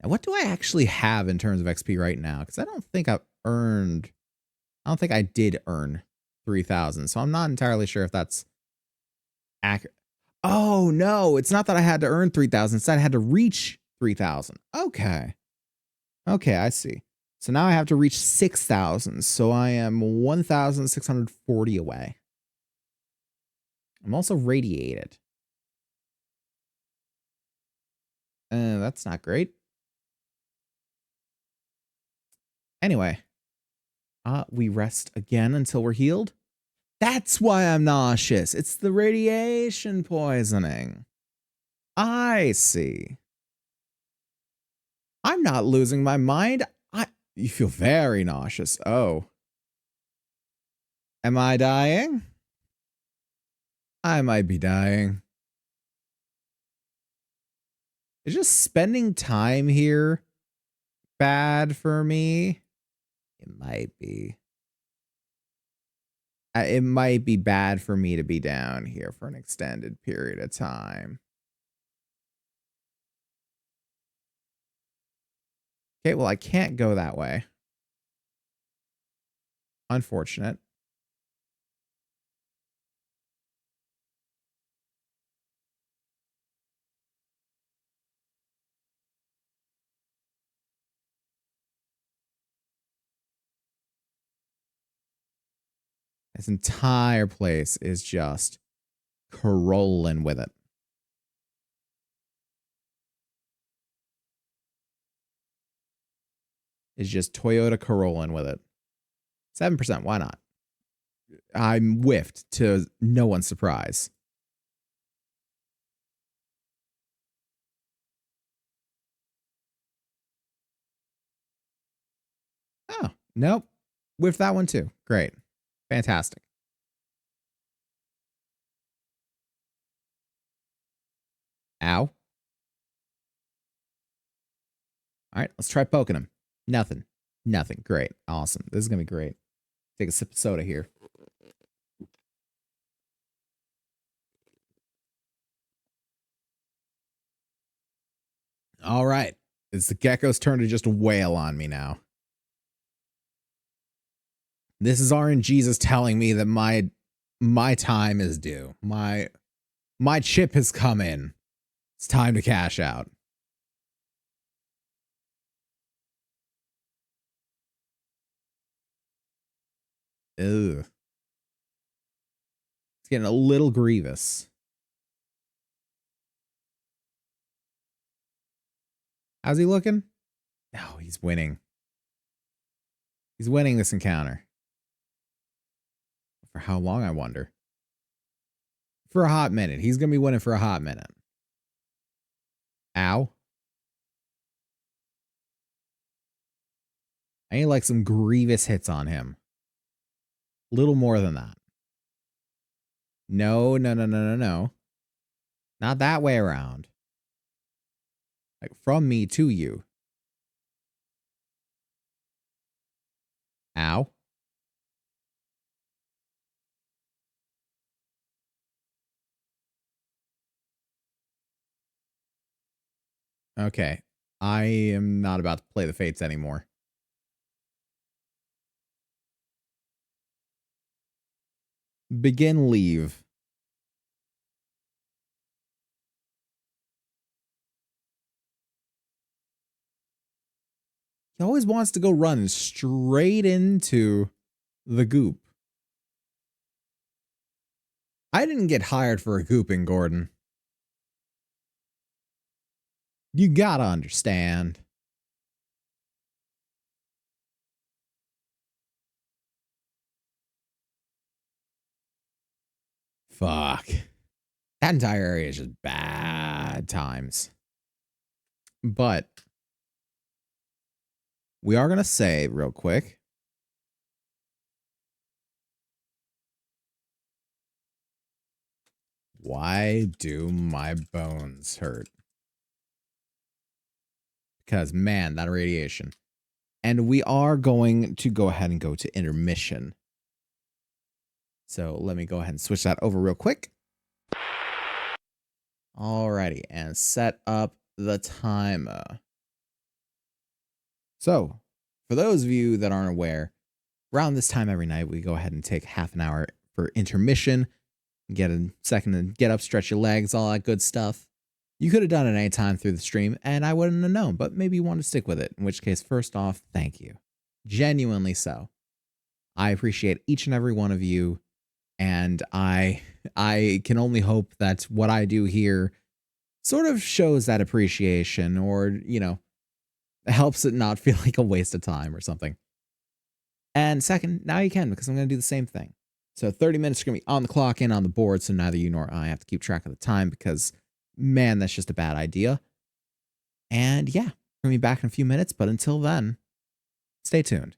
Now, what do I actually have in terms of XP right now? Because I don't think I've earned... I don't think I did earn 3,000. So I'm not entirely sure if that's accurate. Oh, no. It's not that I had to earn 3,000. It's that I had to reach 3,000. Okay. Okay, I see. So now I have to reach 6,000. So I am 1,640 away. I'm also radiated. That's not great. Anyway. We rest again until we're healed. That's why I'm nauseous. It's the radiation poisoning. I see. I'm not losing my mind. You feel very nauseous. Oh. Am I dying? I might be dying. Is just spending time here bad for me? It might be. It might be bad for me to be down here for an extended period of time. Okay, well, I can't go that way. Unfortunate. This entire place is just corolling with it. It's just Toyota Corolling with it. 7%, why not? I'm whiffed to no one's surprise. Oh, nope. Whiffed that one too. Great. Fantastic. Ow. All right, let's try poking him. Nothing. Nothing. Great. Awesome. This is going to be great. Take a sip of soda here. All right. It's the gecko's turn to just wail on me now. This is RNGesus telling me that my time is due. My chip has come in. It's time to cash out. Ugh. It's getting a little grievous. How's he looking? No, he's winning. He's winning this encounter. For how long, I wonder? For a hot minute. He's going to be winning for a hot minute. Ow. I need like some grievous hits on him. Little more than that. No, no, no, no, no, no. Not that way around. Like from me to you. Ow. Okay. I am not about to play the fates anymore. Begin leave. He always wants to go run straight into the goop. I didn't get hired for a gooping, Gordon. You gotta understand. Fuck. That entire area is just bad times. But we are going to say real quick. Why do my bones hurt? Because, man, that radiation. And we are going to go ahead and go to intermission. So let me go ahead and switch that over real quick. Alrighty, and set up the timer. So, for those of you that aren't aware, around this time every night, we go ahead and take half an hour for intermission. Get a second to get up, stretch your legs, all that good stuff. You could have done it any time through the stream, and I wouldn't have known, but maybe you want to stick with it, in which case, first off, thank you. Genuinely so. I appreciate each and every one of you, and I can only hope that what I do here sort of shows that appreciation, or, you know, helps it not feel like a waste of time or something. And second, now you can, because I'm going to do the same thing. So 30 minutes are going to be on the clock and on the board, so neither you nor I have to keep track of the time, because, man, that's just a bad idea. And yeah, we're going to be back in a few minutes, but until then, stay tuned.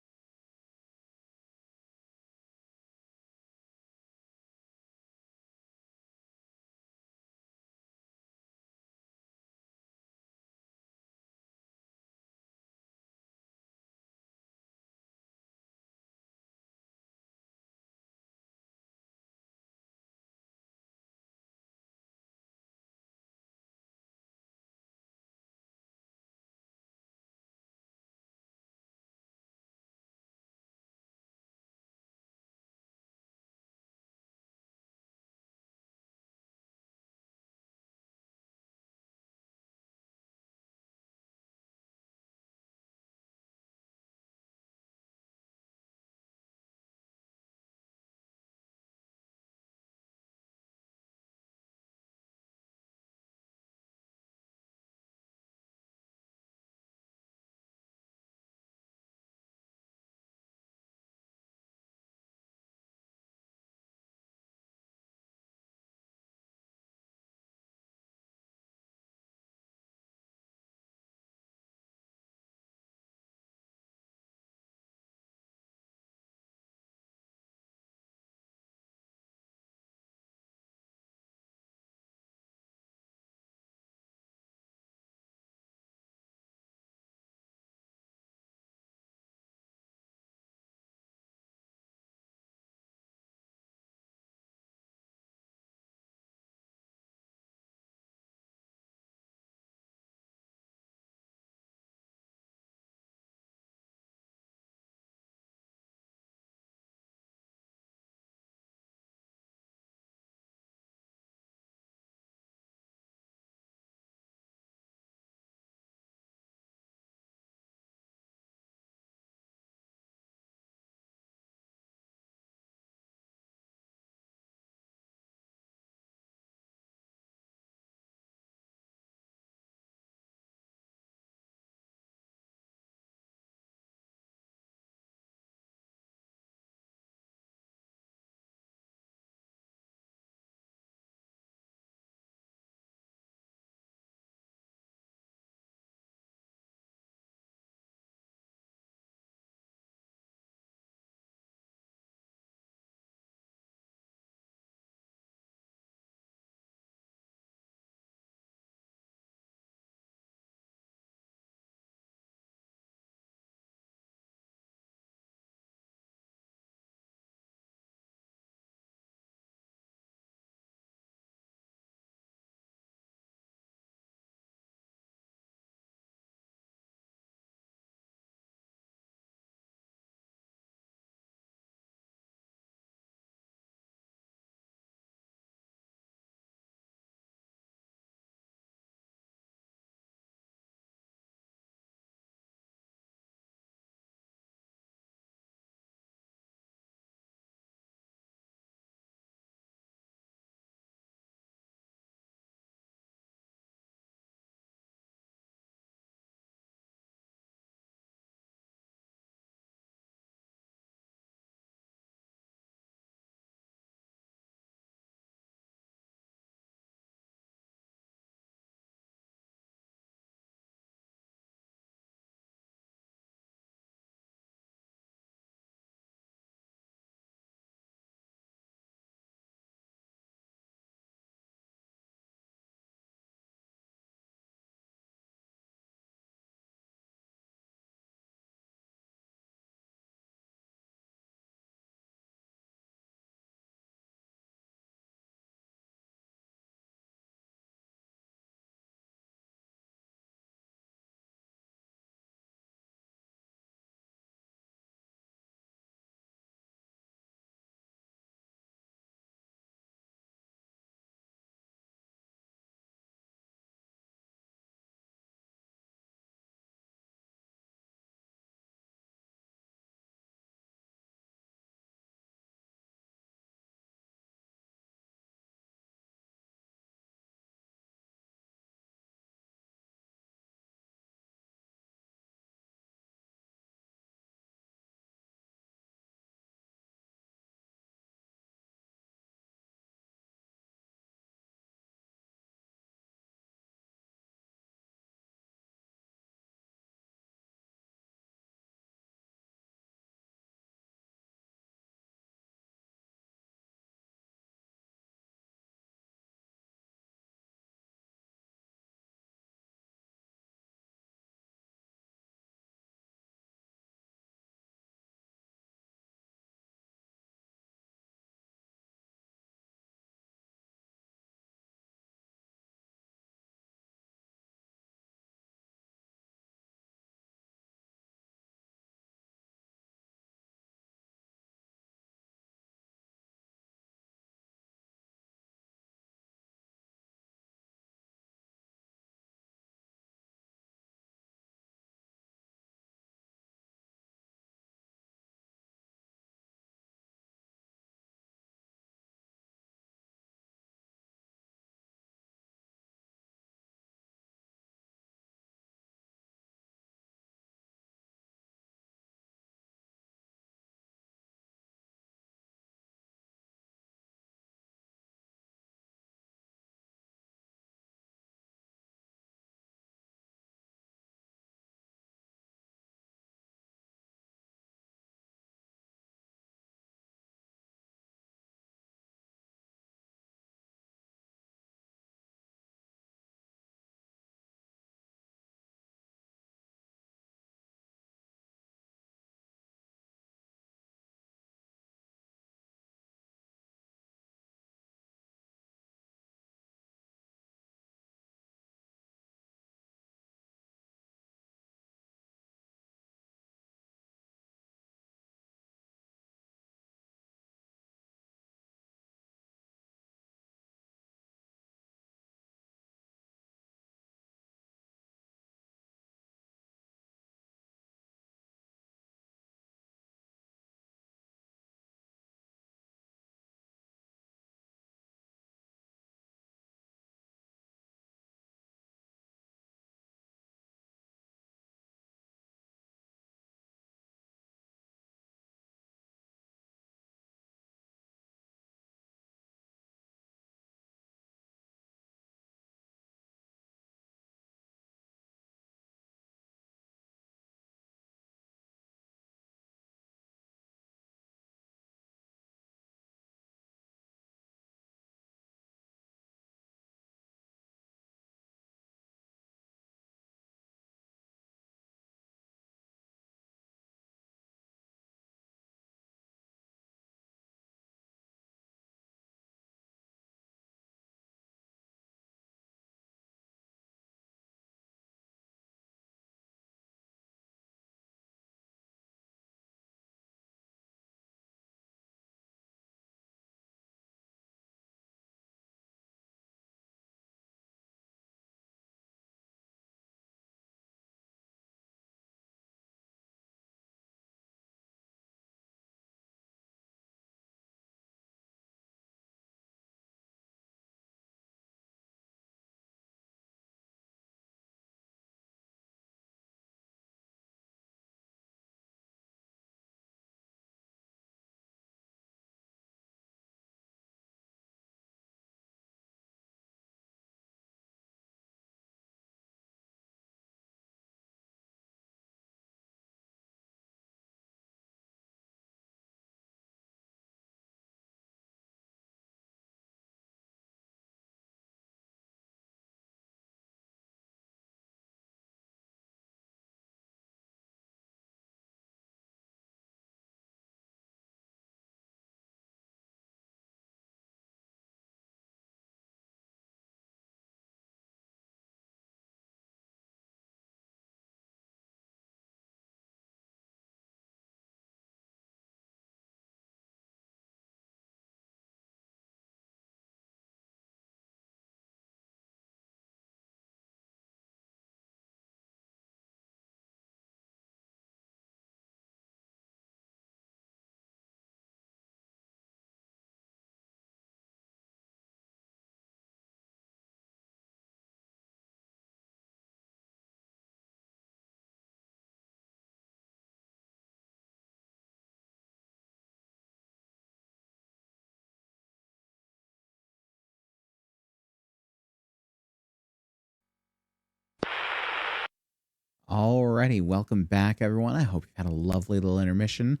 Alrighty, welcome back, everyone. I hope you had a lovely little intermission.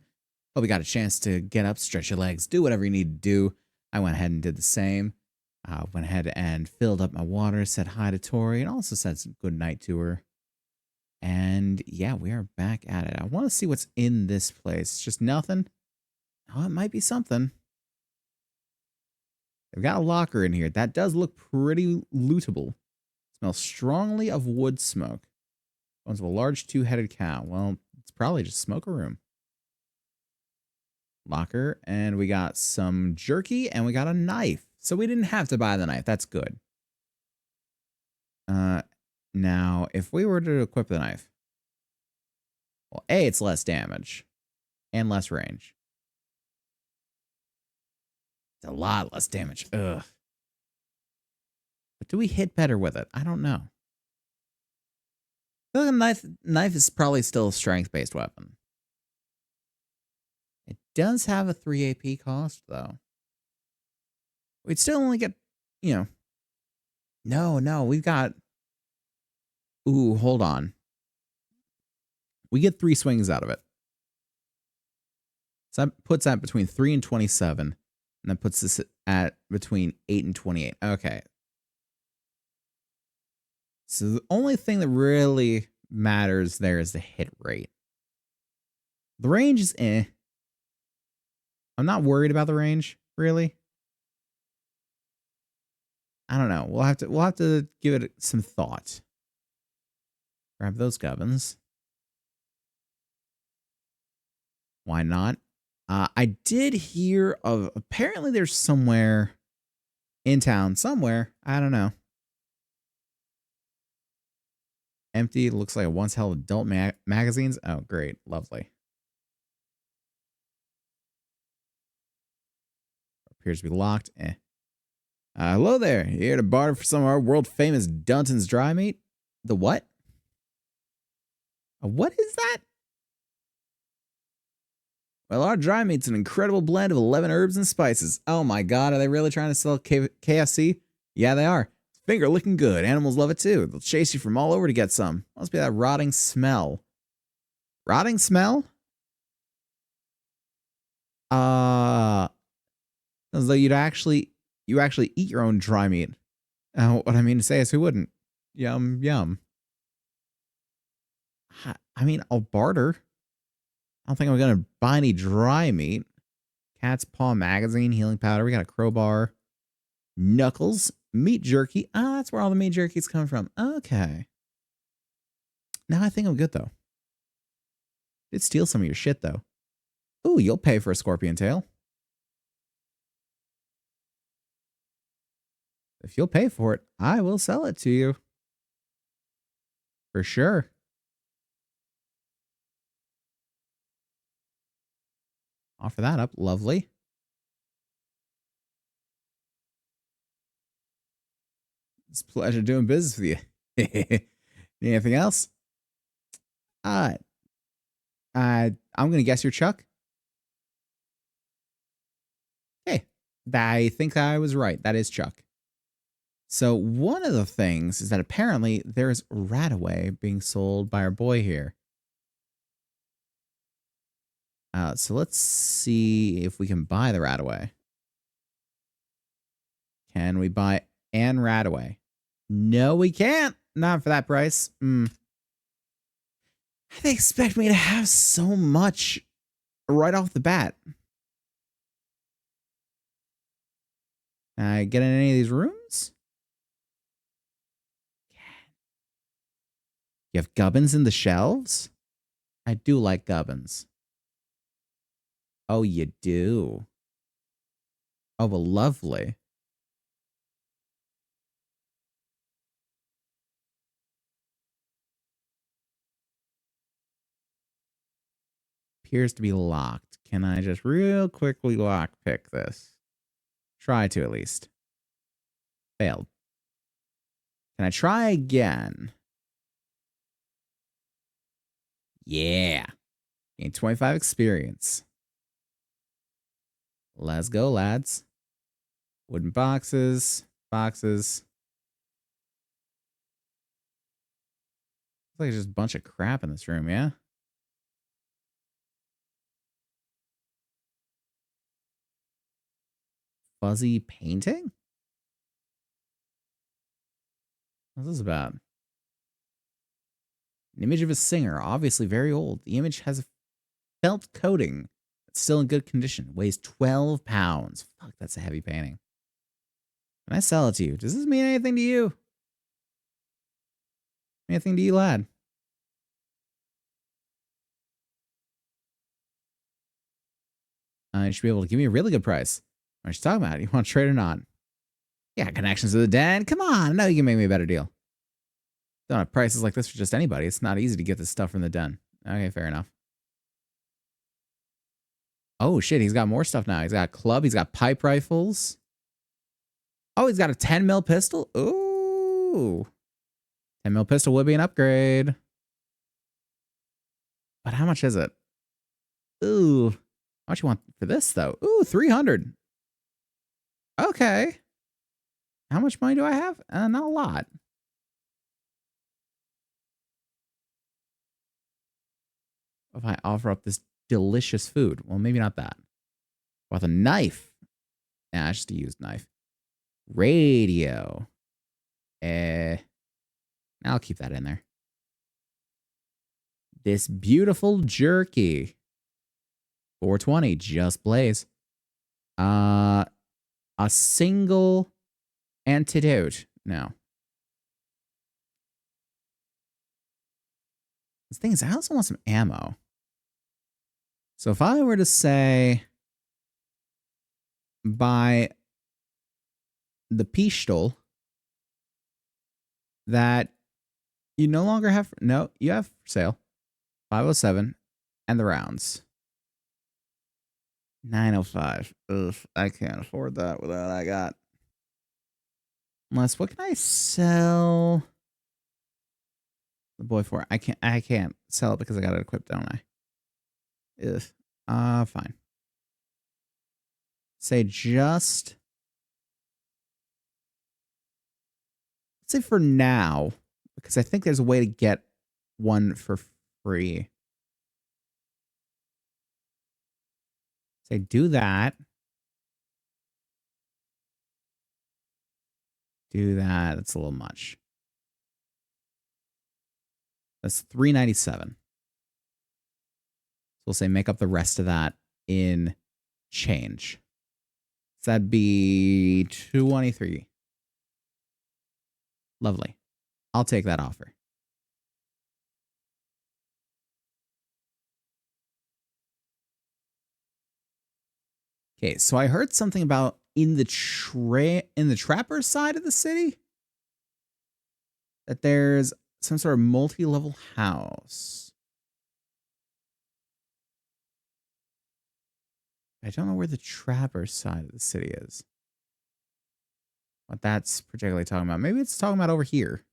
Hope you got a chance to get up, stretch your legs, do whatever you need to do. I went ahead and did the same. Went ahead and filled up my water, said hi to Tori, and also said some good night to her. And yeah, we are back at it. I want to see what's in this place. Just nothing? Oh, it might be something. They've got a locker in here. That does look pretty lootable. Smells strongly of wood smoke. Bones of a large two-headed cow. Well, it's probably just smoker room. Locker, and we got some jerky, and we got a knife. So we didn't have to buy the knife. That's good. Now, if we were to equip the knife, well, A, it's less damage and less range. It's a lot less damage. Ugh. But do we hit better with it? I don't know. I feel like a knife is probably still a strength-based weapon. It does have a 3 AP cost, though. We'd still only get, you know... No, we've got... Ooh, hold on. We get 3 swings out of it. So that puts that between 3 and 27. And that puts this at between 8 and 28. Okay. So the only thing that really matters there is the hit rate. The range is eh. I'm not worried about the range, really. I don't know. We'll have to give it some thought. Grab those gubbins. Why not? I did hear of, apparently there's somewhere in town, somewhere, I don't know. Empty, looks like it once held adult magazines. Oh, great, lovely. Appears to be locked. Eh. Hello there. You here to barter for some of our world famous Dunton's dry meat? The what? What is that? Well, our dry meat's an incredible blend of 11 herbs and spices. Oh my god, are they really trying to sell KFC? Yeah, they are. It's finger looking good. Animals love it too. They'll chase you from all over to get some. Must be that rotting smell. Rotting smell? As though you actually eat your own dry meat. What I mean to say is, who wouldn't? Yum, yum. I mean, I'll barter. I don't think I'm going to buy any dry meat. Cat's Paw Magazine, healing powder. We got a crowbar. Knuckles, meat jerky. Ah, that's where all the meat jerky's come from. Okay. Now I think I'm good, though. Did steal some of your shit, though. Ooh, you'll pay for a scorpion tail. If you'll pay for it, I will sell it to you. For sure. Offer that up. Lovely. It's a pleasure doing business with you. Anything else? I'm going to guess you're Chuck. Hey, I think I was right. That is Chuck. So one of the things is that apparently there's Radaway being sold by our boy here. So let's see if we can buy the Radaway. Can we buy Anne Radaway? No, we can't. Not for that price. They expect me to have so much right off the bat. Can I get in any of these rooms? You have gubbins in the shelves? I do like gubbins. Oh, you do? Oh, well, lovely. Appears to be locked. Can I just real quickly lockpick this? Try to, at least. Failed. Can I try again? Yeah. Gain 25 experience. Let's go, lads. Wooden boxes. Boxes. like just a bunch of crap in this room, yeah? Fuzzy painting? What's this about? An image of a singer, obviously very old. The image has a felt coating. It's still in good condition. Weighs 12 pounds. Fuck, that's a heavy painting. Can I sell it to you? Does this mean anything to you? Anything to you, lad? You should be able to give me a really good price. What are you talking about? You want to trade or not? Yeah, connections to the den. Come on, I know you can make me a better deal. Don't have prices like this for just anybody. It's not easy to get this stuff from the den. Okay, fair enough. Oh shit, he's got more stuff now. He's got a club. He's got pipe rifles. Oh, he's got a 10 mil pistol. Ooh, 10 mil pistol would be an upgrade. But how much is it? Ooh, how much you want for this though? Ooh, 300. Okay. How much money do I have? Not a lot. If I offer up this delicious food, well, maybe not that. With a knife. Nah, it's just a used knife. Radio. I'll keep that in there. This beautiful jerky. 420, just blaze. A single antidote. No. The thing is, I also want some ammo. So if I were to say buy the pistol that you no longer have, no, you have for sale, 507, and the rounds. 905. Ugh, I can't afford that with what I got. Unless, what can I sell the boy for? I can't sell it because I got it equipped, don't I? Ugh. Fine. Say just, let's say for now, because I think there's a way to get one for free. Say do that. Do that. That's a little much. That's $397. So we'll say make up the rest of that in change. So that'd be $223. Lovely. I'll take that offer. Okay, so I heard something about in the trapper side of the city that there's some sort of multi-level house. I don't know where the trapper side of the city is. What that's particularly talking about. Maybe it's talking about over here.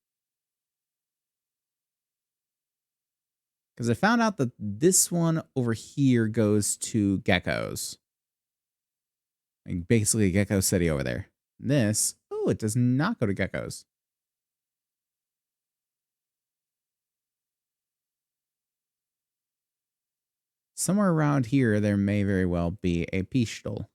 Because I found out that this one over here goes to Geckos. Like basically Gecko City over there. This, oh, it does not go to Geckos. Somewhere around here, there may very well be a pistol.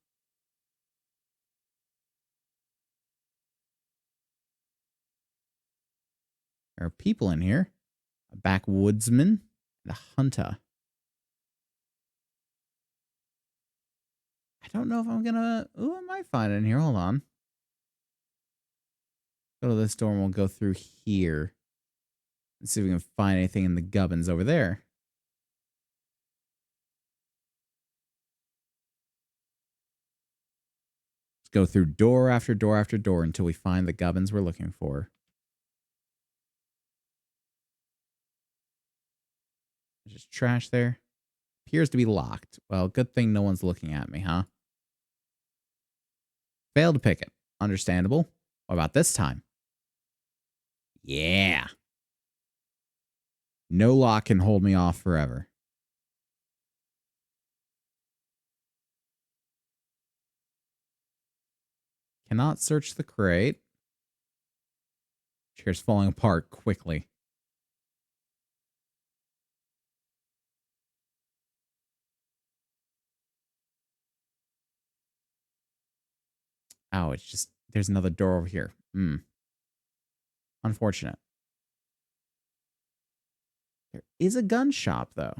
There are people in here. A backwoodsman and a hunter. I don't know if I'm gonna... Ooh, I might find it in here. Hold on. Go to this door and we'll go through here. And see if we can find anything in the gubbins over there. Let's go through door after door after door until we find the gubbins we're looking for. There's just trash there. Appears to be locked. Well, good thing no one's looking at me, huh? Failed to pick it. Understandable. What about this time? Yeah. No lock can hold me off forever. Cannot search the crate. Chair's falling apart quickly. Oh, it's just, there's another door over here. Unfortunate. There is a gun shop, though.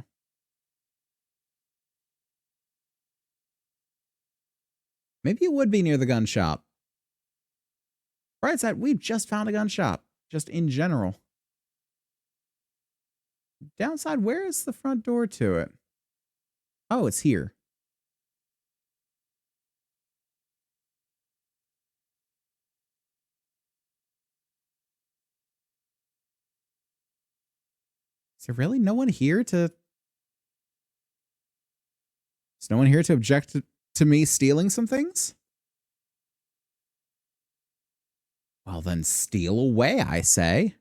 Maybe it would be near the gun shop. Right side, we've just found a gun shop. Just in general. Downside, where is the front door to it? Oh, it's here. Is there really no one here to... Is no one here to object to me stealing some things? Well, then steal away, I say.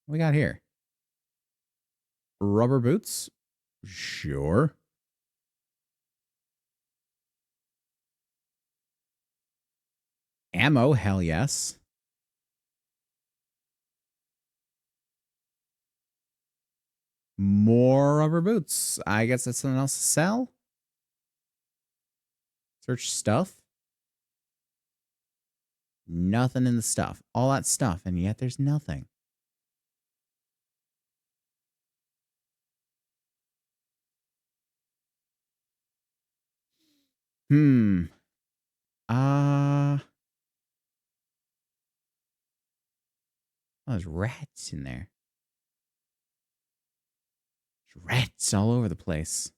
What we got here? Rubber boots? Sure. Ammo? Hell yes. More rubber boots. I guess that's something else to sell. Search stuff. Nothing in the stuff. All that stuff, and yet there's nothing. Oh, there's rats in there. There's rats all over the place.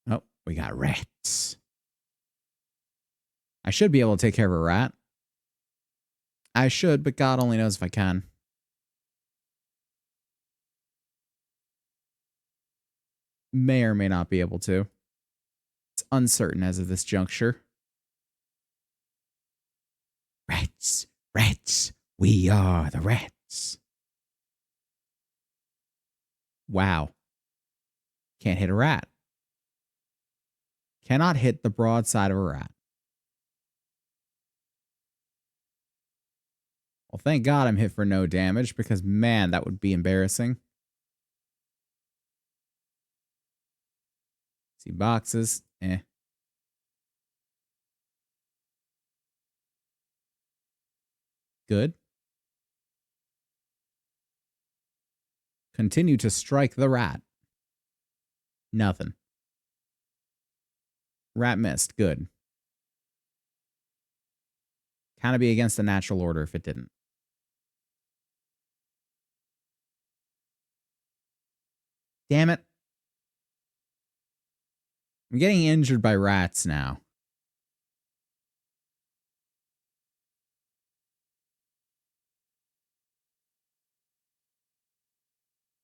Oh, we got rats. I should be able to take care of a rat. I should, but God only knows if I can. May or may not be able to. It's uncertain as of this juncture. Rats, rats, we are the rats. Wow. Can't hit a rat. Cannot hit the broadside of a rat. Well, thank God I'm hit for no damage, because, man, that would be embarrassing. See boxes. Good. Continue to strike the rat. Nothing. Rat missed. Good. Kind of be against the natural order if it didn't. Damn it. I'm getting injured by rats now.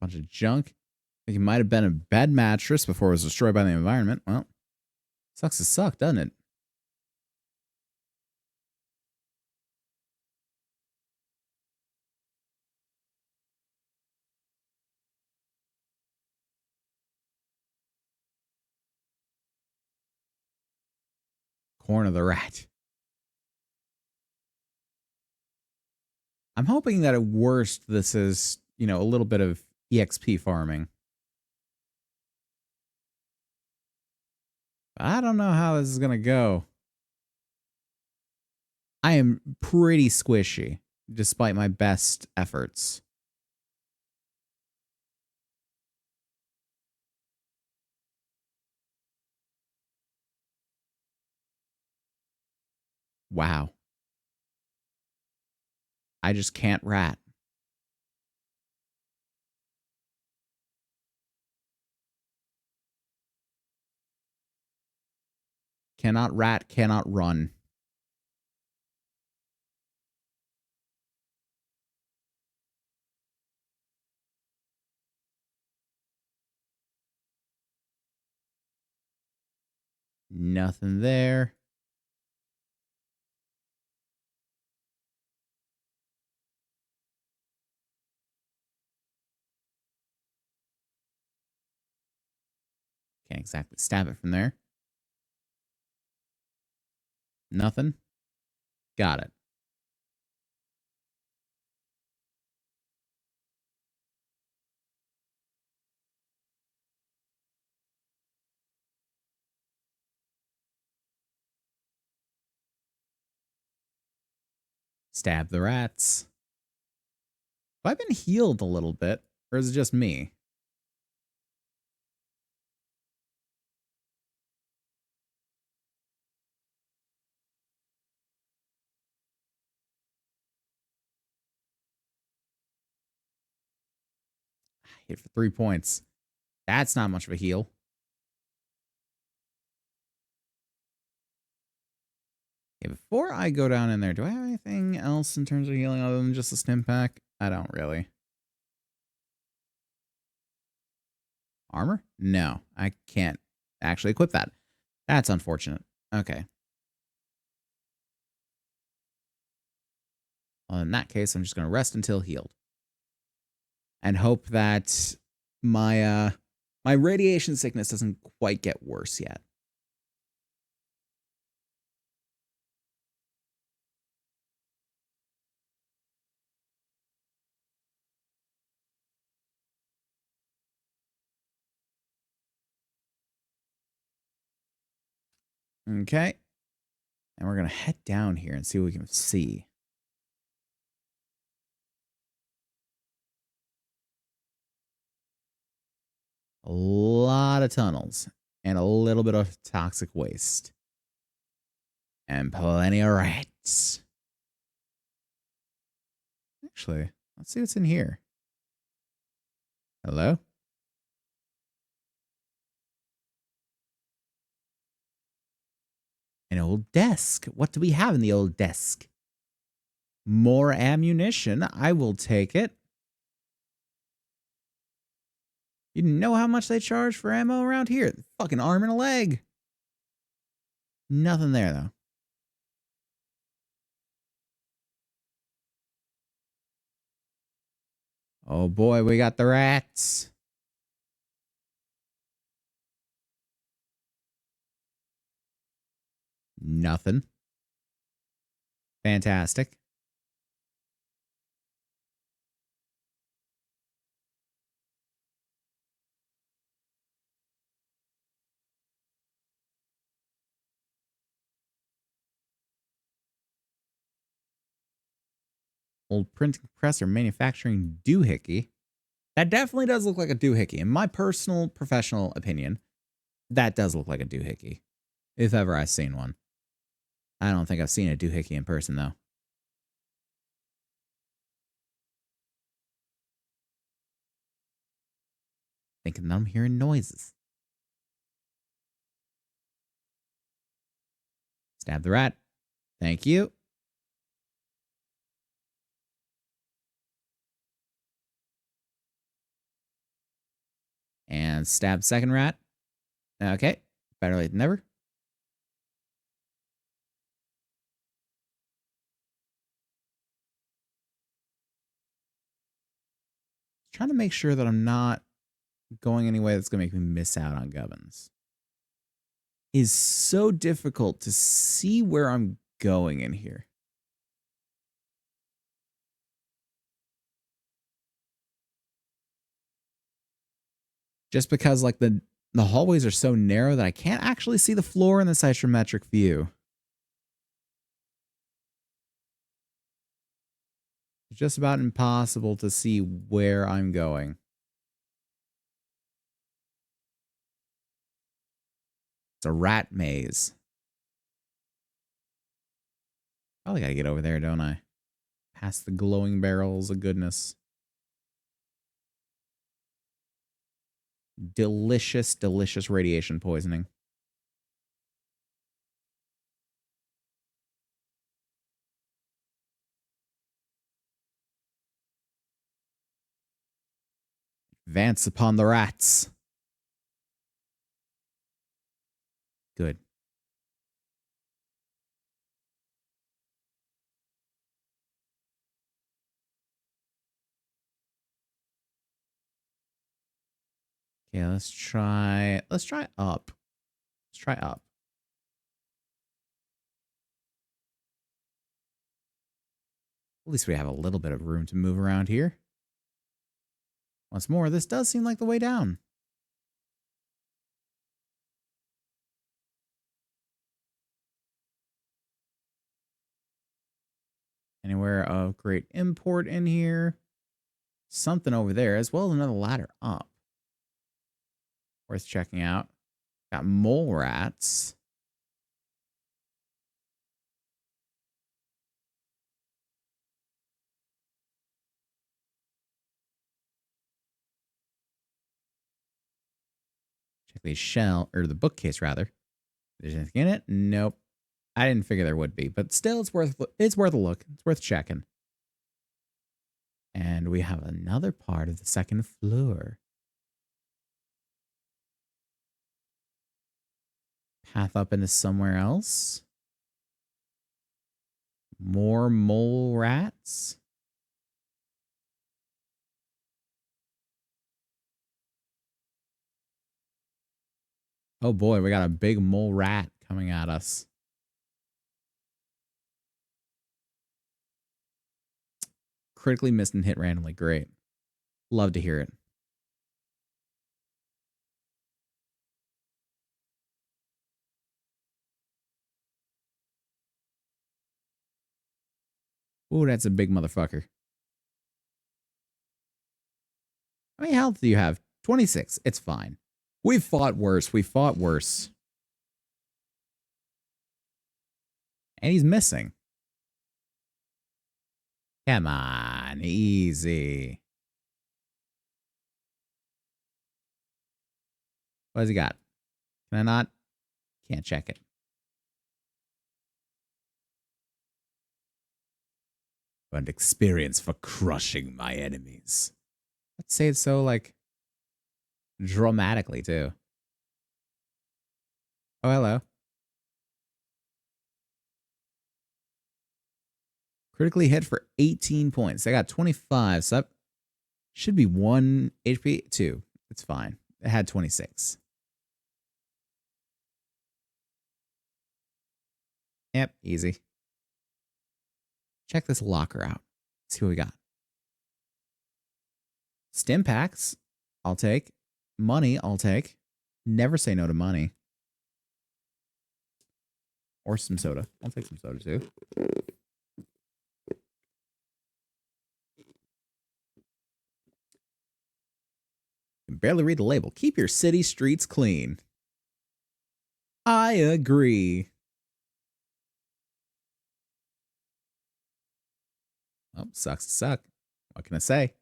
Bunch of junk. I think it might have been a bed mattress before it was destroyed by the environment. Well, sucks to suck, doesn't it? Corn of the rat. I'm hoping that at worst this is, you know, a little bit of EXP farming. I don't know how this is going to go. I am pretty squishy, despite my best efforts. Wow. I just can't rat. Cannot rat, cannot run. Nothing there. Can't exactly stab it from there. Nothing? Got it. Stab the rats. Have I been healed a little bit? Or is it just me? Hit for 3 points. That's not much of a heal. Okay, before I go down in there, do I have anything else in terms of healing other than just a stim pack? I don't really. Armor? No, I can't actually equip that. That's unfortunate. Okay. Well, in that case, I'm just going to rest until healed. And hope that my my radiation sickness doesn't quite get worse yet. Okay. And we're going to head down here and see what we can see. A lot of tunnels and a little bit of toxic waste. And plenty of rats. Actually, let's see what's in here. Hello? An old desk. What do we have in the old desk? More ammunition. I will take it. You know how much they charge for ammo around here? Fucking arm and a leg. Nothing there, though. Oh boy, we got the rats. Nothing. Fantastic. Old printing press or manufacturing doohickey. That definitely does look like a doohickey. In my personal professional opinion, that does look like a doohickey. If ever I've seen one. I don't think I've seen a doohickey in person, though. Thinking that I'm hearing noises. Stab the rat. Thank you. And stab second rat. Okay. Better late than never. Trying to make sure that I'm not going any way that's going to make me miss out on gubbins. Is so difficult to see where I'm going in here. Just because like the hallways are so narrow that I can't actually see the floor in this isometric view. It's just about impossible to see where I'm going. It's a rat maze. Probably gotta get over there, don't I? Past the glowing barrels of goodness. Delicious, delicious radiation poisoning. Advance upon the rats. Good. Okay, let's try up. Let's try up. At least we have a little bit of room to move around here. Once more, this does seem like the way down. Anywhere of great import in here. Something over there, as well as another ladder up. Worth checking out. Got mole rats. Check the shell, or the bookcase rather. There's anything in it? Nope. I didn't figure there would be, but still, it's worth a look. It's worth checking. And we have another part of the second floor. Path up into somewhere else. More mole rats. Oh boy, we got a big mole rat coming at us. Critically missed and hit randomly. Great. Love to hear it. Ooh, that's a big motherfucker. How many health do you have? 26. It's fine. We've fought worse. We fought worse. And he's missing. Come on. Easy. What has he got? Can I not? Can't check it. But experience for crushing my enemies. Let's say it so, like, dramatically, too. Oh, hello. Critically hit for 18 points. I got 25, so that should be 1 HP. 2. It's fine. It had 26. Yep, easy. Check this locker out. See what we got. Stim packs, I'll take. Money, I'll take. Never say no to money. Or some soda. I'll take some soda too. Can barely read the label. Keep your city streets clean. I agree. Oh, sucks to suck. What can I say?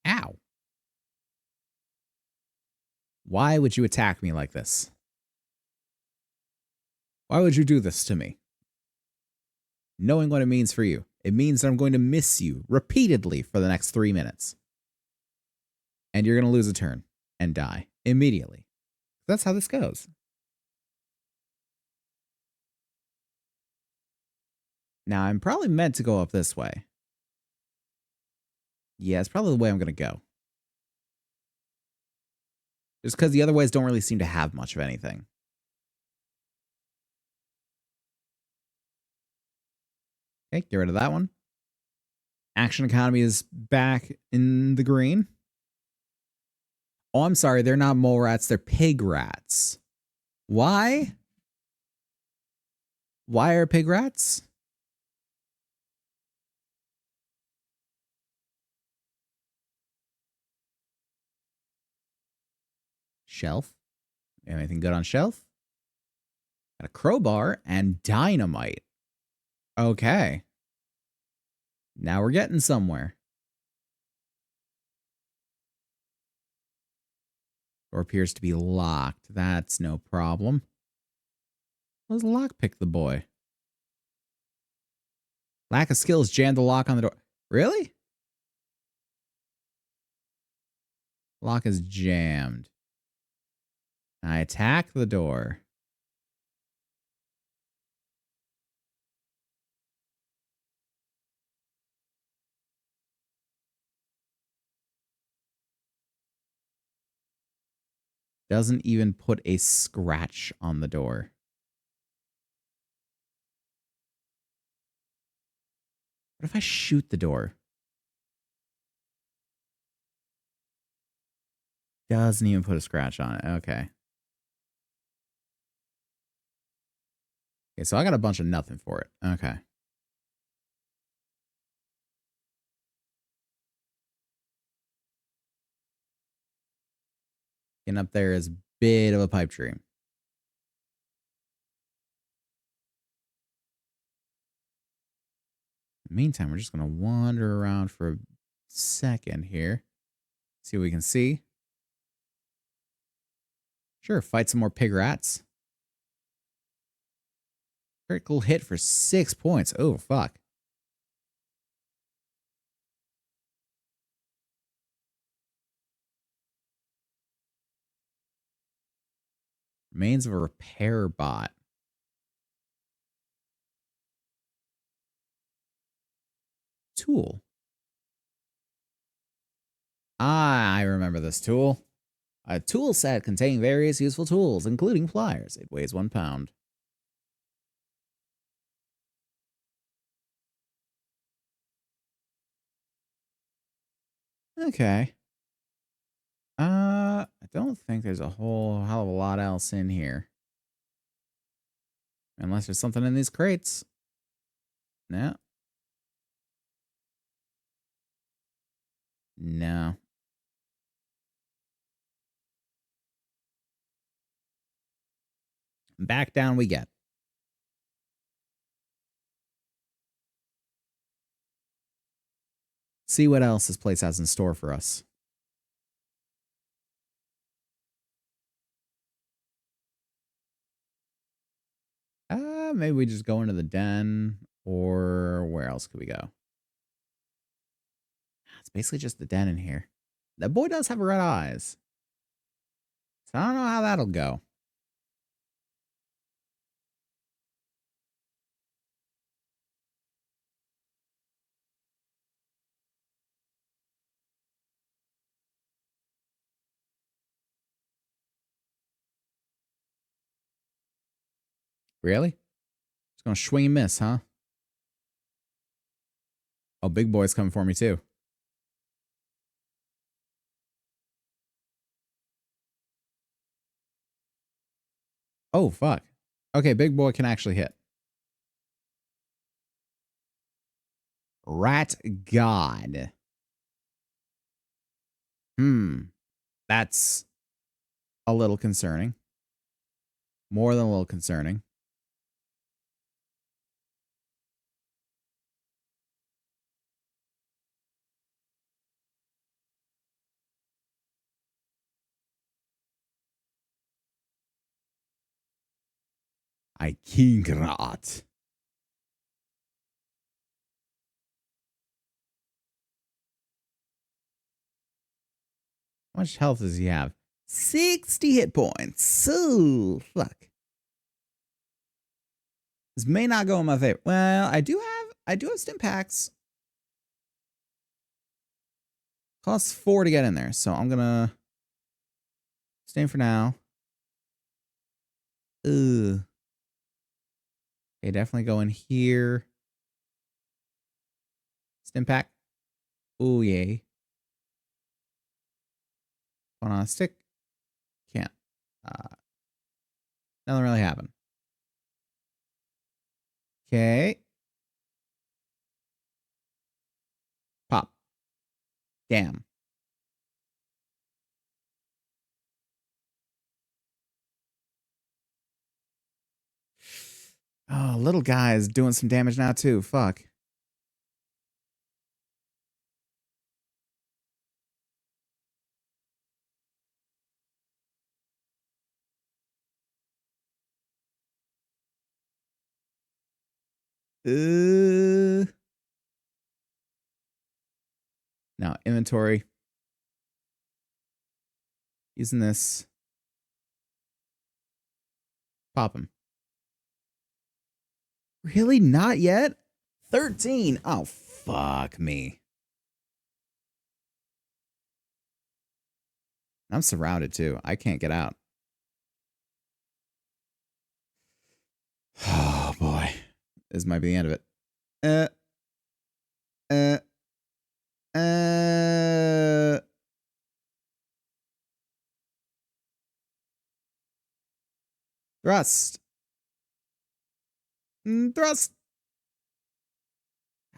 Ow. Why would you attack me like this? Why would you do this to me? Knowing what it means for you. It means that I'm going to miss you repeatedly for the next 3 minutes. And you're going to lose a turn and die immediately. That's how this goes. Now, I'm probably meant to go up this way. Yeah, it's probably the way I'm going to go. Just because the other ways don't really seem to have much of anything. Okay, get rid of that one. Action economy is back in the green. Oh, I'm sorry. They're not mole rats. They're pig rats. Why? Why are pig rats? Shelf. Anything good on shelf? Got a crowbar and dynamite. Okay. Now we're getting somewhere. Door appears to be locked. That's no problem. Let's lockpick the boy. Lack of skills jammed the lock on the door. Really? Lock is jammed. I attack the door. Doesn't even put a scratch on the door. What if I shoot the door? Doesn't even put a scratch on it. Okay. Okay, so I got a bunch of nothing for it. Okay. Getting up there is a bit of a pipe dream. In the meantime, we're just going to wander around for a second here. See what we can see. Sure, fight some more pig rats. Critical hit for 6 points. Oh, fuck. Remains of a repair bot. Tool. I remember this tool. A tool set containing various useful tools, including pliers. It weighs 1 pound. Okay. I don't think there's a whole hell of a lot else in here. Unless there's something in these crates. No. No. Back down we get. See what else this place has in store for us. Maybe we just go into the den, or where else could we go? It's basically just the den in here. That boy does have red eyes. So I don't know how that'll go. Really? Just gonna swing and miss, huh? Oh, big boy's coming for me too. Oh, fuck. Okay, big boy can actually hit. Rat God. That's a little concerning. More than a little concerning. I king rat. How much health does he have? 60 hit points. So fuck. This may not go in my favor. Well, I do have stim packs. Costs 4 to get in there, so I'm gonna stay for now. Ugh. Okay, definitely go in here. Stim pack. Oh yay. One on a stick. Can't. Nothing really happened. Okay. Pop. Damn. Oh, little guy is doing some damage now too. Fuck. Now, inventory. Using this. Pop him. Really? Not yet? 13. Oh, fuck me. I'm surrounded too. I can't get out. Oh, boy. This might be the end of it. Thrust. Thrust.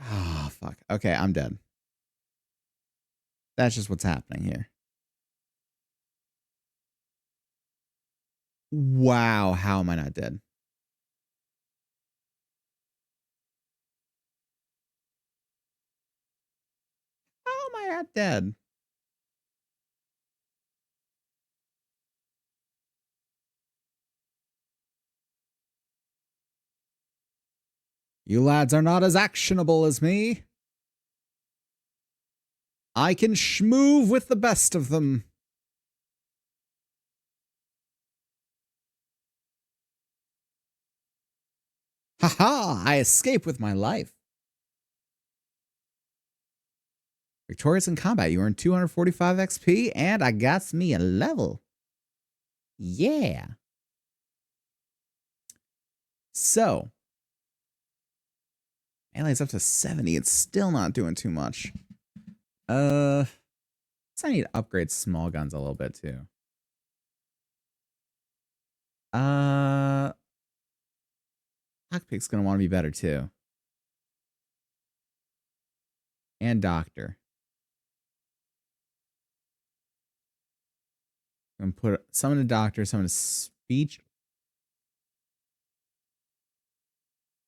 Ah, fuck. Okay, I'm dead. That's just what's happening here. Wow, how am I not dead? How am I not dead? You lads are not as actionable as me. I can schmoove with the best of them. Haha, I escape with my life. Victorious in combat, you earn 245 XP, and I got me a level. Yeah. So, melee's up to 70. It's still not doing too much. I need to upgrade small guns a little bit too. Lockpick's gonna want to be better too. And Doctor. I'm gonna put some into Doctor, some into Speech.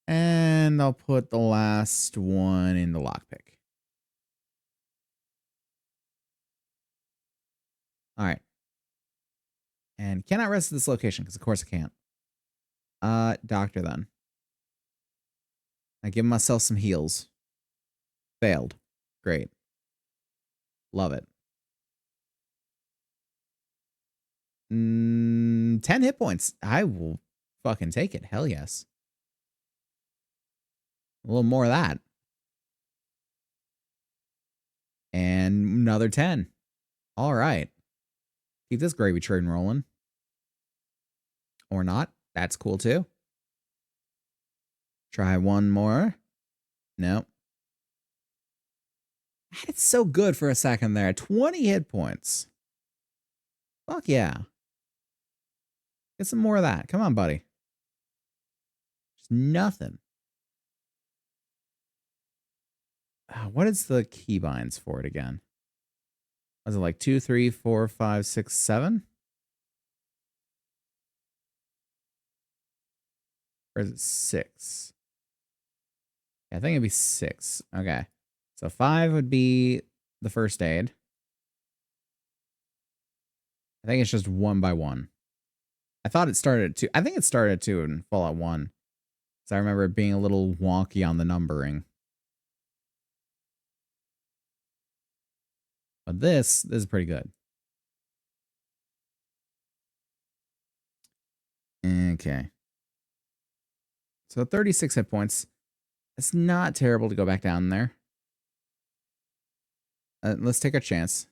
And I'll put the last one in the Lockpick. Alright. And cannot rest at this location, because of course I can't. Doctor then. I give myself some heals. Failed. Great. Love it. 10 hit points. I will fucking take it. Hell yes. A little more of that. And another 10. All right. Keep this gravy train rolling. Or not. That's cool too. Try one more. Nope. It's so good for a second there. 20 hit points. Fuck yeah. Get some more of that. Come on, buddy. Just nothing. What is the keybinds for it again? Was it like 2, 3, 4, 5, 6, 7? Or is it 6? Yeah, I think it'd be 6. Okay. So 5 would be the first aid. I think it's just 1 by 1. I thought it started at 2. I think it started at 2 in Fallout 1. So I remember it being a little wonky on the numbering. But this is pretty good. Okay. So 36 hit points. It's not terrible to go back down there. Let's take a chance.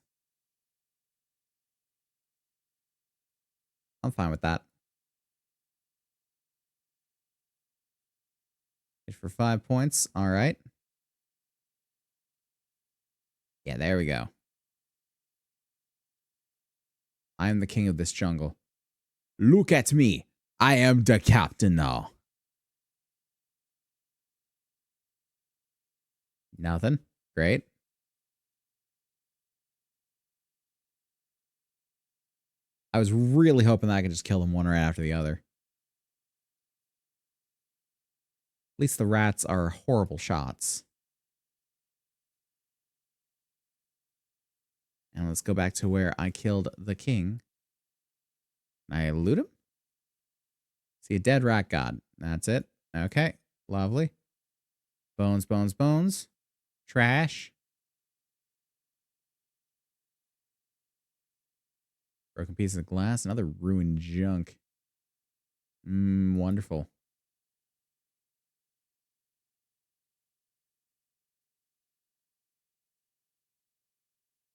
I'm fine with that. Hit for 5 points. All right. Yeah, there we go. I am the king of this jungle. Look at me. I am the captain now. Nothing. Great. I was really hoping that I could just kill them one right after the other. At least the rats are horrible shots. And let's go back to where I killed the king. Can I loot him? See a dead rat god. That's it. Okay. Lovely. Bones, bones, bones. Trash. Broken piece of glass. Another ruined junk. Wonderful.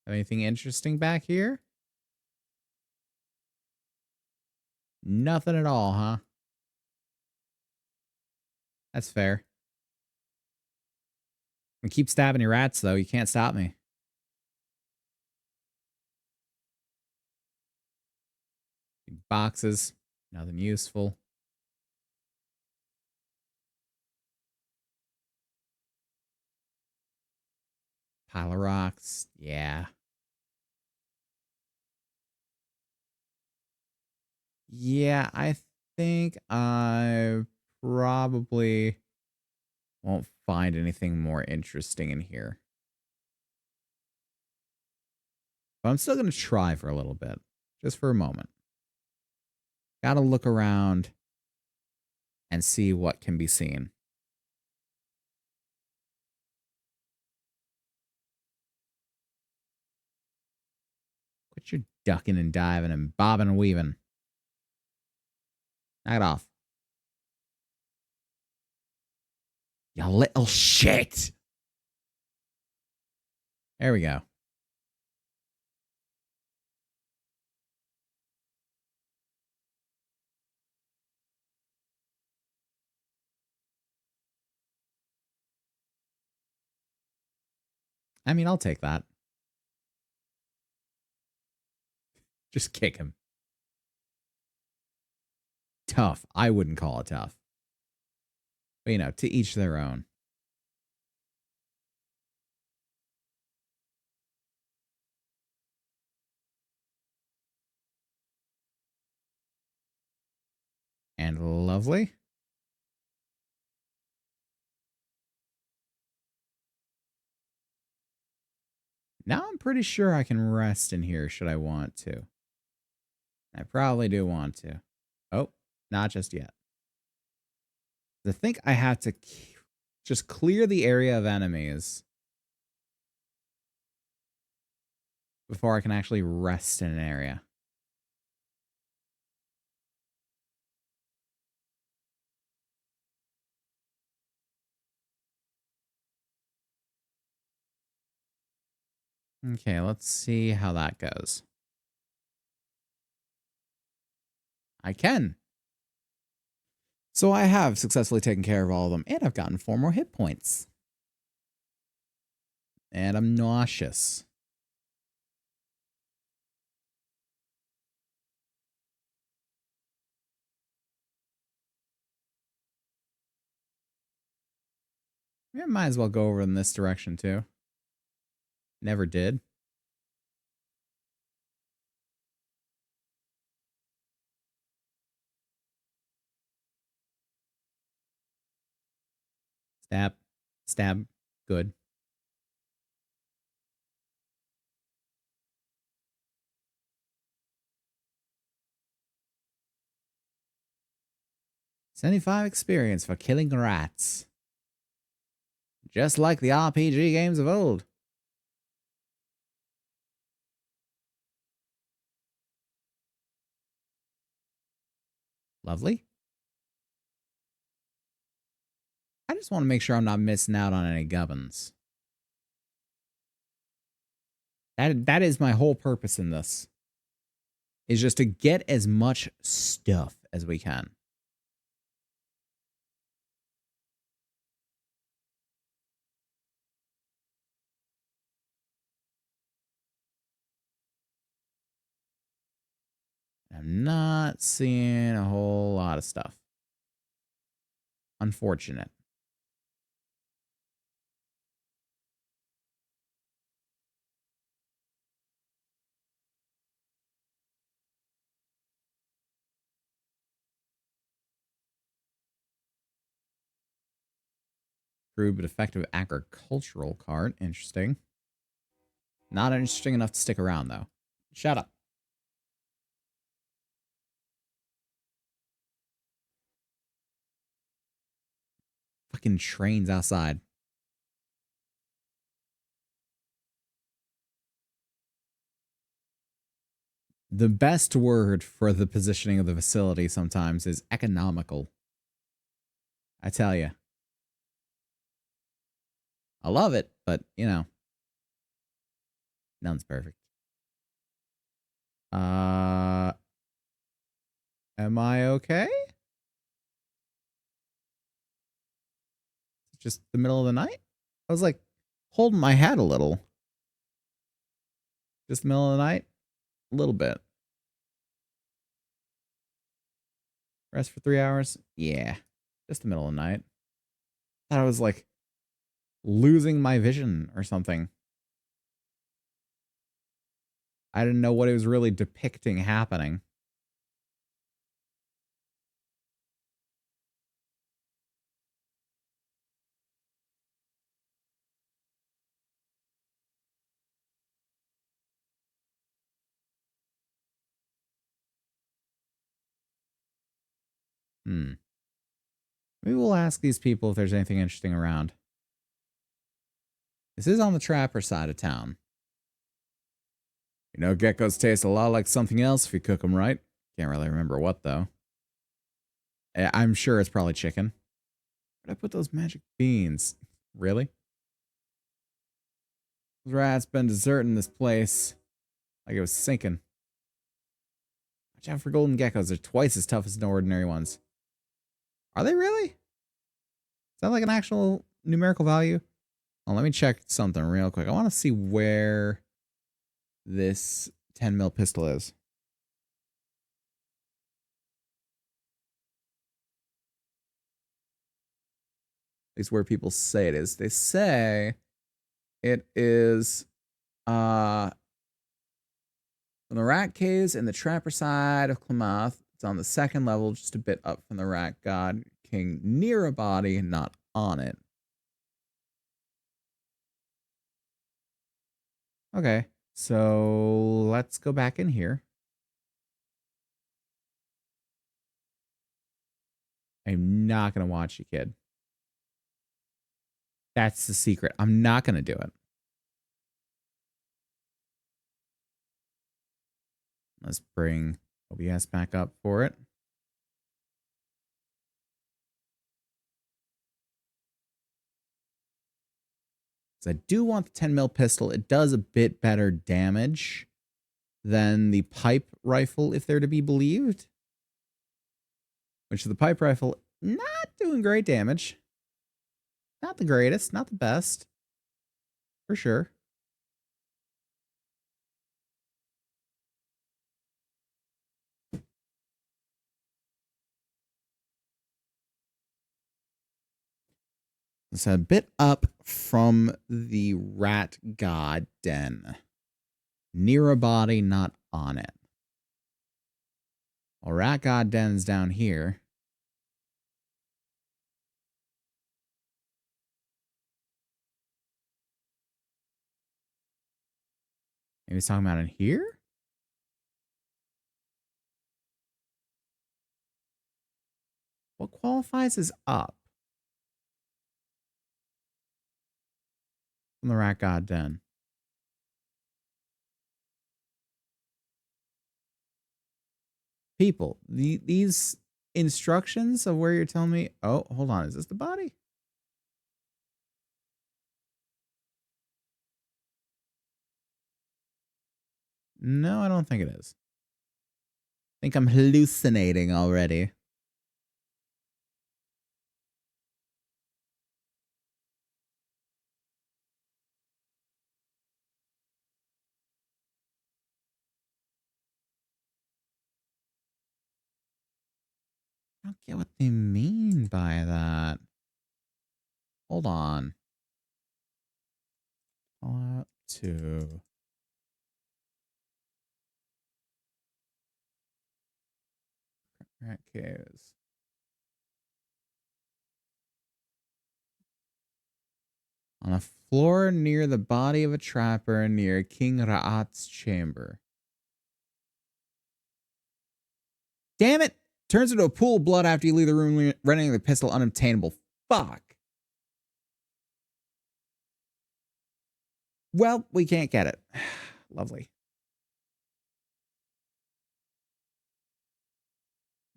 Anything interesting back here? Nothing at all, huh? That's fair. I keep stabbing your rats, though. You can't stop me. Boxes. Nothing useful. Pile of rocks. Yeah. Yeah, I think I probably won't find anything more interesting in here. But I'm still going to try for a little bit. Just for a moment. Gotta look around and see what can be seen. Quit your ducking and diving and bobbing and weaving. Knock it off. You little shit. There we go. I mean, I'll take that. Just kick him. Tough. I wouldn't call it tough. But, you know, to each their own. And lovely. Now I'm pretty sure I can rest in here should I want to. I probably do want to. Oh, not just yet. I think I have to just clear the area of enemies before I can actually rest in an area. Okay, let's see how that goes. I can. So I have successfully taken care of all of them, and I've gotten 4 more hit points. And I'm nauseous. Yeah, might as well go over in this direction too. Never did. Stab. Stab. Good. $75 experience for killing rats. Just like the RPG games of old. Lovely. I just want to make sure I'm not missing out on any gubbins. That is my whole purpose in this. Is just to get as much stuff as we can. I'm not seeing a whole lot of stuff. Unfortunate. Crude but effective agricultural cart. Interesting. Not interesting enough to stick around, though. Shut up. Fucking trains outside. The best word for the positioning of the facility sometimes is economical. I tell you. I love it, but, you know. None's perfect. Am I okay? Just the middle of the night? I was like holding my head a little. Just the middle of the night? A little bit. Rest for 3 hours? Yeah. Just the middle of the night. Thought I was like losing my vision or something. I didn't know what it was really depicting happening. Maybe we'll ask these people if there's anything interesting around. This is on the trapper side of town. You know, geckos taste a lot like something else if you cook them right. Can't really remember what, though. I'm sure it's probably chicken. Where'd I put those magic beans? Really? Those rats been deserting this place like it was sinking. Watch out for golden geckos. They're twice as tough as the ordinary ones. Are they really? Is that like an actual numerical value? Oh, let me check something real quick. I want to see where this 10 mil pistol is. At least where people say it is. They say it is in the rat caves and the trapper side of Klamath. It's on the second level, just a bit up from the rat god king, near a body, not on it. Okay, so let's go back in here. I'm not going to watch you, kid. That's the secret. I'm not going to do it. Let's bring OBS back up for it. So I do want the 10 mil pistol. It does a bit better damage than the pipe rifle, if they're to be believed. Which the pipe rifle, not doing great damage. Not the greatest, not the best. For sure. It's a bit up from the rat god den. Near a body, not on it. Well, rat god den's down here. Maybe he's talking about in here? What qualifies as up? From the rat god den. People, these instructions of where you're telling me, oh, hold on, is this the body? No, I don't think it is. I think I'm hallucinating already. I don't get what they mean by that. Hold on. Fallout 2. Rat caves. On a floor near the body of a trapper near King Ra'at's chamber. Damn it! Turns into a pool of blood after you leave the room, rendering the pistol unobtainable. Fuck. Well, we can't get it. Lovely.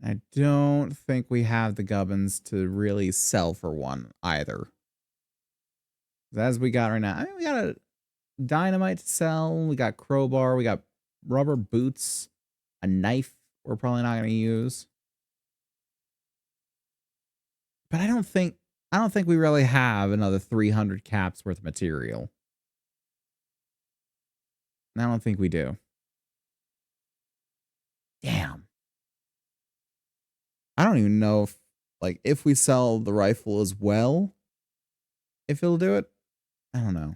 I don't think we have the gubbins to really sell for one either. As we got right now, I mean, we got a dynamite to sell. We got crowbar. We got rubber boots. A knife we're probably not going to use. But I don't think we really have another 300 caps worth of material. I don't think we do. Damn. I don't even know if, like, if we sell the rifle as well, if it'll do it. I don't know.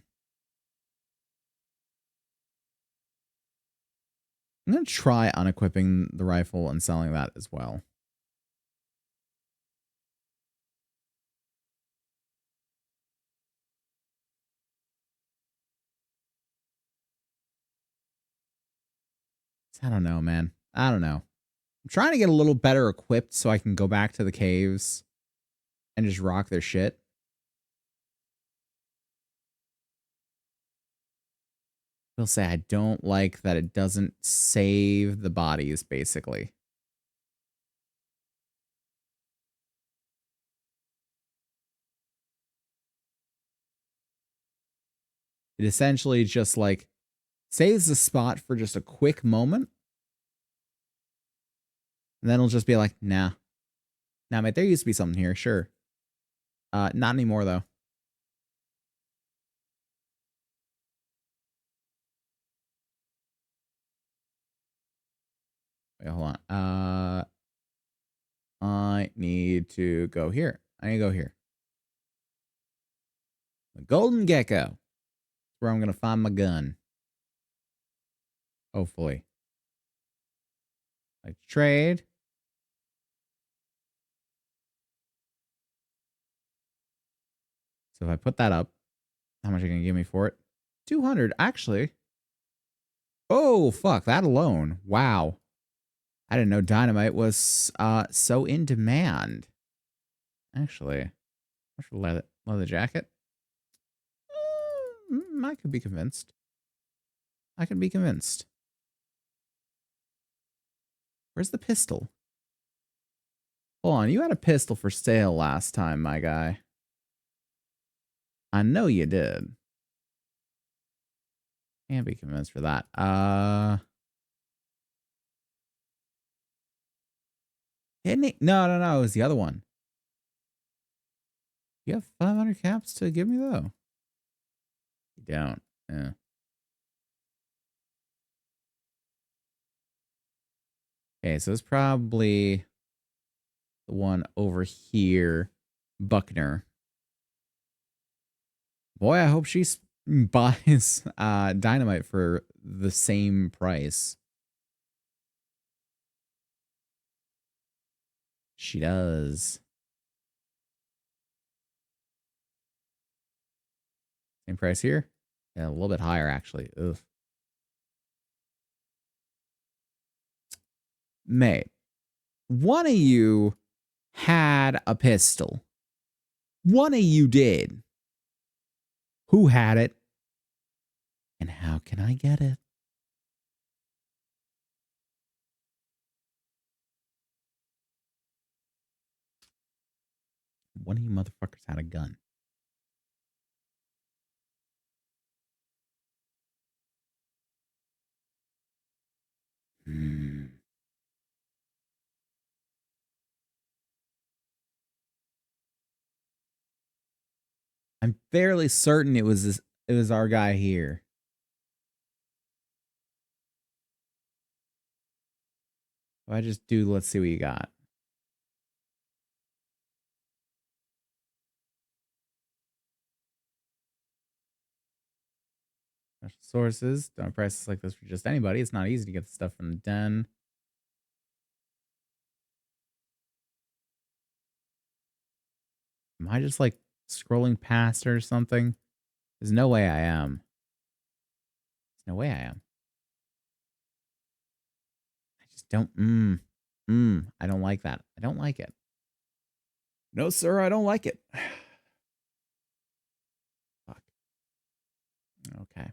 I'm going to try unequipping the rifle and selling that as well. I don't know, man. I don't know. I'm trying to get a little better equipped so I can go back to the caves and just rock their shit. I will say I don't like that it doesn't save the bodies, basically. It essentially just like saves the spot for just a quick moment. And then it'll just be like, nah. Nah, mate, there used to be something here, sure. Not anymore, though. Wait, hold on. I need to go here. I need to go here. The Golden Gecko. That's where I'm going to find my gun. Hopefully. Like trade. So if I put that up, how much are you going to give me for it? 200. Actually. Oh, fuck. That alone. Wow. I didn't know dynamite was so in demand. Actually. What's the leather jacket? I could be convinced. I could be convinced. Where's the pistol? Hold on, you had a pistol for sale last time, my guy. I know you did. Can't be convinced for that. Didn't he? No, it was the other one. You have 500 caps to give me, though? You don't. Yeah. Okay, so it's probably the one over here. Buckner. Boy, I hope she buys dynamite for the same price. She does. Same price here? Yeah, a little bit higher, actually. Ugh. Mate, one of you had a pistol. One of you did. Who had it? And how can I get it? One of you motherfuckers had a gun. I'm fairly certain it was our guy here. If I just do, let's see what you got. Special sources. Don't prices like this for just anybody. It's not easy to get the stuff from the den. Am I just like scrolling past or something? There's no way I am. There's no way I am. I just don't. I don't like that. I don't like it. No, sir, I don't like it. Fuck. Okay.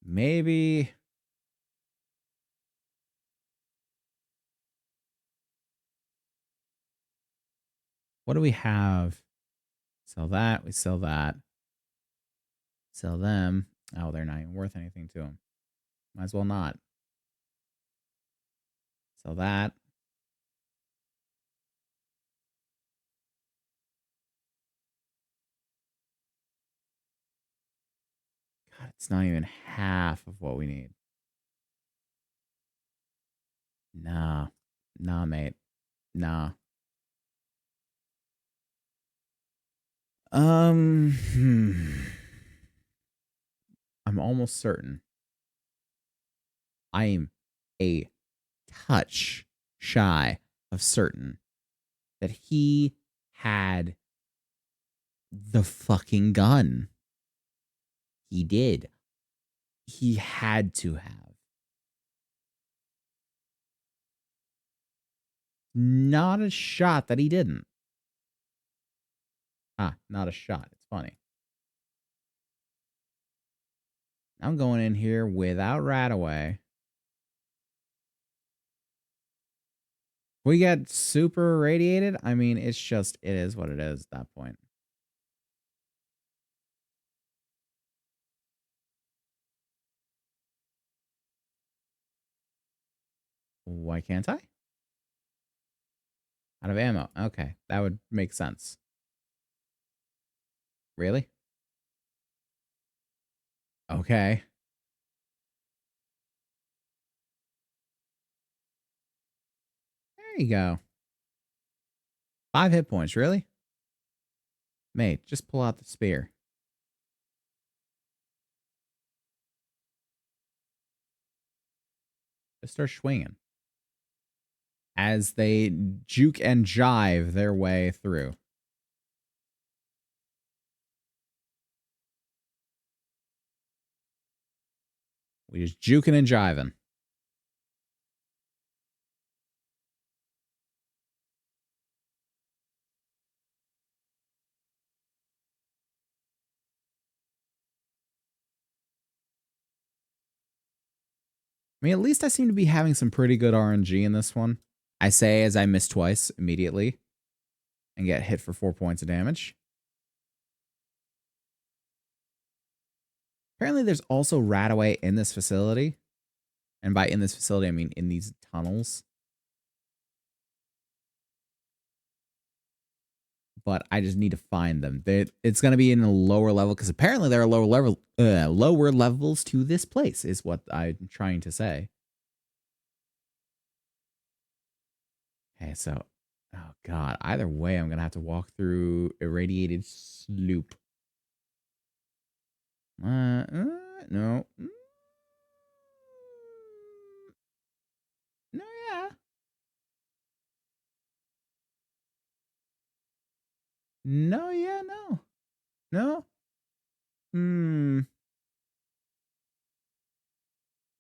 Maybe. What do we have? Sell that. We sell that. Sell them. Oh, they're not even worth anything to them. Might as well not. Sell that. God, it's not even half of what we need. Nah. Nah, mate. Nah. I'm almost certain. I am a touch shy of certain that he had the fucking gun. He did. He had to have. Not a shot that he didn't. Not a shot. It's funny. I'm going in here without Radaway. We get super irradiated. I mean, it is what it is at that point. Why can't I? Out of ammo. Okay, that would make sense. Really? Okay. There you go. 5 hit points, really? Mate, just pull out the spear. Just start swinging. As they juke and jive their way through. We just juking and jiving. I mean, at least I seem to be having some pretty good RNG in this one. I say as I miss twice immediately and get hit for 4 points of damage. Apparently there's also Radaway in this facility. And by in this facility, I mean in these tunnels. But I just need to find them. It's going to be in a lower level because apparently there are lower levels to this place is what I'm trying to say. Okay, so, oh god, either way, I'm going to have to walk through irradiated sloop. No. No, yeah. No, yeah, no. No?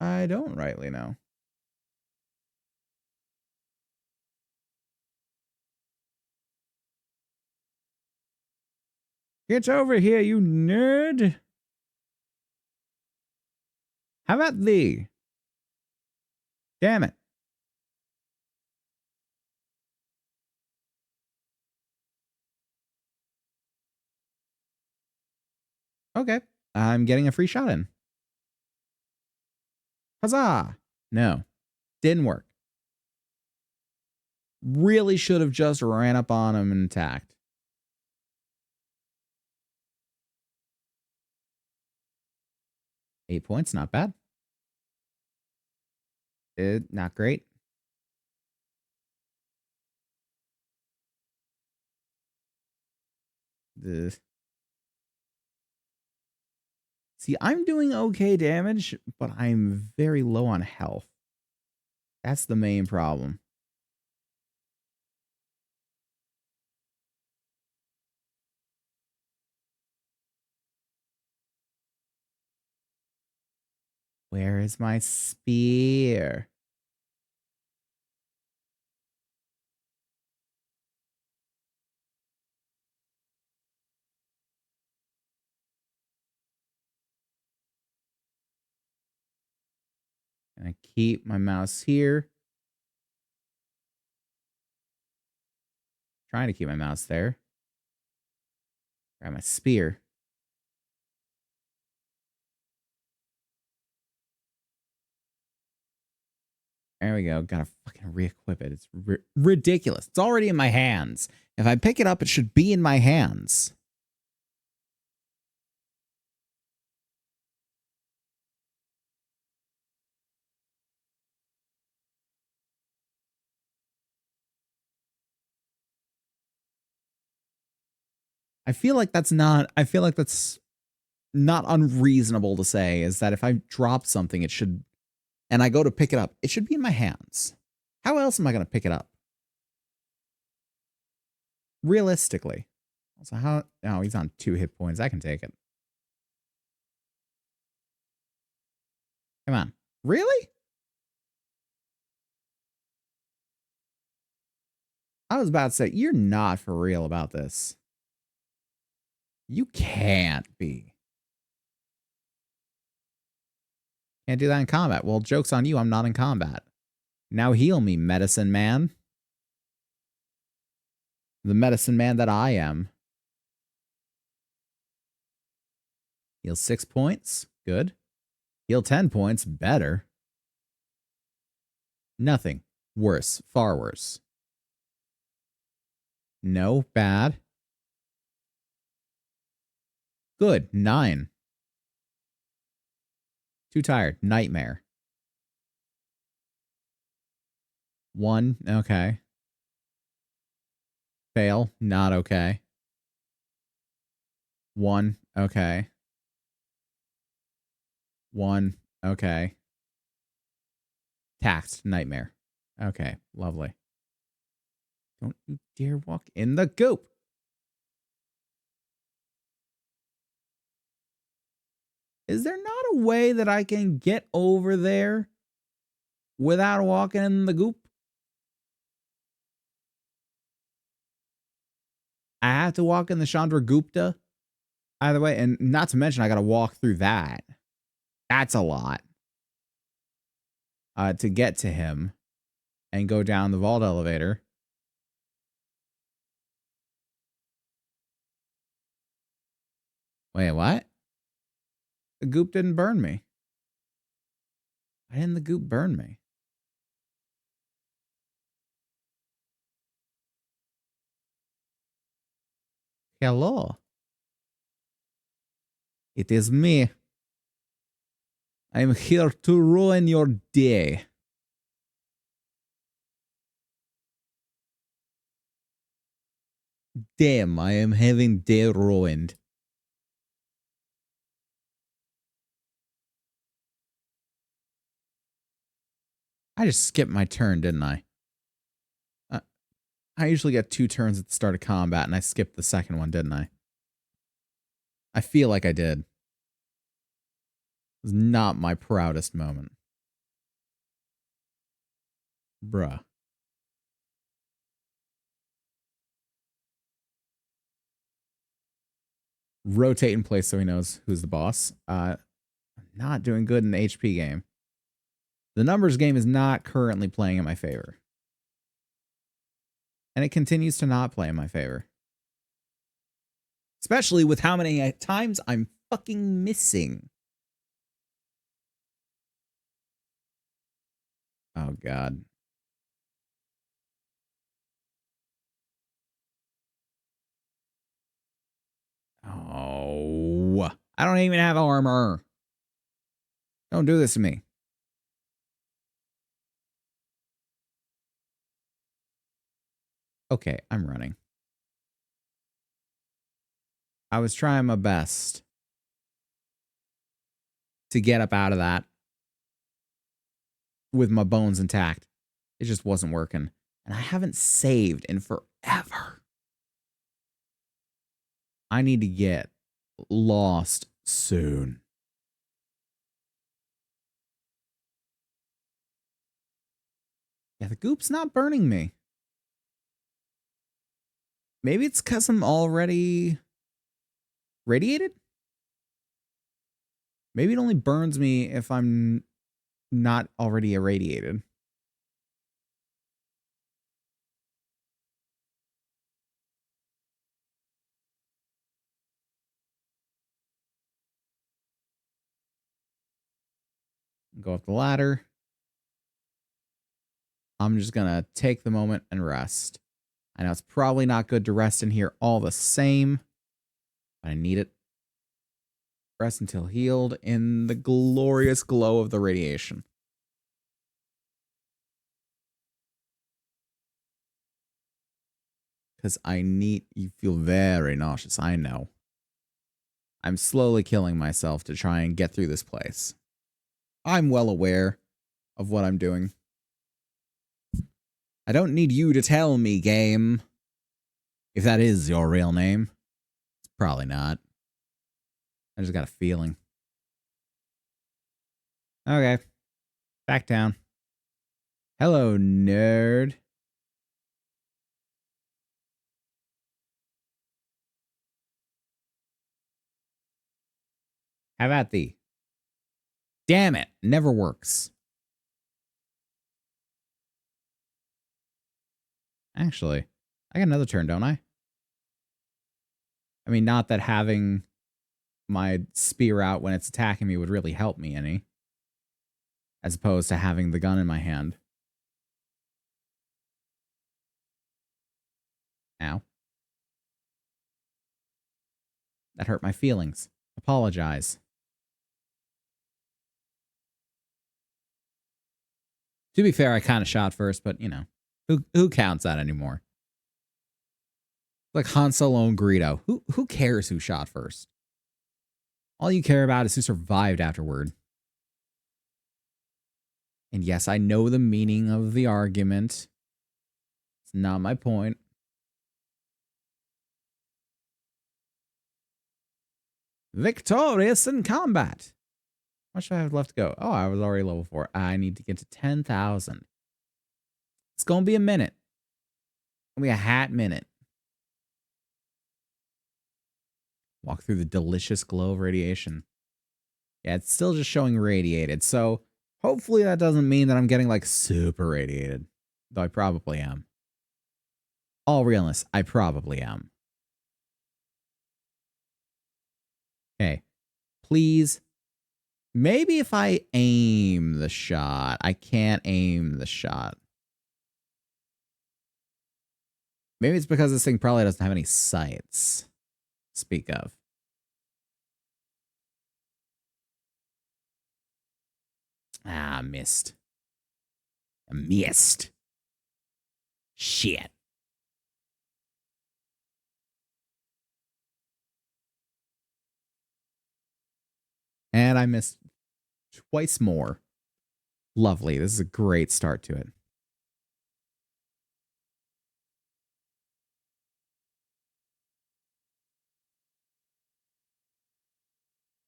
I don't rightly know. Get over here, you nerd. How about thee? Damn it. Okay. I'm getting a free shot in. Huzzah! No. Didn't work. Really should have just ran up on him and attacked. Eight points, not bad. Not great. See, I'm doing okay damage, but I'm very low on health. That's the main problem. Where is my spear? And I keep my mouse here. Trying to keep my mouse there. Grab my spear. There we go. Gotta fucking re-equip it. It's ridiculous. It's already in my hands. If I pick it up, it should be in my hands. I feel like that's not unreasonable to say is that if I drop something, it should, and I go to pick it up, it should be in my hands. How else am I going to pick it up? Realistically. So how, oh, he's on 2 hit points. I can take it. Come on. Really? I was about to say, you're not for real about this. You can't be. Can't do that in combat. Well, joke's on you. I'm not in combat. Now heal me, medicine man. The medicine man that I am. Heal 6 points. Good. Heal 10 points. Better. Nothing. Worse. Far worse. No. Bad. Good. 9. Too tired. Nightmare. 1. Okay. Fail. Not okay. 1. Okay. 1. Okay. Taxed. Nightmare. Okay. Lovely. Don't you dare walk in the goop. Is there not a way that I can get over there without walking in the goop? I have to walk in the Chandragupta. Either way, and not to mention I got to walk through that. That's a lot. To get to him and go down the vault elevator. Wait, what? The goop didn't burn me. Why didn't the goop burn me? Hello. It is me. I'm here to ruin your day. Damn, I am having day ruined. I just skipped my turn, didn't I? I usually get 2 turns at the start of combat, and I skipped the second one, didn't I? I feel like I did. It was not my proudest moment. Bruh. Rotate in place so he knows who's the boss. Not doing good in the HP game. The numbers game is not currently playing in my favor. And it continues to not play in my favor. Especially with how many times I'm fucking missing. Oh, God. Oh. I don't even have armor. Don't do this to me. Okay, I'm running. I was trying my best to get up out of that with my bones intact. It just wasn't working. And I haven't saved in forever. I need to get lost soon. Yeah, the goop's not burning me. Maybe it's because I'm already radiated? Maybe it only burns me if I'm not already irradiated. Go up the ladder. I'm just going to take the moment and rest. I know it's probably not good to rest in here all the same, but I need it. Rest until healed in the glorious glow of the radiation. Because you feel very nauseous, I know. I'm slowly killing myself to try and get through this place. I'm well aware of what I'm doing. I don't need you to tell me, game. If that is your real name. It's probably not. I just got a feeling. Okay. Back down. Hello, nerd. How about thee? Damn it. Never works. Actually, I got another turn, don't I? I mean, not that having my spear out when it's attacking me would really help me any. As opposed to having the gun in my hand. Ow. That hurt my feelings. Apologize. To be fair, I kind of shot first, but you know, who counts that anymore? Like Han Solo and Greedo. Who cares who shot first? All you care about is who survived afterward. And yes, I know the meaning of the argument. It's not my point. Victorious in combat. How much do I have left to go? Oh, I was already level 4. I need to get to 10,000. It's going to be a minute. It's going to be a hat minute. Walk through the delicious glow of radiation. Yeah, it's still just showing radiated. So hopefully that doesn't mean that I'm getting like super radiated. Though I probably am. All realness, I probably am. Okay. Please. Maybe if I aim the shot. I can't aim the shot. Maybe it's because this thing probably doesn't have any sights. Speak of. Ah, missed. I missed. Shit. And I missed twice more. Lovely. This is a great start to it.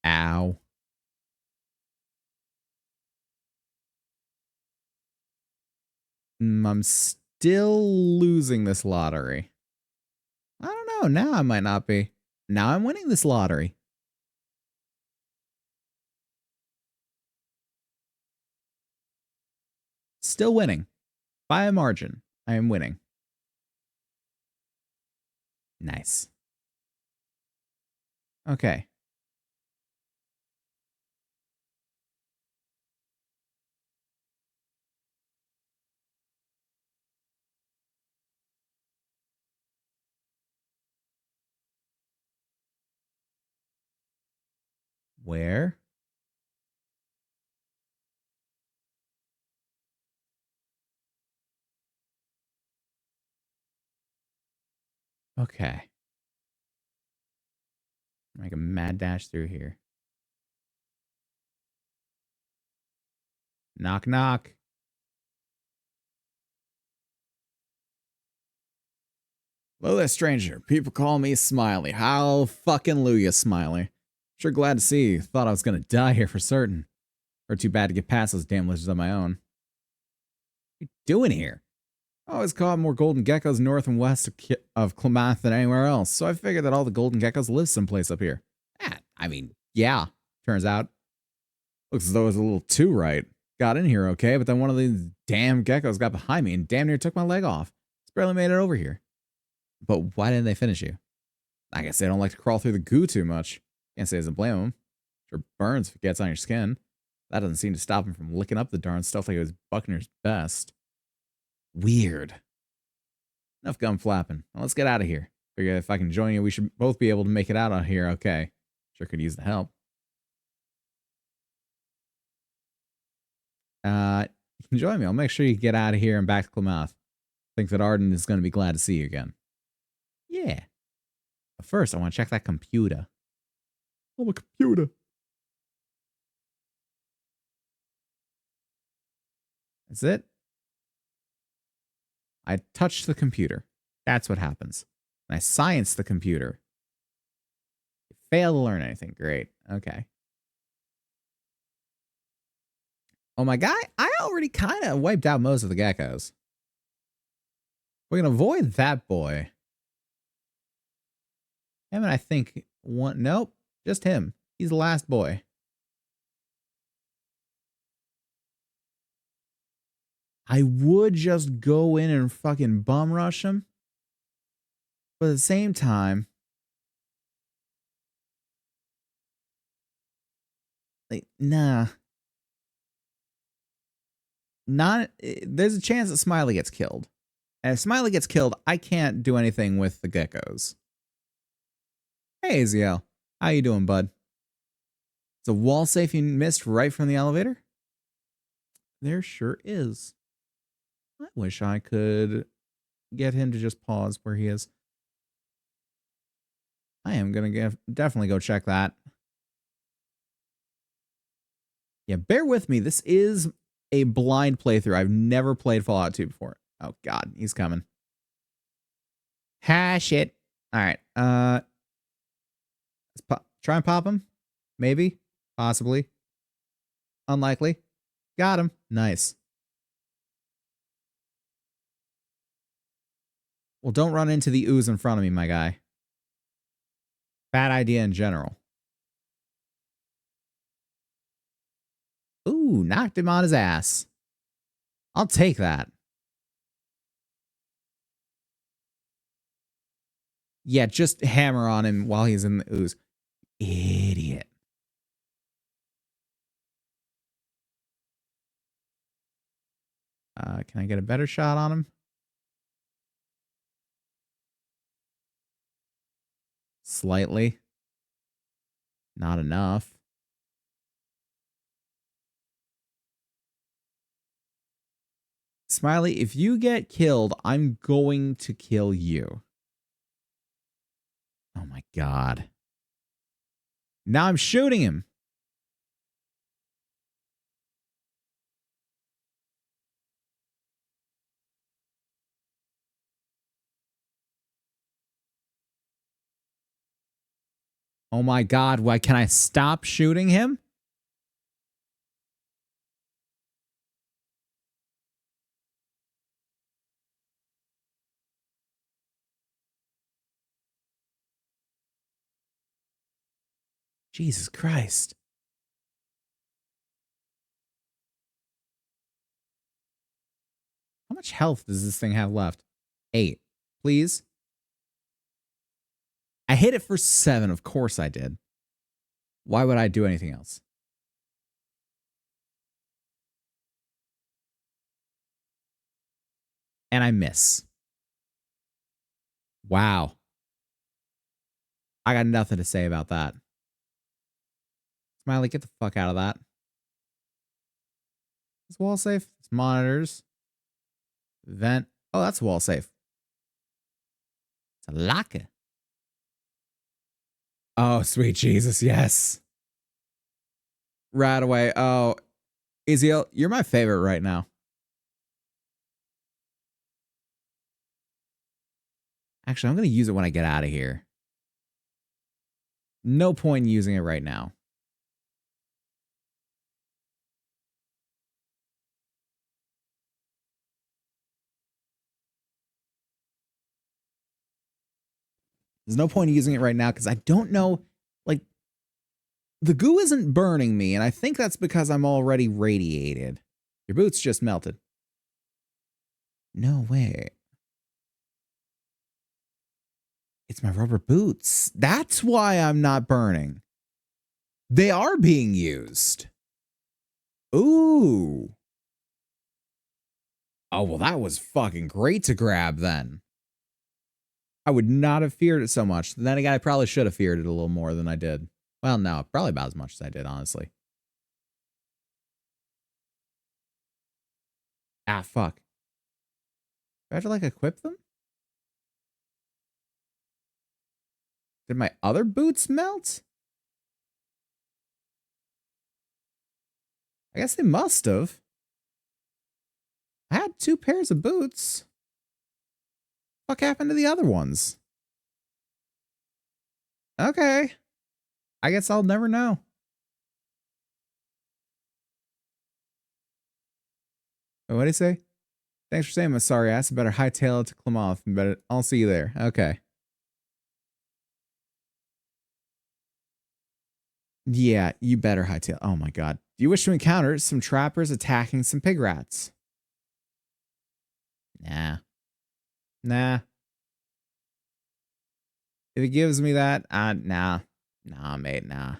Ow. I'm still losing this lottery. I don't know. Now I might not be. Now I'm winning this lottery. Still winning. By a margin. I am winning. Nice. Okay. Where? Okay. Make a mad dash through here. Knock, knock. Hello there, stranger. People call me Smiley. How fucking you, Smiley. Sure glad to see you. Thought I was gonna die here for certain. Or too bad to get past those damn lizards on my own. What are you doing here? I always caught more golden geckos north and west of Klamath than anywhere else, so I figured that all the golden geckos live someplace up here. I mean, yeah, turns out. Looks as though it was a little too right. Got in here okay, but then one of these damn geckos got behind me and damn near took my leg off. It's barely made it over here. But why didn't they finish you? I guess they don't like to crawl through the goo too much. Can't say doesn't blame them. Sure burns if it gets on your skin. That doesn't seem to stop him from licking up the darn stuff like it was Buckner's best. Weird. Enough gum flapping. Now let's get out of here. Figure if I can join you, we should both be able to make it out of here okay. Sure could use the help. You can join me. I'll make sure you get out of here and back to Klamath. Think that Arden is going to be glad to see you again. Yeah. But first, I want to check that computer. I'm a computer. That's it. I touched the computer. That's what happens. And I scienced the computer. Fail to learn anything. Great. Okay. Oh my god, I already kind of wiped out most of the geckos. We can avoid that boy. Him and I think one. Nope, just him. He's the last boy. I would just go in and fucking bum rush him. But at the same time, like, nah. There's a chance that Smiley gets killed. And if Smiley gets killed, I can't do anything with the geckos. Hey, Aziel. How you doing, bud? It's a wall safe you missed right from the elevator? There sure is. I wish I could get him to just pause where he is. I am going to definitely go check that. Yeah, bear with me. This is a blind playthrough. I've never played Fallout 2 before. Oh, God. He's coming. Ha, shit. All right. Let's try and pop him. Maybe. Possibly. Unlikely. Got him. Nice. Well, don't run into the ooze in front of me, my guy. Bad idea in general. Ooh, knocked him on his ass. I'll take that. Yeah, just hammer on him while he's in the ooze. Idiot. Can I get a better shot on him? Slightly. Not enough. Smiley, if you get killed, I'm going to kill you. Oh my god. Now I'm shooting him. Oh my god, why can I stop shooting him? Jesus Christ. How much health does this thing have left? 8. Please? I hit it for 7. Of course I did. Why would I do anything else? And I miss. Wow. I got nothing to say about that. Smiley, get the fuck out of that. It's wall safe. It's monitors. Vent. Oh, that's wall safe. It's a locker. Oh, sweet Jesus, yes. Right away. Oh, Ezeal, you're my favorite right now. Actually, I'm going to use it when I get out of here. No point in using it right now. There's no point in using it right now because I don't know, like, the goo isn't burning me, and I think that's because I'm already radiated. Your boots just melted. No way. It's my rubber boots. That's why I'm not burning. They are being used. Ooh. Oh, well, that was fucking great to grab then. I would not have feared it so much. Then again, I probably should have feared it a little more than I did. Well, no, probably about as much as I did, honestly. Ah, fuck. Do I have to, like, equip them? Did my other boots melt? I guess they must have. I had 2 pairs of boots. What happened to the other ones? Okay. I guess I'll never know. What did he say? Thanks for saying my sorry ass. I better hightail it to Klamath and better I'll see you there. Okay. Yeah, you better hightail. Oh my god. Do you wish to encounter some trappers attacking some pig rats? Nah. Nah. If it gives me that, nah. Nah, mate, nah.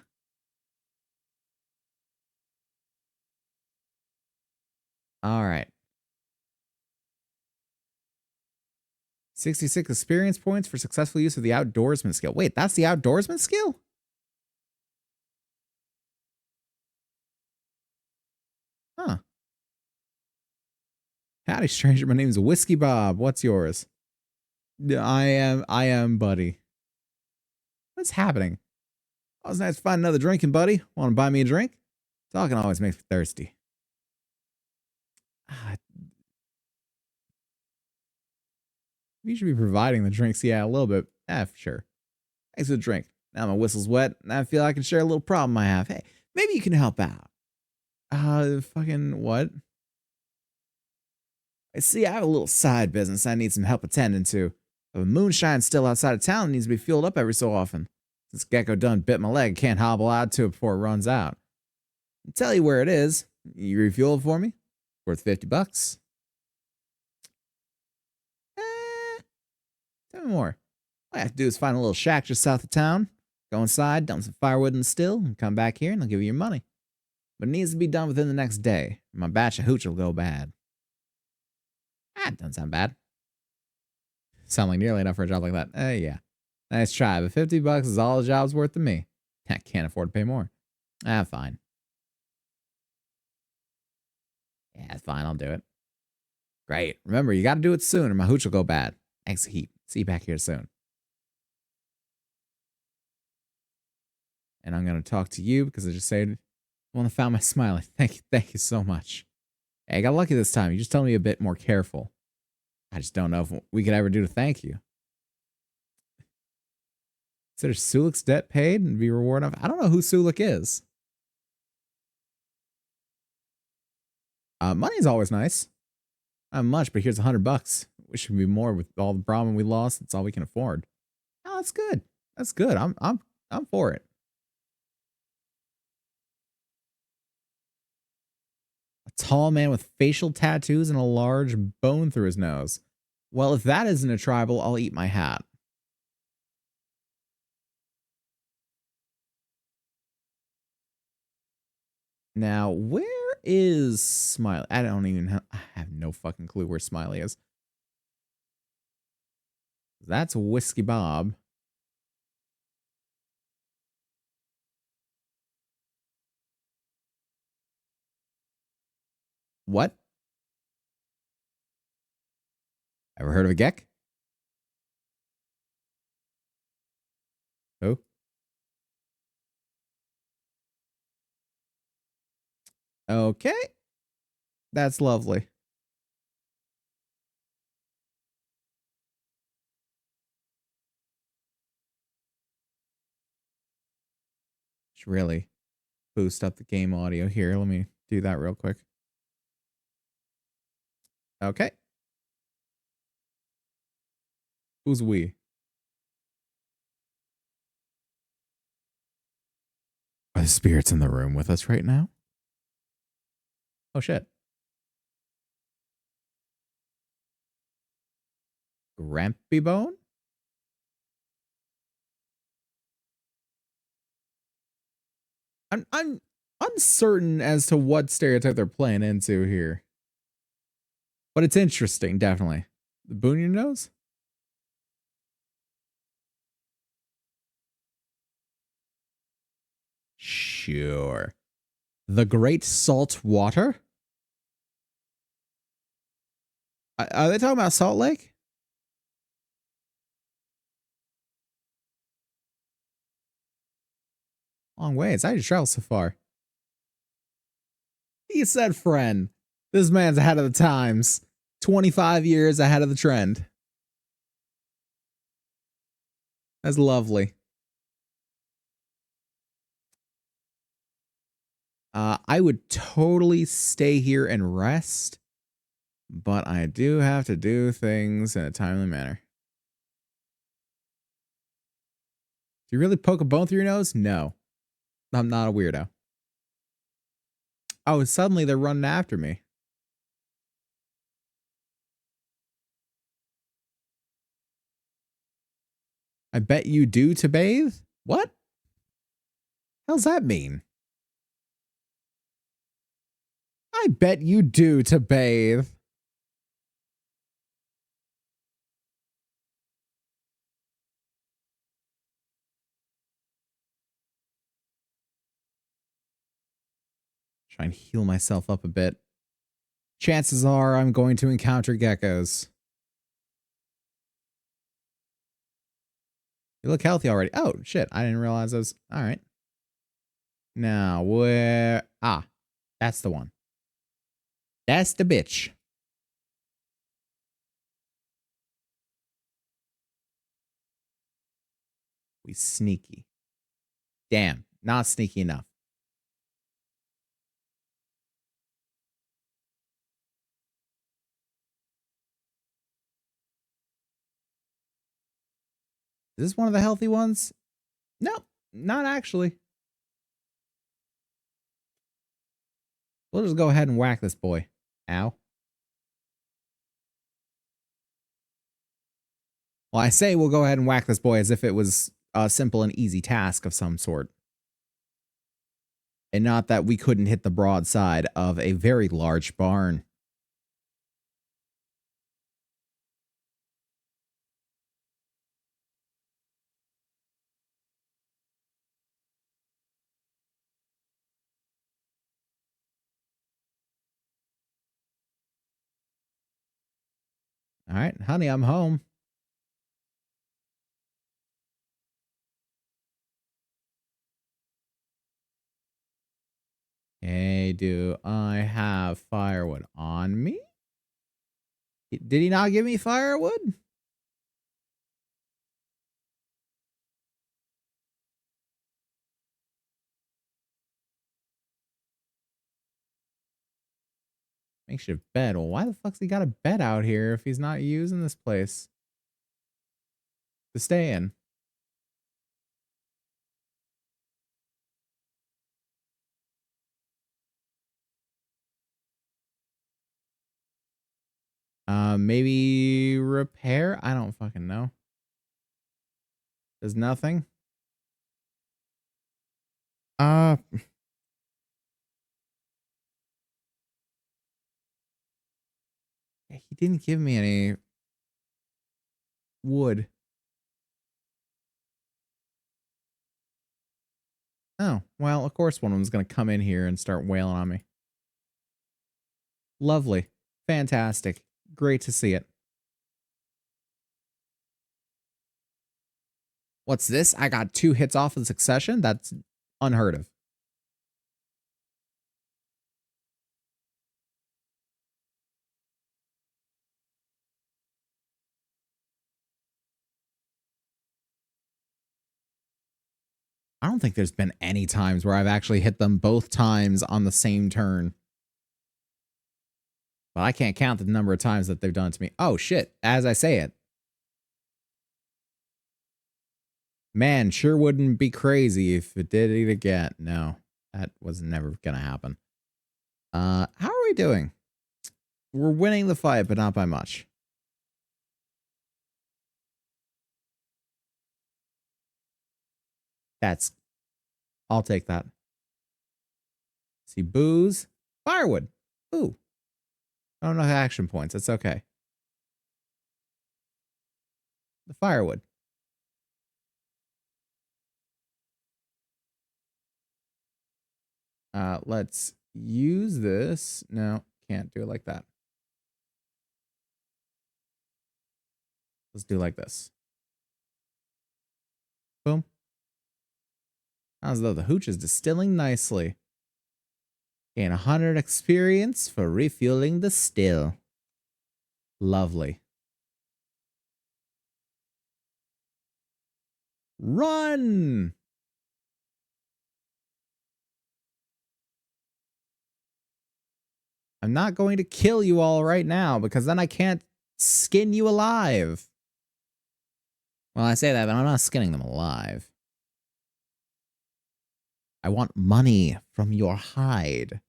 All right. 66 experience points for successful use of the outdoorsman skill. Wait, that's the outdoorsman skill? Huh. Howdy, stranger. My name is Whiskey Bob. What's yours? I am, buddy. What's happening? Oh, it's nice to find another drinking buddy. Want to buy me a drink? Talking always makes me thirsty. You should be providing the drinks. Yeah, a little bit. For sure. Thanks for the drink. Now my whistle's wet, and I feel I can share a little problem I have. Hey, maybe you can help out. Fucking what? See, I have a little side business I need some help attending to. If a moonshine's still outside of town, it needs to be filled up every so often. Since Gecko done bit my leg, can't hobble out to it before it runs out. I'll tell you where it is. You refuel it for me? Worth $50. Tell me more. All I have to do is find a little shack just south of town, go inside, dump some firewood in the still, and come back here and I'll give you your money. But it needs to be done within the next day, or my batch of hooch will go bad. That doesn't sound bad. Sound like nearly enough for a job like that. Yeah. Nice try, but $50 is all the job's worth to me. I can't afford to pay more. Fine. Yeah, fine, I'll do it. Great. Remember, you gotta do it soon or my hooch will go bad. Thanks a heap. See you back here soon. And I'm gonna talk to you because I just said I want to found my smiley. Thank you so much. Hey, I got lucky this time. You just told me a bit more careful. I just don't know if we could ever do to thank you. Consider Sulik's debt paid and be rewarded. I don't know who Sulik is. Money's always nice. Not much, but here's $100. Wish it could be more with all the problem we lost. It's all we can afford. Oh, that's good. That's good. I'm for it. A tall man with facial tattoos and a large bone through his nose. Well, if that isn't a tribal, I'll eat my hat. Now, where is Smiley? I have no fucking clue where Smiley is. That's Whiskey Bob. What? Ever heard of a Gek? Who? Okay. That's lovely. Should really boost up the game audio here. Let me do that real quick. Okay. Who's we? Are the spirits in the room with us right now? Oh shit. Grampy Bone? I'm uncertain as to what stereotype they're playing into here. But it's interesting, definitely. The boon your nose? Sure. The Great Salt Water? Are they talking about Salt Lake? Long ways. I just traveled so far. He said friend. This man's ahead of the times. 25 years ahead of the trend. That's lovely. I would totally stay here and rest, but I do have to do things in a timely manner. Do you really poke a bone through your nose? No. I'm not a weirdo. Oh, suddenly they're running after me. I bet you do to bathe? What? How's that mean? I bet you do to bathe. Try and heal myself up a bit. Chances are I'm going to encounter geckos. You look healthy already. Oh, shit. I didn't realize I was... All right. Now, where... Ah, that's the one. That's the bitch. We sneaky. Damn, not sneaky enough. Is this one of the healthy ones? No, not actually. We'll just go ahead and whack this boy. Ow. Well, I say we'll go ahead and whack this boy as if it was a simple and easy task of some sort. And not that we couldn't hit the broadside of a very large barn. All right, honey, I'm home. Hey, do I have firewood on me? Did he not give me firewood? Makeshift bed. Well, why the fuck's he got a bed out here if he's not using this place to stay in? Maybe repair? I don't fucking know. There's nothing. He didn't give me any wood. Oh, well, of course one of them's going to come in here and start wailing on me. Lovely. Fantastic. Great to see it. What's this? I got 2 hits off in succession? That's unheard of. I don't think there's been any times where I've actually hit them both times on the same turn. But I can't count the number of times that they've done it to me. Oh, shit. As I say it. Man, sure wouldn't be crazy if it did it again. No, that was never going to happen. How are we doing? We're winning the fight, but not by much. I'll take that. See, booze, firewood. Ooh. I don't know action points. It's okay. The firewood. Let's use this. No, can't do it like that. Let's do it like this. Boom. As though the hooch is distilling nicely. Gain 100 experience for refueling the still. Lovely. Run! I'm not going to kill you all right now because then I can't skin you alive. Well, I say that, but I'm not skinning them alive. I want money from your hide.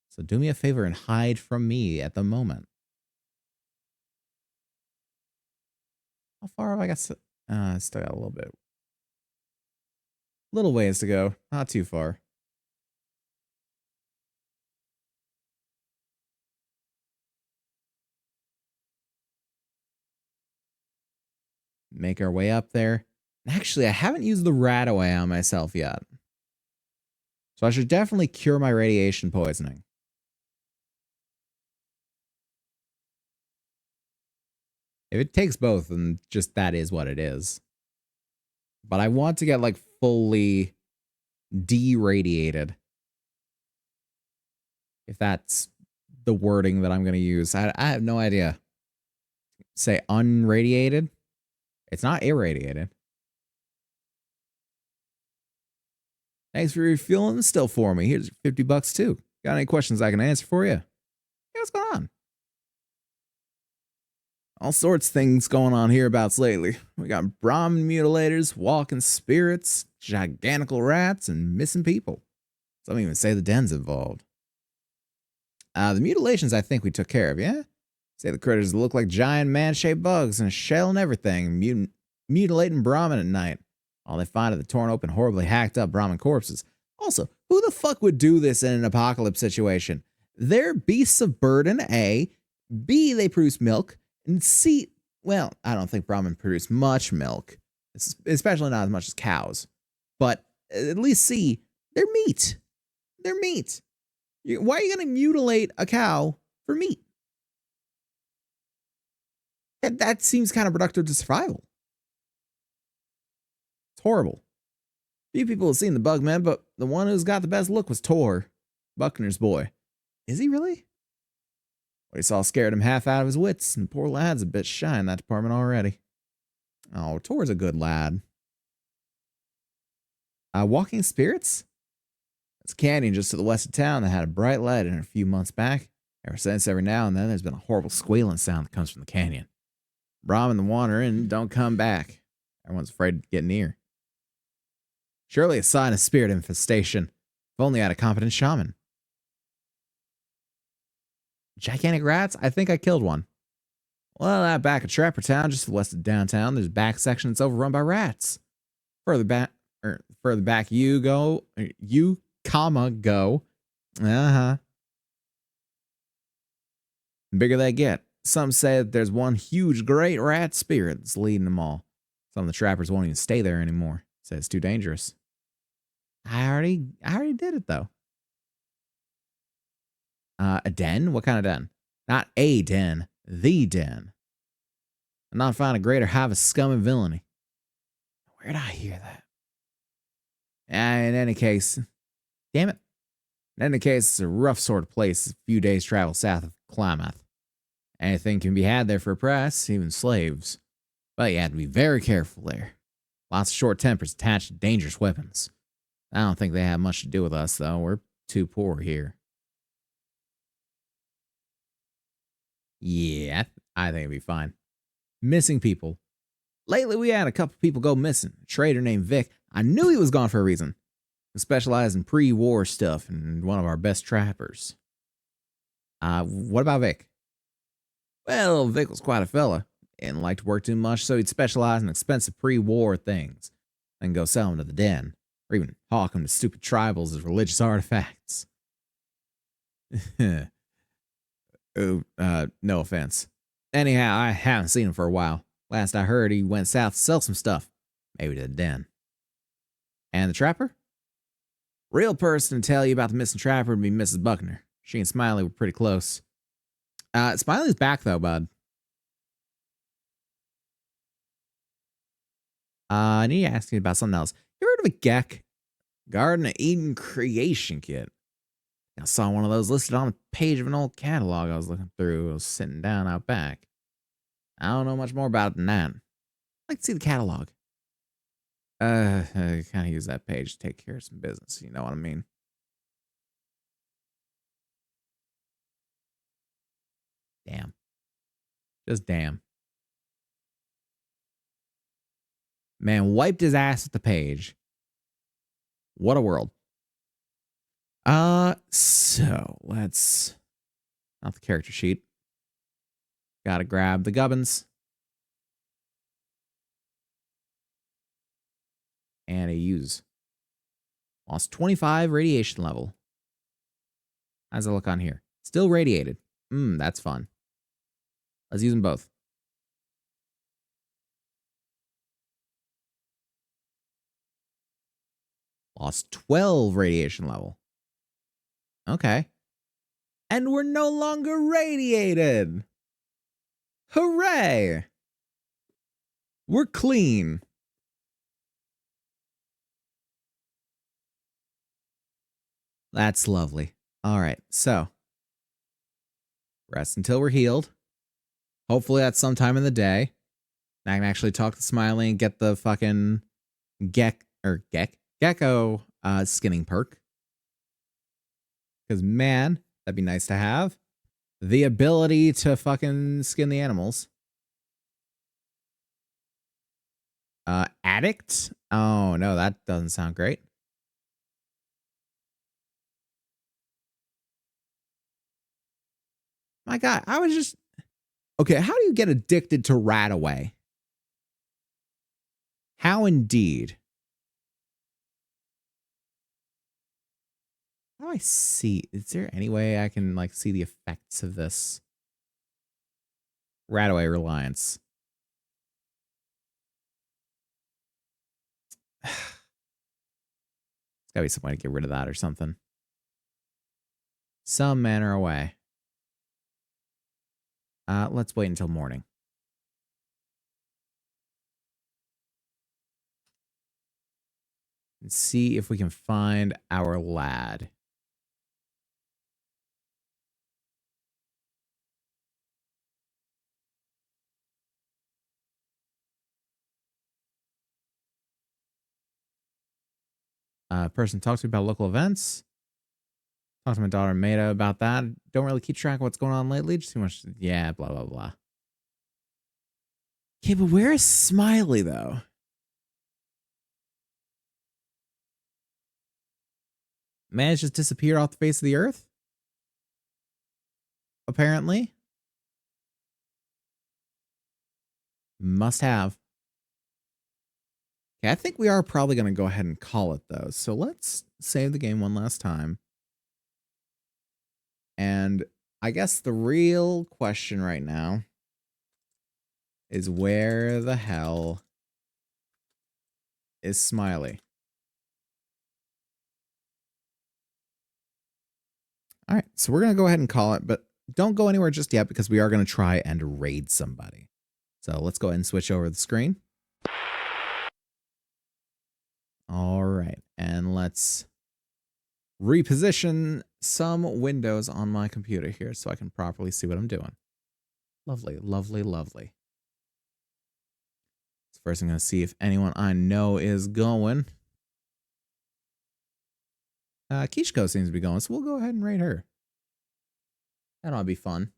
So do me a favor and hide from me at the moment. How far have I got? Still got a little bit. Little ways to go. Not too far. Make our way up there. Actually, I haven't used the Radaway on myself yet. So I should definitely cure my radiation poisoning. If it takes both, then just that is what it is. But I want to get like fully deradiated. If that's the wording that I'm going to use. I have no idea. Say unradiated? It's not irradiated. Thanks for refueling the still for me. Here's $50 too. Got any questions I can answer for you? Hey, what's going on? All sorts of things going on hereabouts lately. We got Brahmin mutilators, walking spirits, gigantical rats, and missing people. Some even say the den's involved. The mutilations I think we took care of, yeah? Say the critters look like giant man-shaped bugs and a shell and everything, mutilating Brahmin at night. All they find are the torn open, horribly hacked up Brahmin corpses. Also, who the fuck would do this in an apocalypse situation? They're beasts of burden, A. B, they produce milk. And C, well, I don't think Brahmin produce much milk, especially not as much as cows. But at least C, they're meat. They're meat. Why are you going to mutilate a cow for meat? That seems kind of productive to survival. It's horrible. Few people have seen the Bugman, but the one who's got the best look was Tor, Buckner's boy. Is he really? What he saw scared him half out of his wits, and the poor lad's a bit shy in that department already. Oh, Tor's a good lad. Walking spirits? It's a canyon just to the west of town that had a bright light in it a few months back. Ever since, every now and then, there's been a horrible squealing sound that comes from the canyon. Brahmin the wander in, don't come back. Everyone's afraid to get near. Surely a sign of spirit infestation. If only I had a competent shaman. Gigantic rats? I think I killed one. Well, out back of Trapper Town, just west of downtown, there's a back section that's overrun by rats. Further back you go. The bigger they get. Some say that there's one huge great rat spirit that's leading them all. Some of the trappers won't even stay there anymore. Say it's too dangerous. I already did it though. A den? What kind of den? Not a den. The den. I'm not finding a greater hive of scum and villainy. Where did I hear that? In any case, damn it. In any case, it's a rough sort of place. A few days' travel south of Klamath. Anything can be had there for a price, even slaves. But you have to be very careful there. Lots of short tempers attached to dangerous weapons. I don't think they have much to do with us, though. We're too poor here. Yeah, I think it'd be fine. Missing people. Lately, we had a couple people go missing. A trader named Vic. I knew he was gone for a reason. He specialized in pre-war stuff and one of our best trappers. What about Vic? Well, Vic was quite a fella. Didn't like to work too much, so he'd specialize in expensive pre-war things. Then go sell them to the den. Or even hawk them to stupid tribals as religious artifacts. No offense. Anyhow, I haven't seen him for a while. Last I heard, he went south to sell some stuff. Maybe to the den. And the trapper? Real person to tell you about the missing trapper would be Mrs. Buckner. She and Smiley were pretty close. Smiley's back though, bud. I need to ask you about something else. You heard of a Gek? Garden of Eden Creation Kit. I saw one of those listed on a page of an old catalog I was looking through. I was sitting down out back. I don't know much more about it than that. I'd like to see the catalog. I kind of use that page to take care of some business. You know what I mean? Damn. Just damn. Man, wiped his ass at the page. What a world. So let's not the character sheet. Gotta grab the gubbins. And a use. Lost 25 radiation level. How's it look on here? Still radiated. That's fun. Let's use them both. Lost 12 radiation level. Okay. And we're no longer radiated. Hooray! We're clean. That's lovely. All right, so rest until we're healed. Hopefully that's sometime in the day. I can actually talk to Smiley and get the fucking gecko skinning perk. Because man, that'd be nice to have. The ability to fucking skin the animals. Addict? Oh no, that doesn't sound great. My God, I was just... Okay, how do you get addicted to Rataway? How indeed? How do I see? Is there any way I can like see the effects of this? Rataway reliance. There's gotta be some way to get rid of that or something. Some manner of way. Let's wait until morning. And see if we can find our lad. Person talks to me about local events. Talk to my daughter Maida about that. Don't really keep track of what's going on lately. Just too much. Yeah, blah, blah, blah. Okay, but where is Smiley, though? Man, it's just disappeared off the face of the earth? Apparently. Must have. Okay, I think we are probably going to go ahead and call it, though. So let's save the game one last time. And I guess the real question right now is where the hell is Smiley? All right, so we're going to go ahead and call it, but don't go anywhere just yet because we are going to try and raid somebody. So let's go ahead and switch over the screen. All right, and let's reposition some windows on my computer here so I can properly see what I'm doing. Lovely, lovely, lovely. So first I'm going to see if anyone I know is going. Kishko seems to be going, so we'll go ahead and raid her. That ought to be fun.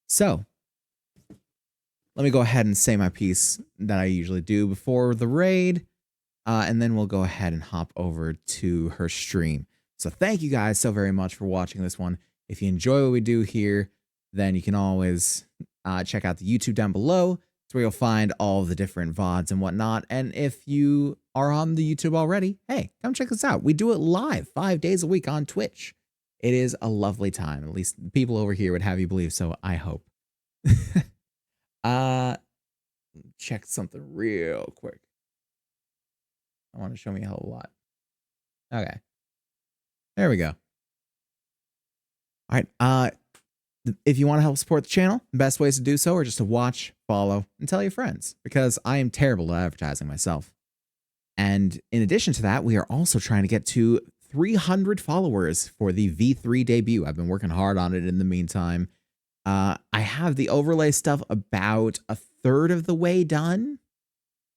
So, let me go ahead and say my piece that I usually do before the raid. And then we'll go ahead and hop over to her stream. So thank you guys so very much for watching this one. If you enjoy what we do here, then you can always check out the YouTube down below. It's where you'll find all the different VODs and whatnot. And if you are on the YouTube already, hey, come check us out. We do it live 5 days a week on Twitch. It is a lovely time. At least people over here would have you believe so, I hope. Check something real quick. I want to show me a whole lot. Okay. There we go. All right. If you want to help support the channel, the best ways to do so are just to watch, follow, and tell your friends, because I am terrible at advertising myself. And in addition to that, we are also trying to get to 300 followers for the V3 debut. I've been working hard on it in the meantime. I have the overlay stuff about a third of the way done.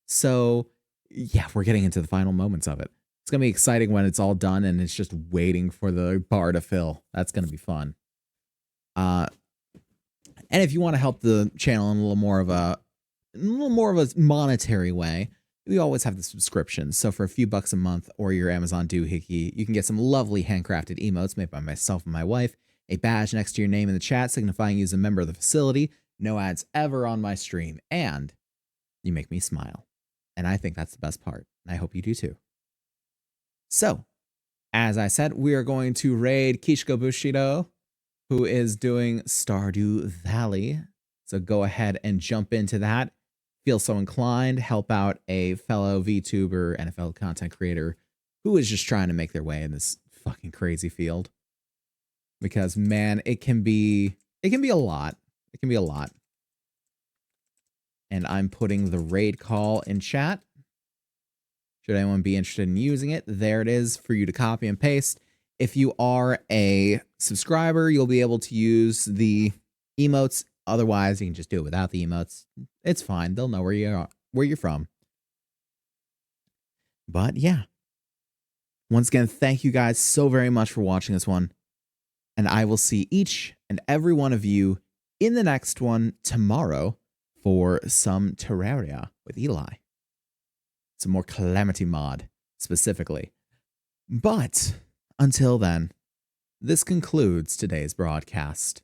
So yeah, we're getting into the final moments of it. It's going to be exciting when it's all done and it's just waiting for the bar to fill. That's going to be fun. And if you want to help the channel in a little more of a monetary way, we always have the subscriptions. So for a few bucks a month or your Amazon doohickey, you can get some lovely handcrafted emotes made by myself and my wife, a badge next to your name in the chat signifying you as a member of the facility, no ads ever on my stream, and you make me smile. And I think that's the best part. And I hope you do too. So, as I said, we are going to raid Kishiko Bushido, who is doing Stardew Valley. So go ahead and jump into that. Feel so inclined, help out a fellow VTuber, NFL content creator who is just trying to make their way in this fucking crazy field. Because man, it can be a lot. It can be a lot. And I'm putting the raid call in chat. Should anyone be interested in using it, there it is for you to copy and paste. If you are a subscriber, you'll be able to use the emotes. Otherwise, you can just do it without the emotes. It's fine. They'll know where you're from. But yeah. Once again, thank you guys so very much for watching this one. And I will see each and every one of you in the next one tomorrow for some Terraria with Eli. Some more Calamity mod, specifically. But until then, this concludes today's broadcast.